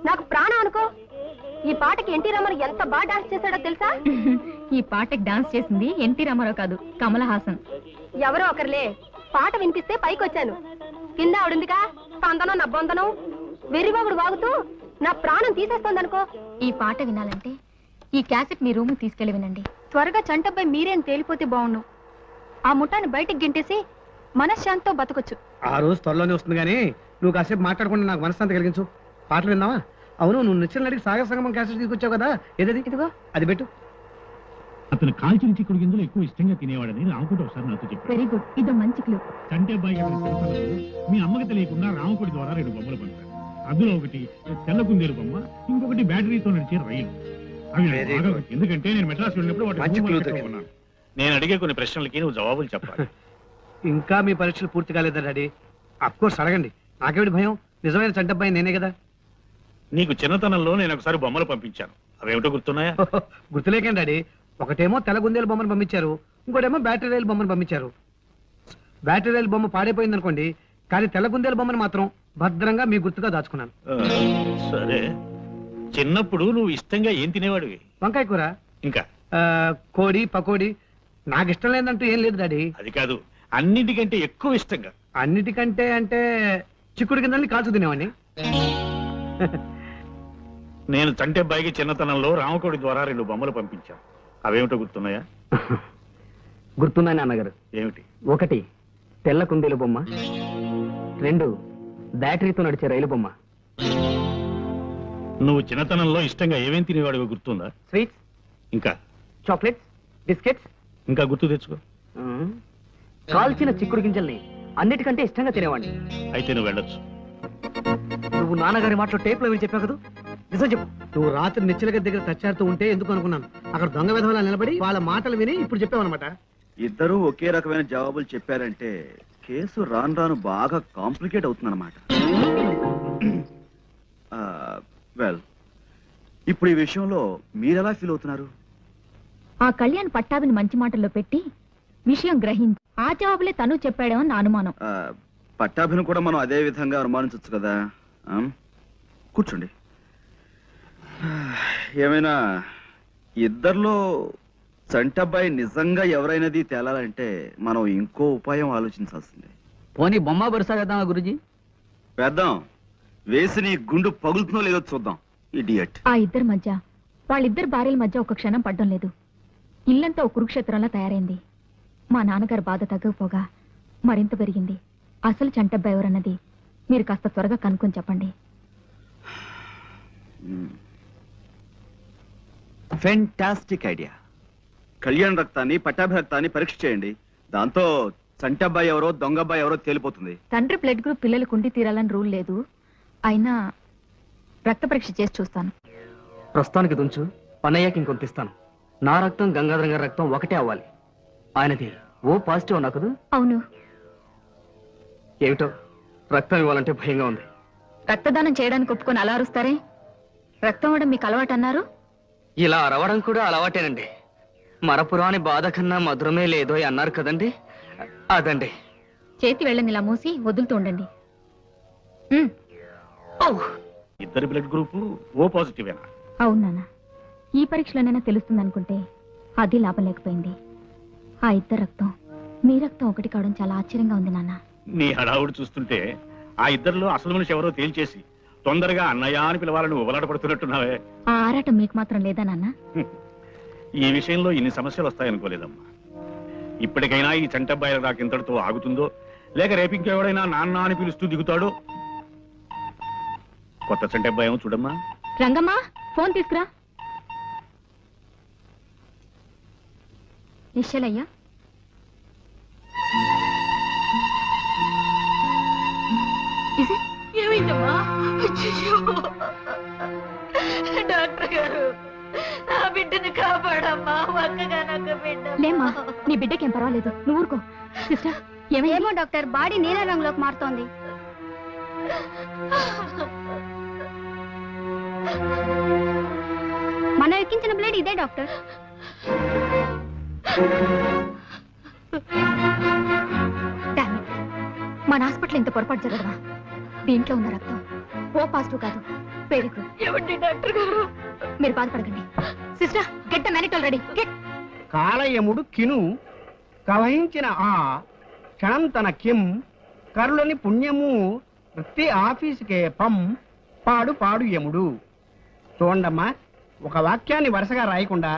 నాకు ప్రాణం అనుకో. ఈ పాటకి ఎన్టీ రామారావు ఎంత బాగా డాన్స్ చేశాడో తెలుసా? ఈ పాటకి డాన్స్ చేసింది ఎన్టీ రామారావు కాదు, కమల్ హాసన్. ఎవరో ఒకరిలే. పాట వినిపిస్తే పైకి వచ్చాను. కింద ఆవిడుందిగా తందనం నా బొందనం వెర్రిబాబుడు వాగుతూ నా ప్రాణం తీసేస్తోందనుకో. ఈ పాట వినాలంటే ఈ క్యాసెట్ మీ రూమ్ తీసుకెళ్లి వినండి. త్వరగా చంటబ్బాయి మీరేం తేలిపోతే బాగుండు. ఆ ముఠాన్ని బయటికి గింటేసి మనశ్శాంతితో బతకొచ్చు. ఆ రోజు త్వరలోనే వస్తుంది కానీ నువ్వు కాసేపు మాట్లాడకుండా నాకు మనశ్శాంతి కలిగించు. పాటలు విన్నావా? అవును, నువ్వు నచ్చిన అడిగి సాగర సంగమం క్యాసెట్ తీసుకొచ్చావు కదా, ఏదది? ఇదిగో అది పెట్టు. అతను కాల్చిన చిక్కుడు గింజలు ఎక్కువ ఇష్టంగా తినేవాడని రామకోటి ఒకసారి నాతో చెప్పాడు. వెరీ గుడ్, ఇదో మంచి క్లూ. చంటబ్బాయి అతని చిన్నతనంలో మీ అమ్మకి తెలియకుండా రామకోటి ద్వారా 2 బొమ్మలు పంపాను. అందులో ఒకటి తెల్ల కుందేలు బొమ్మ, ఇంకొకటి బ్యాటరీతో నడిచే రైలు. అవి నాకు బాగా గుర్తు, ఎందుకంటే నేను మెడ్రాస్ వెళ్ళినప్పుడు వాటిని మూర్ మార్కెట్ లో కొన్నాను. నేను అడిగే కొన్ని ప్రశ్నలకి నువ్వు జవాబులు చెప్పాలి. ఇంకా మీ పరీక్షలు పూర్తి కాలేదా డాడీ? అఫ్కోర్స్ అడగండి, నాకేమిటి భయం? నిజమైన చంటబ్బాయి నేనే కదా. నీకు చిన్నతనంలో నేను ఒకసారి బొమ్మలు పంపించాను, అవేమిటో గుర్తున్నాయా? గుర్తులేకండి డాడీ. ఒకటేమో తెల్లగుందేలు బొమ్మను పంపించారు, ఇంకోటేమో బ్యాటరీ రైలు బొమ్మను పంపించారు. బ్యాటరీ రైలు బొమ్మ పాడైపోయింది అనుకోండి, కానీ తెల్లగుందేలు బొమ్మను మాత్రం భద్రంగా మీ గుర్తుగా దాచుకున్నాను. సరే, చిన్నప్పుడు నువ్వు ఇష్టంగా ఏం తినేవాడివి? వంకాయ కూర, ఇంకా కోడి, పకోడి. నాకు ఇష్టం లేదంటూ ఏం లేదు డాడీ. అది కాదు, అన్నిటికంటే ఎక్కువ ఇష్టంగా. అన్నిటికంటే అంటే చిక్కుడు కిందని కాల్చు తినేవాడిని. నేను చంటబ్బాయికి చిన్నతనంలో రామకోడి ద్వారా 2 బొమ్మలు పంపించాను, అవేమిటో గుర్తున్నాయా? గుర్తున్నాయి నాన్నగారు. ఏమిటి? ఒకటి తెల్ల కుందేలు బొమ్మ, 2 బ్యాటరీతో నడిచే రైలు బొమ్మ. నువ్వు చిన్నతనంలో ఇష్టంగా ఏమేం తినేవాడివో గుర్తుందా? స్వీట్స్, ఇంకా చాక్లెట్స్, బిస్కెట్స్. ఇంకా గుర్తు తెచ్చుకో. కాల్చిన చిక్కుడు గింజల్ని అన్నిటికంటే ఇష్టంగా తినేవాడిని. అయితే నువ్వు వెళ్ళొచ్చు. నువ్వు నాన్నగారి మాటలో టేప్ లో చెప్పావు కదా, నిజం చెప్పు. నువ్వు రాత్రి నిచ్చలగ దగ్గర తచ్చారుతూ ఉంటే ఎందుకు అనుకున్నాను. అక్కడ దొంగ విధవలా నిలబడి వాళ్ళ మాటలు విని ఇప్పుడు చెప్పావన్నమాట. ఇద్దరూ ఒకే రకమైన జవాబులు చెప్పారంటే కేసు రాను రాను బాగా కాంప్లికేట్ అవుతుందన్నమాట. వెల్, ఇప్పుడు ఈ విషయంలో మీరెలా ఫీల్ అవుతున్నారు? ఆ కళ్యాణ్ పట్టాభిని మంచి మాటల్లో పెట్టి విషయం గ్రహించి ఆ జవాబులే తను చెప్పాడేమో నా అనుమానం. పట్టాభిని కూడా మనం అదే విధంగా అనుమానించవచ్చు కదా. కూర్చోండి. ఏమైనా ఇద్దరిలో చంటబ్బాయి నిజంగా ఎవరైనది తేలాలంటే మనం ఇంకో ఉపాయం ఆలోచించాల్సిందే. పోనీ బొమ్మ బరుసా వేద్దామా గురుజీ? వేద్దాం. వేసి నీ గుండు పగులుతుందో లేదో చూద్దాం. ఇడియట్. ఆ ఇద్దరి మధ్య, వాళ్ళిద్దరు భార్యల మధ్య ఒక క్షణం పడ్డం లేదు. ఇల్లంతా ఒక కురుక్షేత్రంలా తయారైంది. మా నాన్నగారు బాధ తగ్గకపోగా మరింత పెరిగింది. అసలు చంటబ్బాయి ఎవరన్నది మీరు కాస్త త్వరగా కనుక్కొని చెప్పండి. Fantastic idea. కళ్యాణ్ రక్తాన్ని, పట్టాభి రక్తాన్ని పరీక్ష చేయండి. దాంతో చంటబ్బాయి ఎవరో దొంగబ్బాయి ఎవరో తేలిపోతుంది. తండ్రి బ్లడ్ గ్రూప్ పిల్లలకు ఉండి తీరాలని రూల్ లేదు. అయినా రక్త పరీక్ష చేసి చూస్తాను. ప్రస్తుతానికి దుంచు, పన్నయ్యకి ఇంకొంతిస్తాను. నా రక్తం గంగాధరం గారి రక్తం ఒకటే అవ్వాలి. ఆయనది ఓ పాజిటివ్ అన్నా కదా? అవును. ఏమిటో రక్తం ఇవ్వాలంటే భయంగా ఉంది. రక్తదానం చేయడానికి ఒప్పుకొని అలా అరుస్తారే? రక్తం ఇవ్వడం మీకు అలవాటు అన్నారు. ఇలా అరవడం కూడా అలవాటేనండి. మరపురాని బాధ కన్నా మధురమే లేదో అన్నారు కదండి, అదండి. చేతి వెళ్ళని ఇలా మూసి వదులుతూ ఉండండి. ఇద్దరి బ్లడ్ గ్రూప్ ఓ పాజిటివేనా? అవును నాన్న. ఈ పరీక్షలోనైనా తెలుస్తుంది అనుకుంటే అది లాభం లేకపోయింది. ఆ ఇద్దరు రక్తం మీ రక్తం ఒకటి కావడం చాలా ఆశ్చర్యంగా ఉంది నాన్న. నీ హడావుడు చూస్తుంటే ఆ ఇద్దరిలో అసలు మనిషి ఎవరో తేల్చేసి తొందరగా అన్నయ్య అని పిలవాలని ఉబలాట పడుతున్నట్టున్నావే. ఆ ఆరాటం మీకు మాత్రం లేదా నాన్న? ఈ విషయంలో ఇన్ని సమస్యలు వస్తాయనుకోలేదమ్మా. ఇప్పటికైనా ఈ చంటబ్బాయిల రాక ఇంతటితో ఆగుతుందో, లేక రేపు ఇంకెవడైనా నాన్న అని పిలుస్తూ దిగుతాడో. కొత్త చంటబ్బాయి ఏమో చూడమ్మా, రంగమ్మా ఫోన్ తీసుకురా. నిశ్చలయ్యా, ఏమైందమ్మా? డాక్టర్ గారు, నా బిడ్డను కాపాడమ్మా. ఒక్కగా నాకు బిడ్డ. లేమ్మా, నీ బిడ్డకేం పర్వాలేదు, నువ్వు ఊరుకో. సిస్టర్ ఏమో డాక్టర్, బాడీ నీల రంగులోకి మారుతోంది. మనం ఎక్కించిన బ్లడ్ ఇదే డాక్టర్. Damn it. మన హాస్పిటల్ ఇంత పొరపాటు జరగదా? దీంట్లో ఉన్న రక్తం ఓ పాజిటివ్ కాదు, వెరీ గుడ్. ఏమండి డాక్టర్ గారు? మీరు బాధపడకండి. Sister get the mannitol ready. Get. కాలయముడు కిను కవహించిన ఆ క్షణం తన కిం కరులని పుణ్యము వృత్తి ఆఫీసుకే పం పాడు పాడు యముడు. చూడండమ్మా, ఒక వాక్యాన్ని వరుసగా రాయకుండా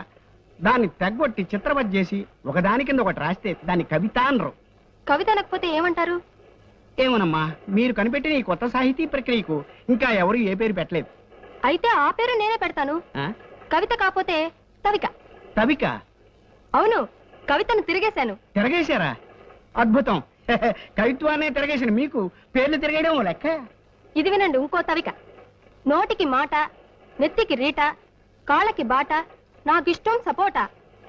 దాన్ని తెగ్గొట్టి చిత్రవత్ చేసి ఒకదాని కింద ఒకటి రాస్తే దాన్ని కవిత అనరు. కవిత అనకపోతే ఏమంటారు? ఏమోనమ్మా, మీరు కనిపెట్టిన ఈ కొత్త సాహితీ ప్రక్రియకు ఇంకా ఎవరు ఏ పేరు పెట్టలేదు. అయితే ఆ పేరు నేనే పెడతాను. ఆ? కవిత కాకపోతే తవిక. తవిక అవును, కవితను తిరిగేశాను. తిరగేశారా? అద్భుతం. కవిత్వాన్ని తిరగేసిన మీకు పేర్లు తిరగడం లెక్క. ఇది వినండి, ఇంకో తవిక. నోటికి మాట, నెత్తికి రీట, కాళ్ళకి బాట, నాకిష్టం సపోటా.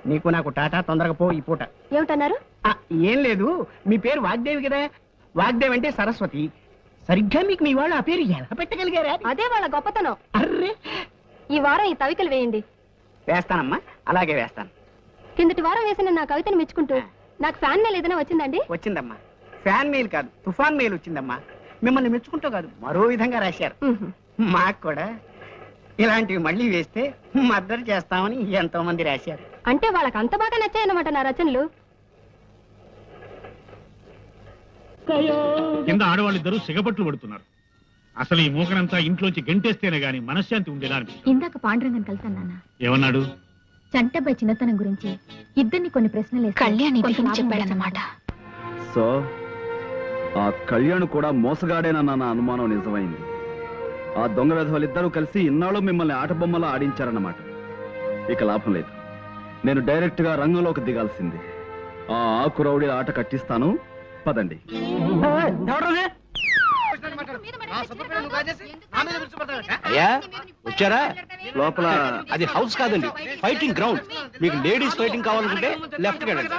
నీకు నాకు టాటా, తొందరగా పో ఈ పూట. ఏమిటన్నారు? ఏం లేదు, మీ పేరు వాగ్దేవి కదా. వాగ్దేవి అంటే సరస్వతి. సరిగ్గా మీకు మీ వాళ్ళు ఆ పేరు ఎలా పెట్టగలిగారా? అదే వాళ్ళ గొప్పతనం. అర్రే, ఈ వారం ఈ తవికలు వేయండి. వేస్తానమ్మా, అలాగే వేస్తాను. కిందటి వారం వేసిన నా కవితను మెచ్చుకుంటూ నాకు ఫ్యాన్ మెయిల్ ఏదైనా వచ్చిందండి? వచ్చిందమ్మా. ఫ్యాన్ మెయిల్ కాదు, తుఫాన్ మెయిల్ వచ్చిందమ్మా. మిమ్మల్ని మెచ్చుకుంటూ కాదు, మరో విధంగా రాశారు. మాకు కూడా ఇలాంటివి మళ్ళీ వేస్తే మద్దతు చేస్తామని ఎంతో మంది రాశారు. అంటే వాళ్ళకి అంత బాగా నచ్చాయన్నమాట నా రచనలు. కింద ఆడవాళ్ళిద్దరూ సిగపట్లు పడుతున్నారు. అసలు ఈ మూకనంతా ఇంట్లోంచి గెంటేస్తేనే గాని మనశ్శాంతి ఉండేలా అనిపిస్తుంది. ఇందాక పాండురంగన్ కలిసాను నాన్న. ఏమన్నాడు? చంటబ్బాయి చిన్నతనం గురించి ఇద్దరిని కొన్ని ప్రశ్నలు కళ్యాణ్ చెప్పాడన్నమాట. సో ఆ కళ్యాణ్ కూడా మోసగాడేనన్న నా అనుమానం నిజమైంది. ఆ దొంగ విధవలిద్దరూ కలిసి ఇన్నాళ్ళు మిమ్మల్ని ఆటబొమ్మలా ఆడించారన్నమాట. ఇక లాభం లేదు, నేను డైరెక్ట్ గా రంగంలోకి దిగాల్సింది. ఆ ఆకురౌడి ఆట కట్టిస్తాను, పదండి. అయ్యా వచ్చారా? లోపల అది హౌస్ కాదండి, ఫైటింగ్ గ్రౌండ్. మీకు లేడీస్ ఫైటింగ్ కావాలనుకుంటే లెఫ్ట్ వెళ్ళండి,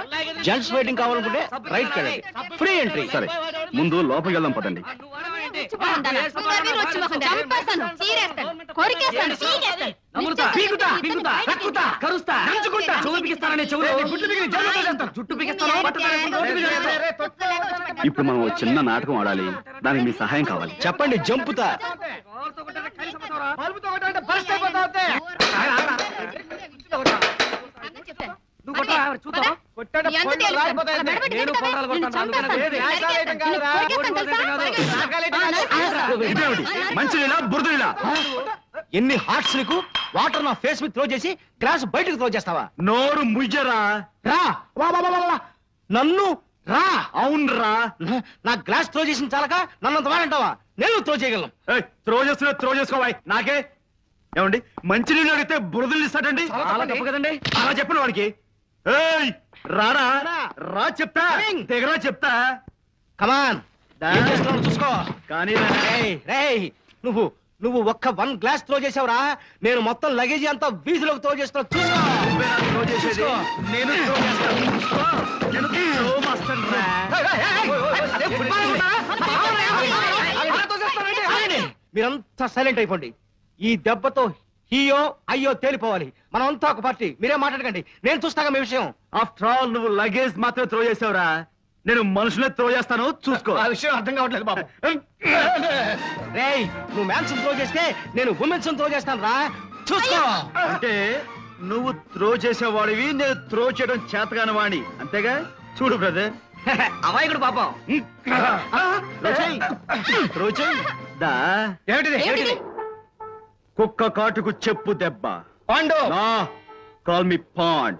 జెంట్స్ ఫైటింగ్ కావాలనుకుంటే రైట్ వెళ్ళండి. Free entry. సరే, ముందు లోపలికి వెళ్దాం, పదండి. ఇప్పుడు మనం ఓ చిన్న నాటకం ఆడాలి, దానికి మీ సహాయం కావాలి. చెప్పండి, జంపుతా. మంచినీళ్ళ బురదనీళ్ళ? ఎన్ని హార్ట్స్ నీకు? వాటర్ నా ఫేస్ మీద త్రో చేసి గ్లాస్ బయటకు త్రో చేస్తావా? నోరు ముయ్యరా. రా వా వా, వా, వా, వా. నన్ను రా. అవునరా, నా గ్లాస్ త్రో చేసిన చాలక నన్నంత వాడంటావా? నేను త్రో చేయగలను. త్రో చేసుకోవాలి నాకే. ఏమండి, మంచినీళ్ళు అడిగితే బురదలు ఇస్తాడండి? చాలా తప్పు కదండి. అలా చెప్పిన వాడికి. ఏయ్, రారా రా, చెప్తా దిగరా, చెప్తా. కమాన్, చూసుకో. కానీ రేయ్, నువ్వు నువ్వు ఒక్క 1 గ్లాస్ త్రో చేసావురా, నేను మొత్తం లగేజీ అంతా వీధిలోకి త్రో చేస్తున్నా. చూసుకో. త్రో చేసేది నేను త్రో చేస్తాను. చూసుకో. నేను త్రో మాస్టర్ రా. మీరంతా సైలెంట్ అయిపోండి. ఈ దెబ్బతో హీయో అయ్యో తేలిపోవాలి. మనం అంతా ఒక పార్టీ. మీరే మాట్లాడకండి, నేను చూస్తాగా మీ విషయం. ఆఫ్టర్ ఆల్ నువ్వు లగేజ్ మాత్రమే త్రో చేసావురా, నేను మనుషులే త్రో చేస్తాను. చూసుకో. ఆ విషయం అర్థం కావట్లేదు బాబు. రేయ్, నువ్వు మ్యాన్స్ త్రో చేస్తే నేను ఉమెన్స్ త్రో చేస్తాను రా. చూసుకో. అంటే నువ్వు త్రో చేసేవాడివి, నేను త్రో చేయడం చేతగాని వాణి, అంతేగా? చూడు బ్రదర్, అమాయకుడు పాపం. త్రో చేయి. దా. ఏమిటిది? కుక్క కాటుకు చెప్పు దెబ్బ. Pandu. Call me pond,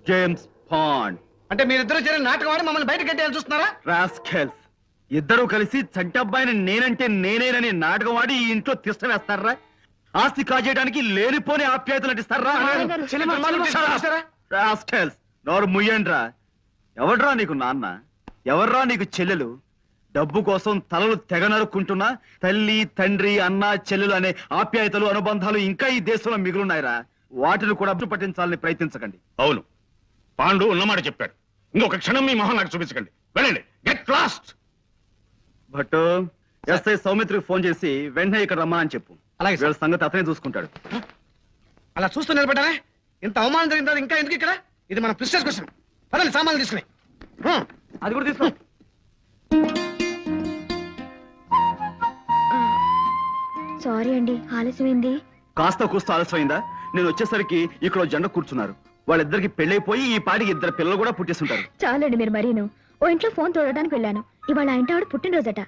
James Bond. అంటే మీరిద్దరు చేరిన నాటకం ఆడి మమ్మల్ని బయట కట్టేయాలని చూస్తున్నారా? రాస్కెల్స్, ఇద్దరు కలిసి చంటబ్బాయిని నేనంటే నేనేనని నాటకం ఆడి ఈ ఇంట్లో తిష్ట వేస్తారా? ఆస్తి కాజేయడానికి లేనిపోని ఆప్యాయతలు నటిస్తారా నోరు ముయ్యండ్రా. ఎవడ్రా నీకు నాన్న, ఎవర్రా నీకు చెల్లెలు? డబ్బు కోసం తలలు తెగ నరుక్కుంటున్నా తల్లి తండ్రి అన్న చెల్లెలు అనే ఆప్యాయతలు అనుబంధాలు ఇంకా ఈ దేశంలో మిగులున్నాయిరా. వాటిని కూడా పట్టించాలని ప్రయత్నించకండి. అవును, పాండు ఉన్నమాట చెప్పాడు. ఇంకొక క్షణం మీ మొహం నాకు చూపించకండి. వెళ్ళండి, గెట్ లాస్ట్. భట్టు, ఎస్ఐ సౌమిత్రికి ఫోన్ చేసి వెంటనే ఇక్కడ రమ్మా అని చెప్పు. అలాగే సార్. వీళ్ళ సంగతి అతనే చూసుకుంటాడు. అలా చూస్తూ నిలబడ్డారా? ఇంత అవమానం జరిగిన తర్వాత ఇంకా ఎందుకు ఇక్కడ? ఇది మన ప్రిస్టేజ్ క్వశ్చన్. పదండి, సామాన్లు తీసుకుని. అది కూడా తీసుకో. సారీ అండి, ఆలస్యమైంది. కాస్త కూస్త ఆలస్యమైందా? నేను వచ్చేసరికి ఇక్కడ ఓ జంట కూర్చున్నారు. వాళ్ళిద్దరికి పెళ్ళైపోయి ఈ పాటికి 2 పిల్లలు కూడా పుట్టేస్తుంటారు. చాలండి మీరు మరీను. ఓ ఇంట్లో ఫోన్ తోడడానికి వెళ్ళాను. ఇవాళ ఆ ఇంటి ఆవిడ పుట్టినరోజట.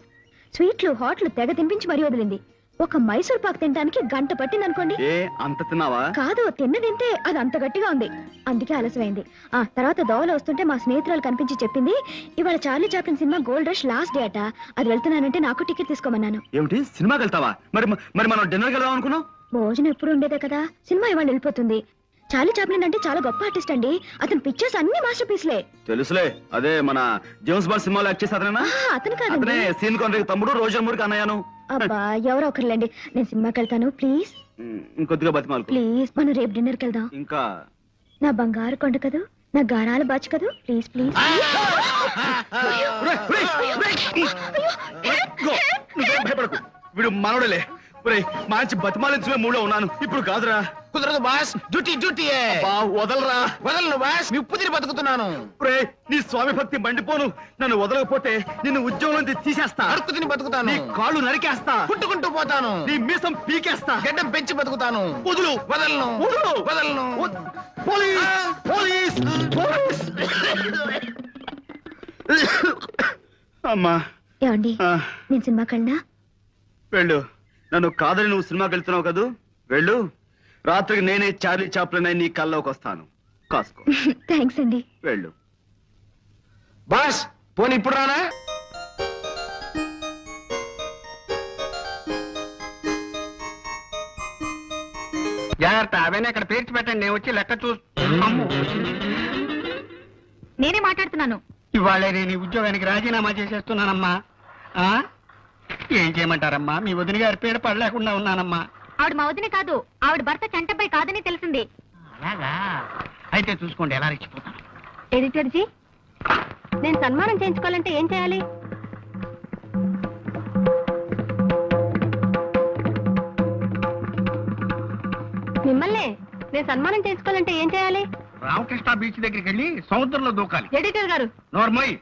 స్వీట్లు హాట్లు తెగ తినిపించి మరీ వదిలింది. ఒక మైసూర్ పాక్ తినడానికి గంట పట్టింది అనుకోండి. ఏ అంత తిన్నావా? కాదు, తిన్నదింటే అది అంత గట్టిగా ఉంది. అందుకే ఆలస్యమైంది. ఆ తర్వాత దోవలో వస్తుంటే మా స్నేహితురాలు కనిపించి చెప్పింది, ఇవాళ Charlie Chaplin cinema gold rush last day అట. అది వెళ్తున్నానంటే నాకు టికెట్ తీసుకోమన్నాను. ఏమిటి, సినిమాకి వెళ్తావా? మరి మరి మనం డిన్నర్కి వెళ్దాం అనుకున్నాం. భోజనం ఎప్పుడు ఉండేదే కదా, సినిమా ఇవాళ వెళ్ళిపోతుంది. చార్లీ చాప్లిన్ అంటే చాలా గొప్ప ఆర్టిస్ట్ అండి. అతని పిక్చర్స్ అన్ని మాస్టర్ పీస్లే. తెలుసులే, అదే మన జేమ్స్ బాండ్ సినిమాలో యాక్ట్ చేసి అతనేనా? అతను కాదండి. అతనే సీన్ కాన్రాడ్ తమ్ముడు, రోజా మూర్కి అన్నయ్యను. అబ్బా, ఎవరో ఒకరులేండి. నేను సినిమాకి వెళ్తాను, ప్లీజ్ ఇంకొద్దిగా బతిమాలకు. ప్లీజ్. మనం రేపు డిన్నర్కి వెళ్దాం. ఇంకా నా బంగారు కొండ కదూ, నా గారాల బాచు కదూ, ప్లీజ్ ప్లీజ్. నువ్వేం భయపడకు, వీడు మనోడలే. మంచి బతిమాలించే మూడో ఉన్నాను. ఇప్పుడు కాదురా. కుదరదు బాస్, డ్యూటీ డ్యూటీ. వదలరా. వదలను బాస్, నిప్పు తిని బతుకుతున్నాను. నీ స్వామి భక్తి మండిపోను. నన్ను వదలకపోతే నిన్ను ఉద్యోగం నుంచి తీసేస్తా. అడుక్కు తిని బతుకుతాను. నీ కాళ్ళు నరికేస్తా. పుట్టుకుంటూ పోతాను. నీ మీసం పీకేస్తా. గడ్డం పెంచి బతుకుతాను. వదులు. వదలను. వదులు. వదలను. Police police police. అమ్మా, ఏమండి, నేను సినిమాకి వెళ్ళినా? వెళ్ళు. నన్ను కాదని నువ్వు సినిమాకి వెళ్తున్నావు కదూ, వెళ్ళు. రాత్రికి నేనే చార్లీ చాప్లిన్ అయి నీ కల్లోకి వస్తాను. కాసుకో. థ్యాంక్స్ అండి. వెళ్ళు. బాస్, పోనీ ఇప్పుడు రానా? జాగ్రత్త, అవన్నీ అక్కడ పేర్చి పెట్టండి. నేను వచ్చి లెక్క నేనే మాట్లాడుతున్నాను. ఇవాళ నేను ఈ ఉద్యోగానికి రాజీనామా చేసేస్తున్నానమ్మా. ఏం చేయమంటారమ్మా? మీ వదిన గారి పేరు పడలేకుండా ఉన్నానమ్మా. ఆవిడ మా వదిన కాదు, ఆవిడ భర్త చంటపై కాదని తెలిసింది. అలాగా? అయితే చూసుకోండి ఎలా రెచ్చిపోతాను. ఎడిటర్ జీ, నేను సన్మానం చేయించుకోవాలంటే ఏం చేయాలి? మిమ్మల్ని నేను సన్మానం చేయించుకోవాలంటే ఏం చేయాలి? రామకృష్ణ బీచ్ దగ్గరికి వెళ్ళి సముద్రంలో దూకాలి. ఎడిటర్ గారు, నోర్మోయ్,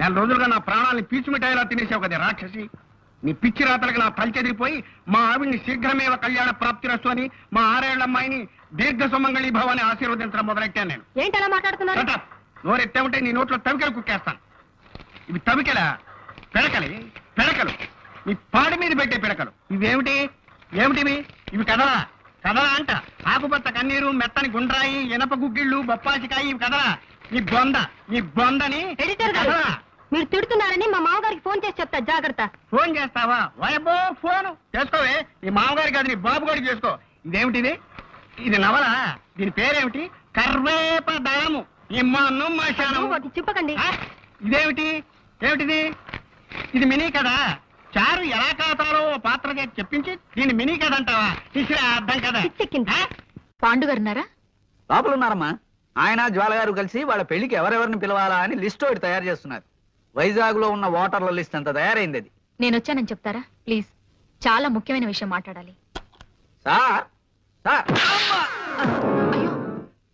4 రోజులుగా నా ప్రాణాలని పీచు మిఠాయిలా తినేసావు కదా రాక్షసి. నీ పిచ్చి రాతలకు నా తల చెదిరిపోయి మా ఆవిడ్ని శీఘ్రమేవ కళ్యాణ ప్రాప్తిరస్తు అని, మా 6 ఏళ్ల అమ్మాయిని దీర్ఘ సుమంగళి భవాన్ని ఆశీర్వదించడం మొదలెట్టాను నేను. ఏంటి అలా మాట్లాడుతున్నారు? నోరెత్తే ఉంటే నీ నోట్లో తవికలు కుక్కేస్తాను. ఇవి తవికలా? పిడకలు. నీ పాడి మీద పెట్టే పిడకలు. ఇవేమిటి? ఏమిటివి? ఇవి కదలా అంట. ఆకుపచ్చ కన్నీరు, మెత్తని గుండ్రాయి, ఇనప గుగ్గిళ్ళు, బొప్పాసికాయి, ఇవి కదలా. నీ బొందని. ఎడిటర్ గారు, మీరు తిడుతున్నారని మా మామగారికి ఫోన్ చేసి చెప్తా, జాగ్రత్త. ఫోన్ చేస్తావా? వాయబ్బో, ఫోన్ చేసుకోవే. నీ మామగారికి కాదు, నీ బాబు గారికి చేసుకో. ఇదేమిటిది? ఇది నవల. దీని పేరేమిటి? కర్వేపదళము. అది చెప్పకండి. ఏమిటిది? ఇది మినీ కదా. చారు ఎలా కాతాలో పాత్ర చేసి చెప్పించి దీన్ని మినీ కథ అంటావా? ఇసిరా అర్థం కదా. పాండు గారు ఉన్నారా? లోపల ఉన్నారమ్మా. ఆయన జ్వాల గారు కలిసి వాళ్ళ పెళ్లికి ఎవరెవరిని పిలవాలా అని లిస్ట్ ఒకటి తయారు చేస్తున్నారు. వైజాగ్ లో ఉన్న ఓటర్ల లిస్ట్ అంతా తయారైంది. అది నేను వచ్చానని చెప్తారా ప్లీజ్? చాలా ముఖ్యమైన విషయం మాట్లాడాలి. సార్ సార్, అయ్యో,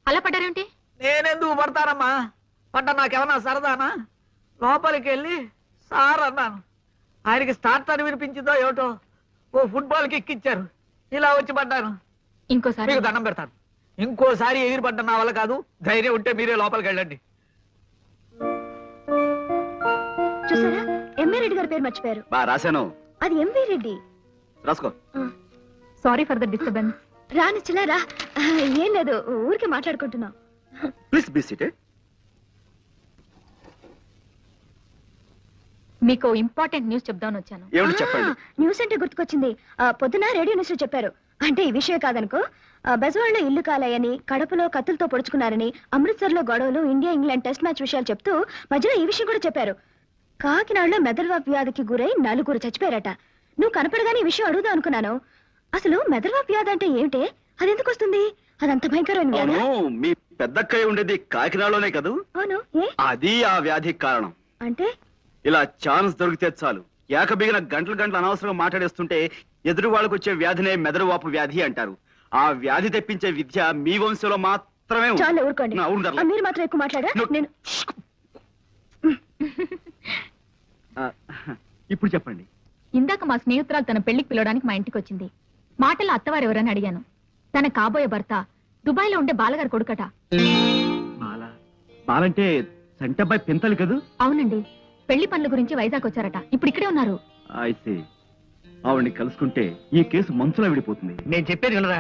అలా పడ్డారేంటి? నేనెందుకు పడతానమ్మా? పడ్డ నాకేమన్నా సరదానా? లోపలికి వెళ్ళి సార్ అన్నాను. ఆయనకి స్టార్ట్ అని వినిపించిందో ఏమిటో, ఓ ఫుట్బాల్ కి ఎక్కిచ్చారు. ఇలా వచ్చి పడ్డాను. ఇంకోసారి మీకు దండం పెడతాను. ఇంకోసారి ఎగిరి పడ్డ నా వల్ల కాదు. ధైర్యం ఉంటే మీరే లోపలికి వెళ్ళండి. చూసారా, ఎంఏ రెడ్డి గారి పేరు మర్చిపోయారు. రాశాను. అది ఎంవి రెడ్డి. రాసుకో. Sorry for the disturbance. రానిచ్చినా రా. ఏం లేదు, ఊరికే మాట్లాడుకుంటున్నాం. Please be seated. మీకు ఇంపార్టెంట్ న్యూస్ చెప్దామని వచ్చాను. ఏమిటి చెప్పండి. న్యూస్ అంటే గుర్తుకొచ్చింది. పొద్దున రేడియో న్యూస్ లో చెప్పారు, అంటే ఈ విషయం కాదనుకో, బెజవాడలో ఇల్లు కాలాయని, కడపలో కత్తులతో పొడుచుకున్నారని, అమృత్సర్లో గొడవలు, ఇండియా ఇంగ్లాండ్ టెస్ట్ మ్యాచ్ విషయాలు చెప్తూ మధ్యలో ఈ విషయం కూడా చెప్పారు. కాకినాడలో మెదడువాపు వ్యాధికి గురై 4 చచ్చిపోయారట. నువ్వు కనపడగానే ఈ విషయం అడుగుదాం అనుకున్నాను. అసలు మెదడువాపు వ్యాధి అంటే ఏమిటే? అది ఎందుకు వస్తుంది? అదంత భయంకరమైన వ్యాధి? అవును, మీ పెద్దక్కయ్య ఉండేది కాకినాడలోనే కదూ? అవును. ఏ అది ఆ వ్యాధికి కారణం. అంటే? ఇలా ఛాన్స్ దొరికితే చాలు, ఏకబిగిన గంటలు అనవసరంగా మాట్లాడేస్తుంటే ఎదురు వాళ్ళకు వచ్చే వ్యాధినే మెదడువాపు వ్యాధి అంటారు. ఆ వ్యాధి తెప్పించే విద్య మీ వంశంలో మాత్రమే ఉంది. చాలు ఊరుకోండి. అవును ధర్లా. మీరు మాత్రం ఎక్కువ మాట్లాడా? నేను ఇప్పుడు చెప్పండి. ఇందాక మా స్నేహితురాలు తన పెళ్లికి పిలవడానికి మా ఇంటికి వచ్చింది. మాటల్లో అత్తవారు ఎవరని అడిగాను. తన కాబోయే భర్త దుబాయ్ లో ఉండే బాలగారు కొడుకట. బాలంటే సంటబ్బాయి పింతలు కదూ? అవునండి, పెళ్లి పనుల గురించి వైజాగ్ వచ్చారట. ఇప్పుడు ఇక్కడే ఉన్నారు. అయితే ఆవిడ్ని కలుసుకుంటే ఈ కేసు మంచులో విడిపోతుంది. నేను చెప్పేది వినరా?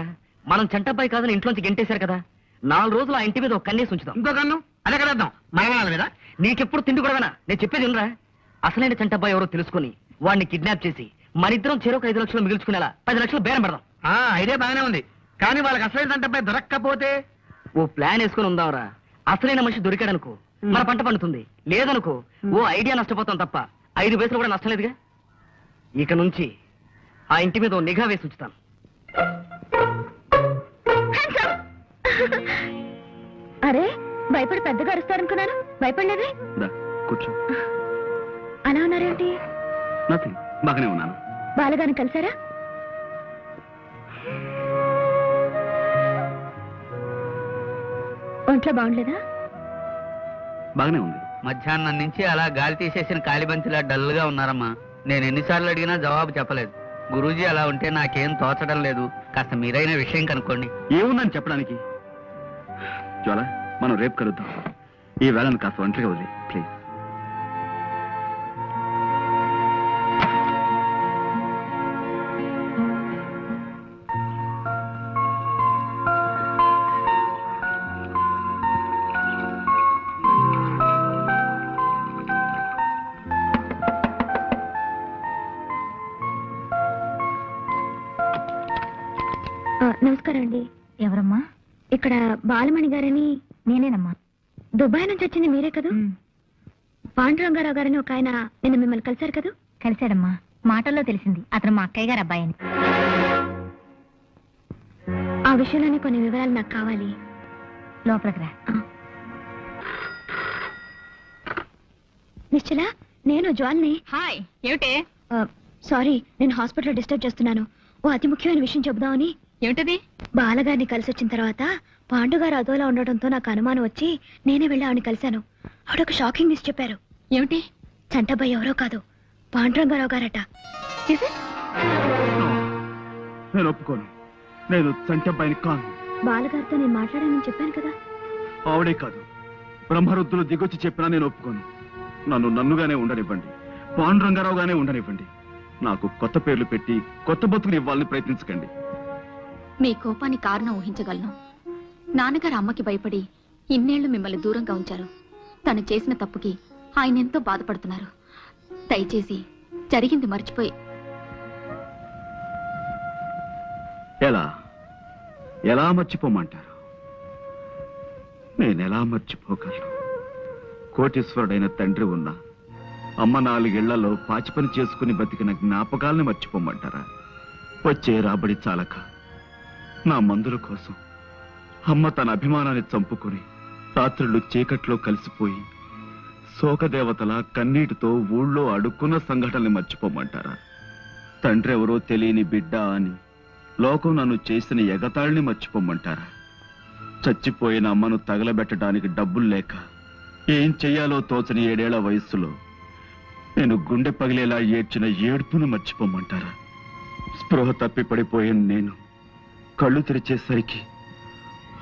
మనం చంటబ్బాయి కాదని ఇంట్లోంచి గెంటేశారు కదా, 4 రోజులు ఆ ఇంటి మీద ఒక కన్నేసి ఉంచుదాం. ఇంకో కన్ను అదే కదేద్దాం మరణాల మీద. నీకెప్పుడు తిండి కూడా వినా? నేను చెప్పేది వినరా? అసలైన చంటబ్బాయి ఎవరో తెలుసుకుని వాడిని కిడ్నాప్ చేసి మనిద్దరం చెరొక 5 లక్షలు మిగుల్చుకునేలా 10 లక్షలు బేరం పెడదాం. ఇదే బాగానే ఉంది, కానీ వాళ్ళకి అసలు అంటే దొరక్కపోతే ఓ ప్లాన్ వేసుకుని ఉందాంరా. అసలైన మనిషి దొరికాడనుకో మన పంట పండుతుంది, లేదనుకో ఓ ఐడియా నష్టపోతాం తప్ప 5 పైసలు కూడా నష్టం లేదుగా. ఇక నుంచి ఆ ఇంటి మీద ఓ నిఘా వేసి ఉంచుతాను. అరే, భయపడి పెద్దగా అరుస్తారనుకున్నాను. భయపడలేదే? దా, కూర్చో. అలా ఉన్నారేంటి? నథింగ్, బాగానే ఉన్నాను. బాలగారిని కలిసారా? ఒంట్లో బాగుండలేదా? బాగానే ఉంది. మధ్యాహ్నం నుంచి అలా గాలి తీసేసిన కాలిబంతిలా డల్ గా ఉన్నారమ్మా. నేను ఎన్నిసార్లు అడిగినా జవాబు చెప్పలేదు. గురూజీ అలా ఉంటే నాకేం తోచడం లేదు. కాస్త మీరైన విషయం కనుక్కోండి. ఏముందని చెప్పడానికి? జ్వాల, మనం రేపు కలుద్దాం. ఈ వేళను కాస్త ఒంటరిగా వదిలే ప్లీజ్. నమస్కారం అండి. ఎవరమ్మా? ఇక్కడ బాలమణి గారని. నేనేనమ్మా. దుబాయ్ నుంచి వచ్చింది మీరే కదూ? పాండురంగారావు గారని ఒక ఆయన నిన్న మిమ్మల్ని కలిశారు కదూ? కలిశాడమ్మా. మాటల్లో తెలిసింది అతను మా అక్కయ్య గారు అబ్బాయి అని. ఆ విషయంలోనే కొన్ని వివరాలు నాకు కావాలి. లోపలికి రా. నిశ్చల, నేను జ్వాల్ని. హాయ్. ఏమిటే? సారీ, నేను హాస్పిటల్లో డిస్టర్బ్ చేస్తున్నాను. ఓ అతి ముఖ్యమైన విషయం చెబుదామని. ఏమిటది? బాలగారిని కలిసి వచ్చిన తర్వాత పాండుగారు అదోలా ఉండటంతో నాకు అనుమానం వచ్చి నేనే వెళ్ళి ఆవిడని కలిశాను. ఆవిడొక షాకింగ్ న్యూస్ చెప్పారు. ఏమిటి? చంటబ్బాయి ఎవరో కాదు, పాండురంగారావు గారట. నేను ఒప్పుకోను. నేను చంటబ్బాయిని కాను. బాలగారితో నేను మాట్లాడానని చెప్పాను కదా. ఆవిడే కాదు, బ్రహ్మరుద్దులు దిగొచ్చి చెప్పినా నేను ఒప్పుకోను. నన్ను నన్నుగానే ఉండనివ్వండి, పాండురంగారావుగానే ఉండనివ్వండి. నాకు కొత్త పేర్లు పెట్టి కొత్త బతుకుని ఇవ్వాలని ప్రయత్నించకండి. మీ కోపానికి కారణం ఊహించగలను. నాన్నగారు అమ్మకి భయపడి ఇన్నేళ్లు మిమ్మల్ని దూరంగా ఉంచారు. తను చేసిన తప్పుకి ఆయన ఎంతో బాధపడుతున్నారు. దయచేసి జరిగింది మర్చిపోయి. ఎలా ఎలా మర్చిపోమంటారు? నేనెలా మర్చిపోగలను? కోటీశ్వరుడైన తండ్రి ఉన్నా అమ్మ 4 ఏళ్లలో పాచి పని చేసుకుని బతికిన జ్ఞాపకాల్ని మర్చిపోమంటారా? వచ్చే రాబడి చాలక నా మందుల కోసం అమ్మ తన అభిమానాన్ని చంపుకుని రాత్రులు చీకట్లో కలిసిపోయి శోకదేవతల కన్నీటితో ఊళ్ళో అడుక్కున్న సంఘటనల్ని మర్చిపోమంటారా? తండ్రి ఎవరో తెలియని బిడ్డ అని లోకం నన్ను చేసిన ఎగతాళిని మర్చిపోమంటారా? చచ్చిపోయిన అమ్మను తగలబెట్టడానికి డబ్బులు లేక ఏం చెయ్యాలో తోచని 7 ఏళ్ల వయస్సులో నేను గుండె పగిలేలా ఏడ్చిన ఏడ్పును మర్చిపోమంటారా? స్పృహ తప్పి పడిపోయిన నేను కళ్ళు తెరిచేసరికి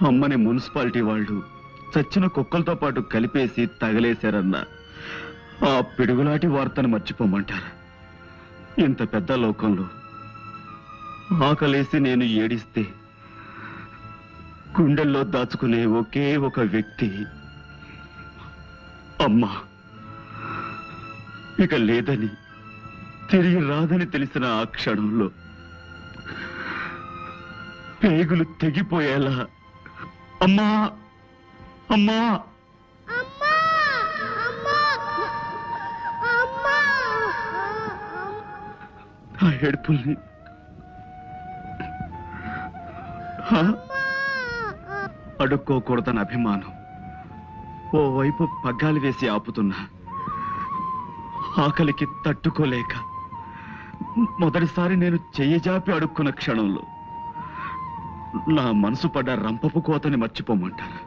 అమ్మని మున్సిపాలిటీ వాళ్ళు చచ్చిన కుక్కలతో పాటు కలిపేసి తగలేశారన్న ఆ పిడుగులాంటి వార్తను మర్చిపోమంటారా? ఇంత పెద్ద లోకంలో ఆకలేసి నేను ఏడిస్తే గుండెల్లో దాచుకునే ఒకే ఒక వ్యక్తి అమ్మా ఇక లేదని, తిరిగి రాదని తెలిసిన ఆ క్షణంలో పేగులు తెగిపోయేలా అమ్మా అమ్మా ఆ ఏడుపుల్ని అడుక్కోకూడదని అభిమానం ఓవైపు పగ్గాలు వేసి ఆపుతున్నా ఆకలికి తట్టుకోలేక మొదటిసారి నేను చెయ్యజాపి అడుక్కున్న క్షణంలో నా మనసు పడ్డ రంపపు కోతని మర్చిపోమంటారా?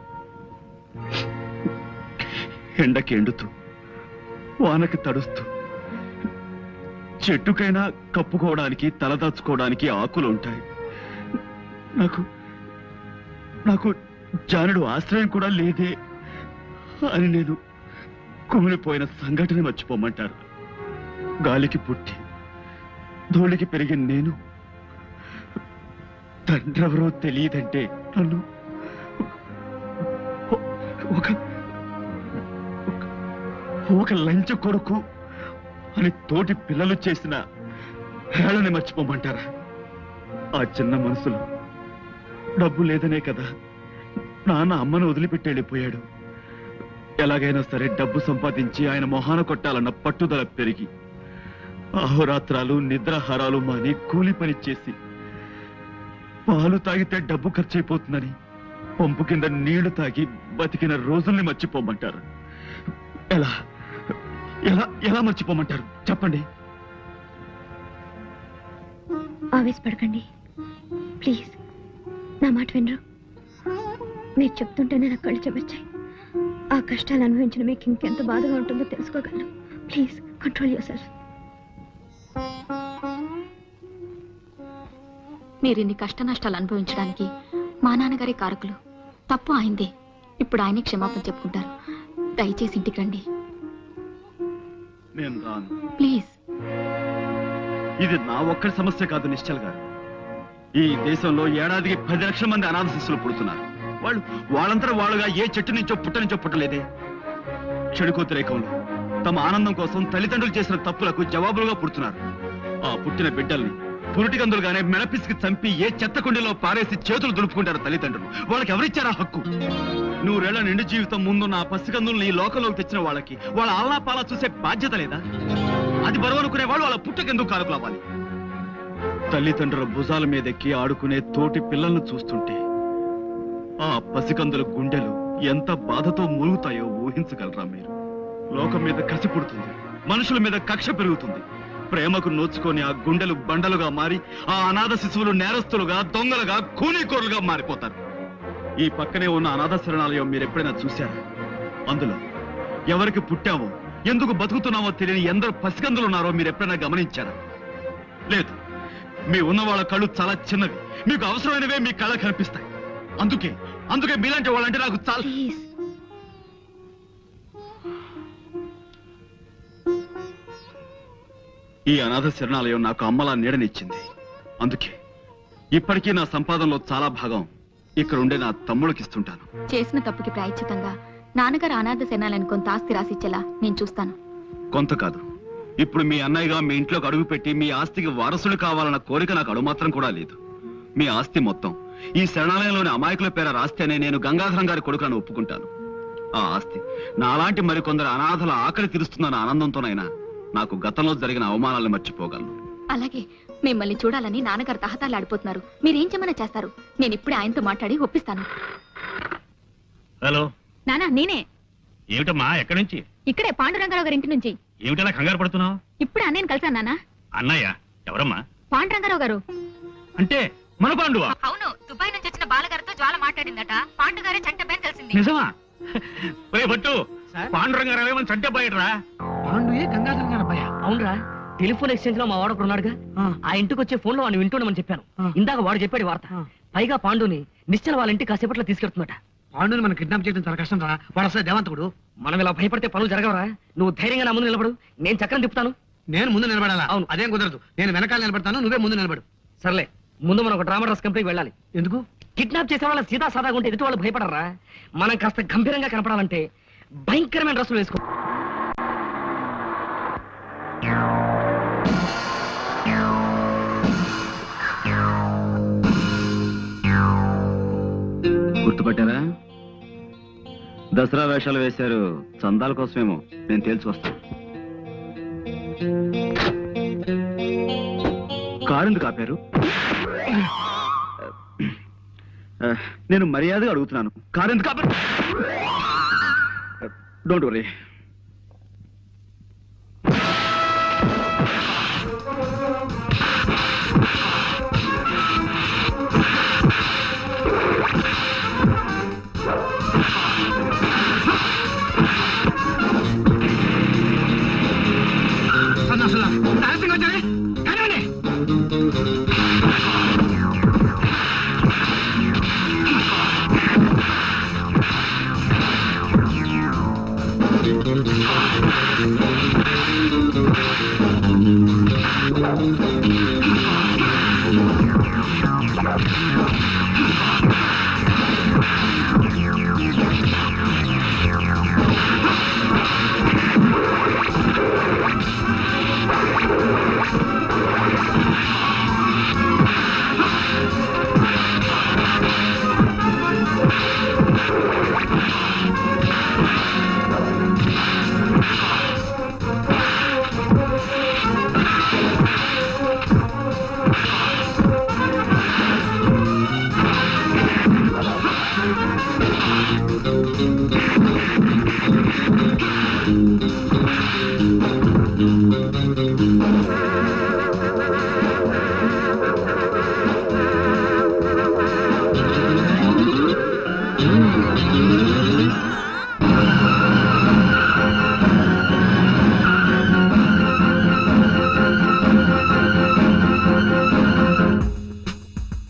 ఎండకి ఎండుతూ వానకి తడుస్తూ చెట్టుకైనా కప్పుకోవడానికి తలదాచుకోవడానికి ఆకులు ఉంటాయి. నాకు నాకు జానుడు ఆశ్రయం కూడా లేదే అని నేను కుమిలిపోయిన సంఘటన మర్చిపోమంటారు. గాలికి పుట్టి ధూళికి పెరిగిన నేను తండ్రెవరో తెలియదంటే నన్ను ఒక ఒక లంచ కొడుకు అని తోటి పిల్లలు చేసిన హేళని మర్చిపోమంటారా? ఆ చిన్న మనసులో డబ్బు లేదనే కదా నాన్న అమ్మను వదిలిపెట్టి వెళ్ళిపోయాడు. ఎలాగైనా సరే డబ్బు సంపాదించి ఆయన మొహాన కొట్టాలన్న పట్టుదల పెరిగి అహోరాత్రాలు నిద్రాహారాలు మాని కూలి పని చేసి పాలు తాగితే డబ్బు ఖర్చయిపోతుందని పంపు కింద నీళ్లు తాగి బతికిన రోజుల్ని మర్చిపోమంటారు. ఎలా ఎలా ఎలా మర్చిపోమంటారు చెప్పండి? ఆవేశపడకండి ప్లీజ్, నా మాట వినరు. మీరు చెప్తుంటేనే నా కళ్ళు చెమర్చాయి. ఆ కష్టాలు అనుభవించిన మీకు ఇంకెంత బాధగా ఉంటుందో తెలుసుకోగలను. Please control yourself. మీరు ఇన్ని కష్ట నష్టాలు అనుభవించడానికి మా నాన్నగారి కారకులు. తప్పు ఆయనదే. ఇప్పుడు ఆయనే క్షమాపణ చెప్పుకుంటారు. దయచేసి ఇంటికి రండి నేను రాను. ప్లీజ్. ఇది నా ఒక్కరి సమస్య కాదు నిశ్చల్ గారు. ఈ దేశంలో ఏడాదికి 10 లక్షల మంది అనాథ శిశువులు పుడుతున్నారు. వాళ్ళంతా వాళ్ళుగా ఏ చెట్టు నుంచో పుట్టలేదే. చెడుకోతిరేకంలో తమ ఆనందం కోసం తల్లిదండ్రులు చేసిన తప్పులకు జవాబులుగా పుడుతున్నారు. ఆ పుట్టిన బిడ్డల్ని పురిటిగందులుగానే మెడపిసికి చంపి ఏ చెత్త కుండీలో పారేసి చేతులు దులుపుకుంటారు తల్లిదండ్రులు. వాళ్ళకి ఎవరిచ్చారా హక్కు? 100 ఏళ్ల నిండు జీవితం ముందున్న ఆ పసిగందుల్ని ఈ లోకంలోకి తెచ్చిన వాళ్ళకి వాళ్ళ ఆలనాపాలా చూసే బాధ్యత లేదా? అది బరువు అనుకునే వాళ్ళు వాళ్ళ పుట్టకెందుకు కారకులు అవ్వాలి? తల్లిదండ్రుల భుజాల మీదెక్కి ఆడుకునే తోటి పిల్లలను చూస్తుంటే ఆ పసికందుల గుండెలు ఎంత బాధతో మూలుగుతాయో ఊహించగలరా మీరు? లోకం మీద కసి పుడుతుంది, మనుషుల మీద కక్ష పెరుగుతుంది. ప్రేమకు నోచుకొని ఆ గుండెలు బండలుగా మారి ఆ అనాథ శిశువులు నేరస్తులుగా, దొంగలుగా, కూనీకోరులుగా మారిపోతారు. ఈ పక్కనే ఉన్న అనాథ శరణాలయం మీరెప్పుడైనా చూశారా? అందులో ఎవరికి పుట్టామో, ఎందుకు బతుకుతున్నామో తెలియని ఎందరు పసికందులు ఉన్నారో మీరెప్పుడైనా గమనించారా? లేదు. మీ ఉన్న వాళ్ళ కళ్ళు చాలా చిన్నవి, మీకు అవసరమైనవే మీ కళ్ళ కనిపిస్తాయి. అందుకే మీలాంటి వాళ్ళంటే నాకు చాలా. ఈ అనాథ శరణాలయం నాకు అమ్మలా నీడనిచ్చింది. అందుకే ఇప్పటికీ నా సంపాదనలో చాలా భాగం ఇక్కడ ఉండే నా తమ్ముడికిస్తుంటాను. చేసిన తప్పుకి ప్రాయశ్చితంగా నాన్నగారు అనాథ శరణాలను కొంత ఆస్తి రాసిచ్చేలా నేను చూస్తాను. కొంత కాదు, ఇప్పుడు మీ అన్నయ్యగా మీ ఇంట్లోకి అడుగుపెట్టి మీ ఆస్తికి వారసులు కావాలన్న కోరిక నాకు అడుమాత్రం కూడా లేదు. మీ ఆస్తి మొత్తం ఈ శరణాలయంలోని అమాయకుల పేర రాస్తేనే నేను గంగాధరం గారి కొడుకులను ఒప్పుకుంటాను. ఆ ఆస్తి నాలాంటి మరికొందరు అనాథల ఆకలి తీరుస్తుందన్న ఆనందంతోనైనా నాకు గతంలో జరిగిన అవమానాలను మర్చిపోగలను. అలాగే మిమ్మల్ని చూడాలని నాన్నగారు తహతాలాడిపోతున్నారు. మీరేం చెమన్నా చేస్తారు. నేను ఇప్పుడే ఆయనతో మాట్లాడి ఒప్పిస్తాను. హలో నానా, నేనే. ఏమిటమ్మా, ఎక్కడి నుంచి? ఇక్కడే పాండురంగారావు గారి ఇంటి నుంచి. ఏమిటలా కంగారు పడుతున్నావు? ఇప్పుడే అన్నయ్యని కలిసాను నాన్న. అన్నయ్య ఎవరమ్మా? పాండురంగారావు గారు. అంటే మన పాండువా? అవును, దుబాయ్ నుంచి వచ్చిన బాలగారితో జ్వాల మాట్లాడిందట. పాండు గారే చంటబేని తెలిసింది. నిజమా? పట్టు పాండురంగారావు ఏమని చంటే పోయట్రా? పాండుయే గంగాధరం గారి అబ్బాయా? అవునరా, టెలిఫోన్ ఎక్స్చేంజ్ లో మా వాడు ఉన్నాడుగా, ఆ ఇంటికి వచ్చే ఫోన్ లో వాడిని వింటుండమని చెప్పాను. ఇందాక వాడు చెప్పాడు వార్త. పైగా పాండుని నిశ్చల వాళ్ళ ఇంటికి కాసేపట్లో తీసుకెళ్తున్నట. పాండుని మనం కిడ్నాప్ చేయడం చాలా కష్టం రా. వాడు అసలు దేవంతకుడు. మనం ఇలా భయపడితే పనులు జరగవరా? నువ్వు ధైర్యంగా నా ముందు నిలబడు, నేను చక్రం తిప్పుతాను. నేను ముందు నిలబడాలా? అవును. అదేం కుదరదు, నేను వెనకాల నిలబడతాను, నువ్వే ముందు నిలబడు. సర్లే, ముందు మనం ఒక డ్రామా డ్రెస్ కంపెనీకి వెళ్ళాలి. ఎందుకు? కిడ్నాప్ చేసే వాళ్ళ సీదా సాదాగా ఉంటే ఎదుటి వాళ్ళు భయపడరా? మనం కాస్త గంభీరంగా కనపడాలంటే భయంకరమైన డ్రెస్సులు వేసుకో. గుర్తుపట్టారా? దసరా వేషాలు వేశారు, చందాల కోసమేమో. నేను తేల్చుకొస్తాను. కారు ఎందుకు ఆపారు? నేను మర్యాదగా అడుగుతున్నాను, కారు ఎందుకు ఆపారు? Don't worry.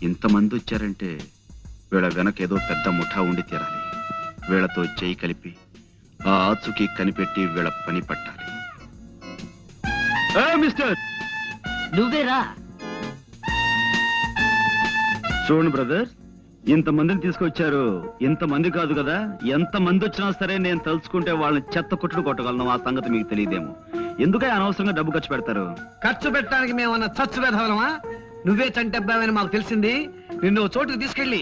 ఇంతమంది వచ్చారంటే వీళ్ళ వెనక ఏదో పెద్ద ముఠా ఉండి తీరాలి. వీళ్ళతో చేయి కలిపి ఆ ఆచుకి కనిపెట్టి వీళ్ళ పని పట్టాలి. మిస్టర్, నువ్వేరా? చూడండి బ్రదర్, ఇంతమందిని తీసుకొచ్చారు. ఇంతమంది కాదు కదా, ఎంతమంది వచ్చినా సరే నేను తలుచుకుంటే వాళ్ళని చెత్త కొట్టుడు కొట్టగలను. ఆ సంగతి మీకు తెలియదేమో. ఎందుకే అనవసరంగా డబ్బు ఖర్చు పెడతారు? ఖర్చు పెట్టడానికి మేమన్నా చచ్చు వేధవలమా? నువ్వే చంటబ్బావని మాకు తెలిసింది. నిన్ను చోటుకు తీసుకెళ్లి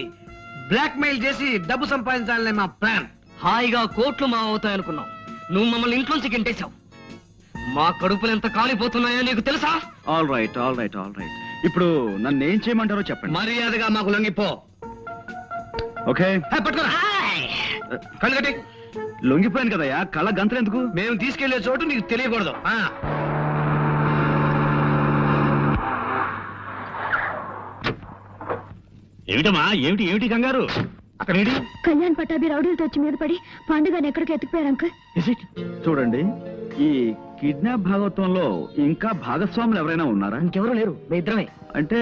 బ్లాక్ మెయిల్ చేసి డబ్బు సంపాదించాలనే మా ప్లాన్. హాయిగా కోట్లు మా అవుతాయనుకున్నావు. నువ్వు మమ్మల్ని ఇంట్లోంచి గెంటేశావు. మా కడుపులు ఎంత కాలిపోతున్నాయో నీకు తెలుసా? All right, all right, all right. ఇప్పుడు నన్ను ఏం చేయమంటారో చెప్పండి. మర్యాదగా మాకు లొంగిపో. ఓకే, పట్టుకోరా కళ్ళు కట్టి. లొంగిపోయాను కదయ్యా, కళ్ళ గంతలు ఎందుకు? మేము తీసుకెళ్లే చోటు నీకు తెలియకూడదు. ఏమిటమ్మా, ఏమిటి ఏమిటి కంగారు? అతనేడి? కళ్యాణ్ పట్టాభి రౌడీలతో వచ్చి మీద పడి పండుగని ఎక్కడికి ఎత్తుకుపోయారు అంకుల్. చూడండి, ఈ కిడ్నాప్ భాగవతంలో ఇంకా భాగస్వాములు ఎవరైనా ఉన్నారా? ఇంకెవరూ లేరు, మీ ఇద్దరమే. అంటే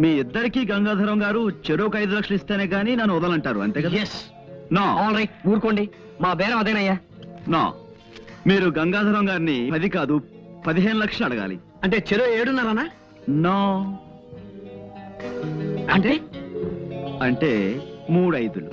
మీ ఇద్దరికి గంగాధరం గారు చెరోకు 5 లక్షలు ఇస్తేనే గానీ నన్ను వదలంటారు, అంతే కదా? నో. ఆల్ రైట్, ఊరుకోండి. మా బేరం అదేనయ్యా. నో, మీరు గంగాధరం గారిని 10 కాదు 15 లక్షలు అడగాలి. అంటే చెరో 7.5? నో. అంటే అంటే 3 5లు.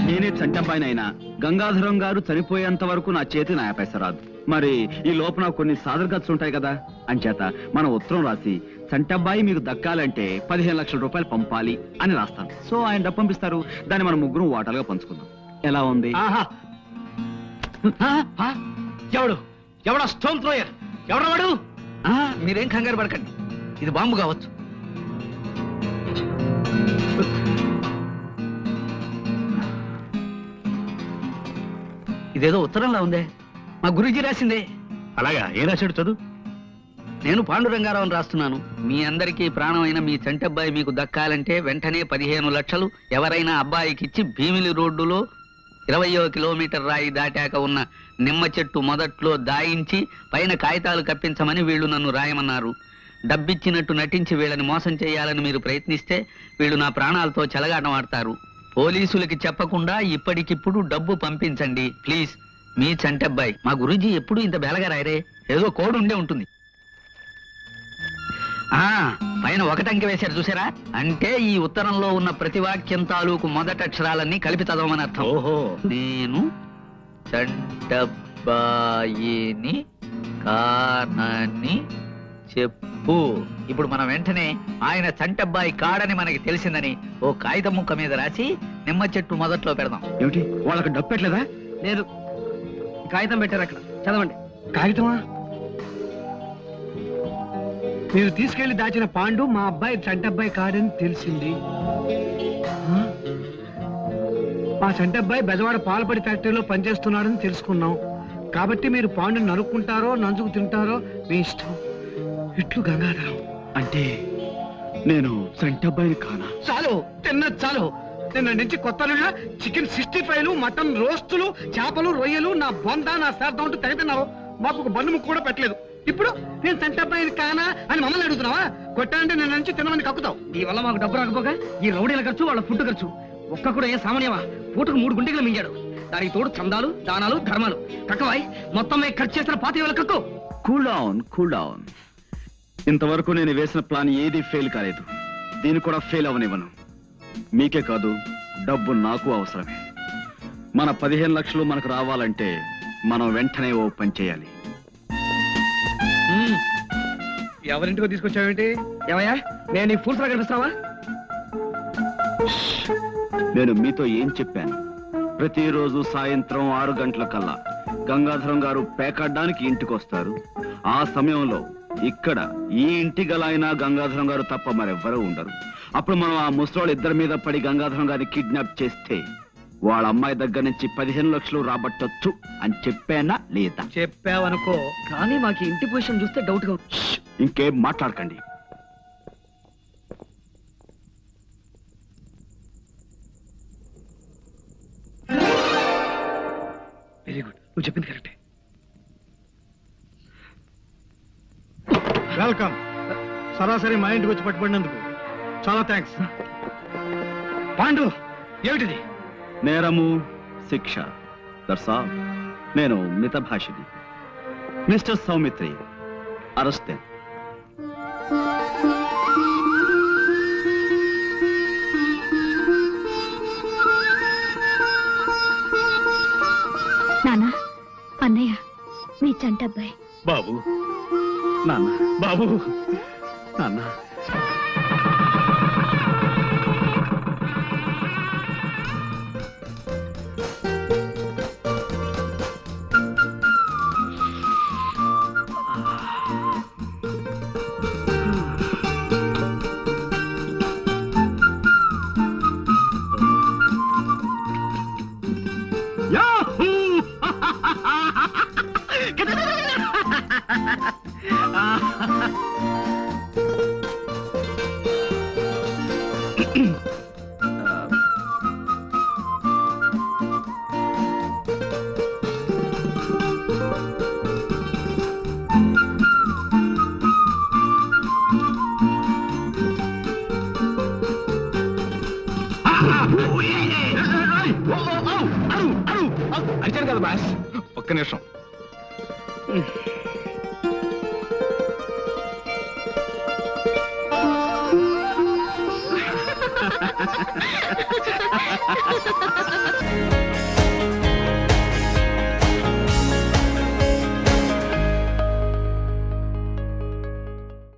నేనే చంటంపైనైనా గంగాధరం గారు చనిపోయేంత వరకు నా చేతి నా పైస రాదు. మరి ఈ లోపల కొన్ని సాదర ఖర్చులు ఉంటాయి కదా, అంచేత మన ఉత్తరం రాసి చంటబ్బాయి మీకు దక్కాలంటే 15 లక్షల రూపాయలు పంపాలి అని రాస్తాను. సో ఆయన డబ్బు పంపిస్తారు, దాన్ని మనం ముగ్గురు వాటాలుగా పంచుకుందాం. ఎలా ఉంది? ఎవడా స్టోన్ థ్రోయర్? ఎవడా వాడు? మీరేం కంగారు పడకండి, ఇది బాంబు కావచ్చు. ఇదేదో ఉత్తరంలా ఉందే, మా గురూజీ రాసిందే. అలాగా, ఏ రాశాడు చదువు? నేను పాండురంగారావుని రాస్తున్నాను. మీ అందరికీ ప్రాణమైన మీ చంటబ్బాయి మీకు దక్కాలంటే వెంటనే 15 లక్షలు ఎవరైనా అబ్బాయికిచ్చి భీమిలి రోడ్డులో 20వ కిలోమీటర్ రాయి దాటాక ఉన్న నిమ్మ చెట్టు మొదట్లో దాయించి పైన కాగితాలు కప్పించమని వీళ్ళు నన్ను రాయమన్నారు. డబ్బిచ్చినట్టు నటించి వీళ్ళని మోసం చేయాలని మీరు ప్రయత్నిస్తే వీళ్ళు నా ప్రాణాలతో చెలగాటం ఆడతారు. పోలీసులకి చెప్పకుండా ఇప్పటికిప్పుడు డబ్బు పంపించండి ప్లీజ్. మీ చంటబ్బాయి. మా గురూజీ ఎప్పుడు ఇంత బేలగా రాయరే, ఏదో కోడ్ ఉండే ఉంటుంది. పైన 1 అంకె వేశారు చూసారా? అంటే ఈ ఉత్తరంలో ఉన్న ప్రతి వాక్యం తాలూకు మొదటి అక్షరాలన్నీ కలిపి చదవమని అర్థం. ఓహో. నేను చంటబ్బాయిని కానని చెప్పు ఓ ఇప్పుడు మనం వెంటనే ఆయన చంటబ్బాయి కాడని మనకి తెలిసిందని ఓ కాగితం ముక్క మీద రాసి నిమ్మ చెట్టు మొదట్లో పెడదాం. ఏమిటి వాళ్ళకి డబ్బు పెట్టలేదా? లేదు, కాగితం పెట్టారు అక్కడ, చదవండి. కాగితమా? మీరు తీసుకెళ్లి దాచిన పాండు మా అబ్బాయి చంటబ్బాయి కాడని తెలిసింది. ఆ? మా చంటబ్బాయి బెజవాడ పాలపడి ఫ్యాక్టరీలో పనిచేస్తున్నాడని తెలుసుకున్నాం. కాబట్టి మీరు పాండుని నరుక్కుంటారో నంచుకు తింటారో మీ ఇష్టం. ఇట్లు గంగాధరం. అంటే నేను సంటబ్బాయిని కానా? చాలు, తిన్నది చాలు. నిన్న నుంచి కొత్త చికెన్ 65లు, మటన్ రోస్టులు, చేపలు, రొయ్యలు, నా బొంద, నా శ్రాద్ధం అంటూ తెగతిన్నావు. మాకు ఒక బండు ముక్క కూడా పెట్టలేదు. ఇప్పుడు నేను చంటబ్బాయిని కానా అని మమ్మల్ని అడుగుతున్నావా? కొట్టాలంటే నిన్న నుంచి తినమని కక్కుతావు. ఈ వల్ల మాకు డబ్బు రాకపోగా ఈ రౌడీల ఖర్చు, వాళ్ళ ఫుడ్ ఖర్చు ఒక్క కూడా ఏం సామాన్యమా? పూటకు 3 గుంటలు మింగాడు. దానికి తోడు చందాలు, దానాలు, ధర్మాలు. కక్కవాయి మొత్తం మీద ఖర్చు చేసిన 25,000 కక్కు. Cool down, cool down. ఇంతవరకు నేను వేసిన ప్లాన్ ఏది ఫెయిల్ కాలేదు. దీన్ని కూడా ఫెయిల్ అవనివ్వను. మీకే కాదు, డబ్బు నాకు అవసరమే. మన 15 లక్షలు మనకు రావాలంటే మనం వెంటనే ఓ పని చేయాలి. ఎవరింటికో తీసుకొచ్చావేంటి? ఏమయ్యా, నేను నీ ఫూల్స్ లా కనిపిస్తున్నావా? నేను మీతో ఏం చెప్పాను? ప్రతిరోజు సాయంత్రం 6 గంటల కల్లా గంగాధరం గారు పేకాడడానికి ఇంటికి వస్తారు. ఆ సమయంలో ఇక్కడ ఈ ఇంటి గలైనా గంగాధరం గారు తప్ప మరెవ్వరూ ఉండరు. అప్పుడు మనం ఆ ముసలోళ్ళు ఇద్దరి మీద పడి గంగాధరం గారిని కిడ్నాప్ చేస్తే వాళ్ళ అమ్మాయి దగ్గర నుంచి 15 లక్షలు రాబట్టొచ్చు అని చెప్పానా లేదా? చెప్పావనుకో, కానీ మాకు ఇంటి పొజిషన్ చూస్తే డౌట్ గా. ఇంకేం మాట్లాడకండి. వెరీ గుడ్, నువ్వు చెప్పింది కరెక్టే. వెల్కమ్. సరాసరి మా ఇంటికి వచ్చి పట్టుబడినందుకు చాలా థ్యాంక్స్. పాండు, ఏమిటిది? నేరము, శిక్ష. That's all. నేను మితభాషిని. Mister Saumitri, arrest. నానా, అన్నయ్య మీ చంటబ్బాయి. బాబు, నాన్న, బాబు, నాన్న. అరిచాను కదా బాస్, ఒక్క నిమిషం.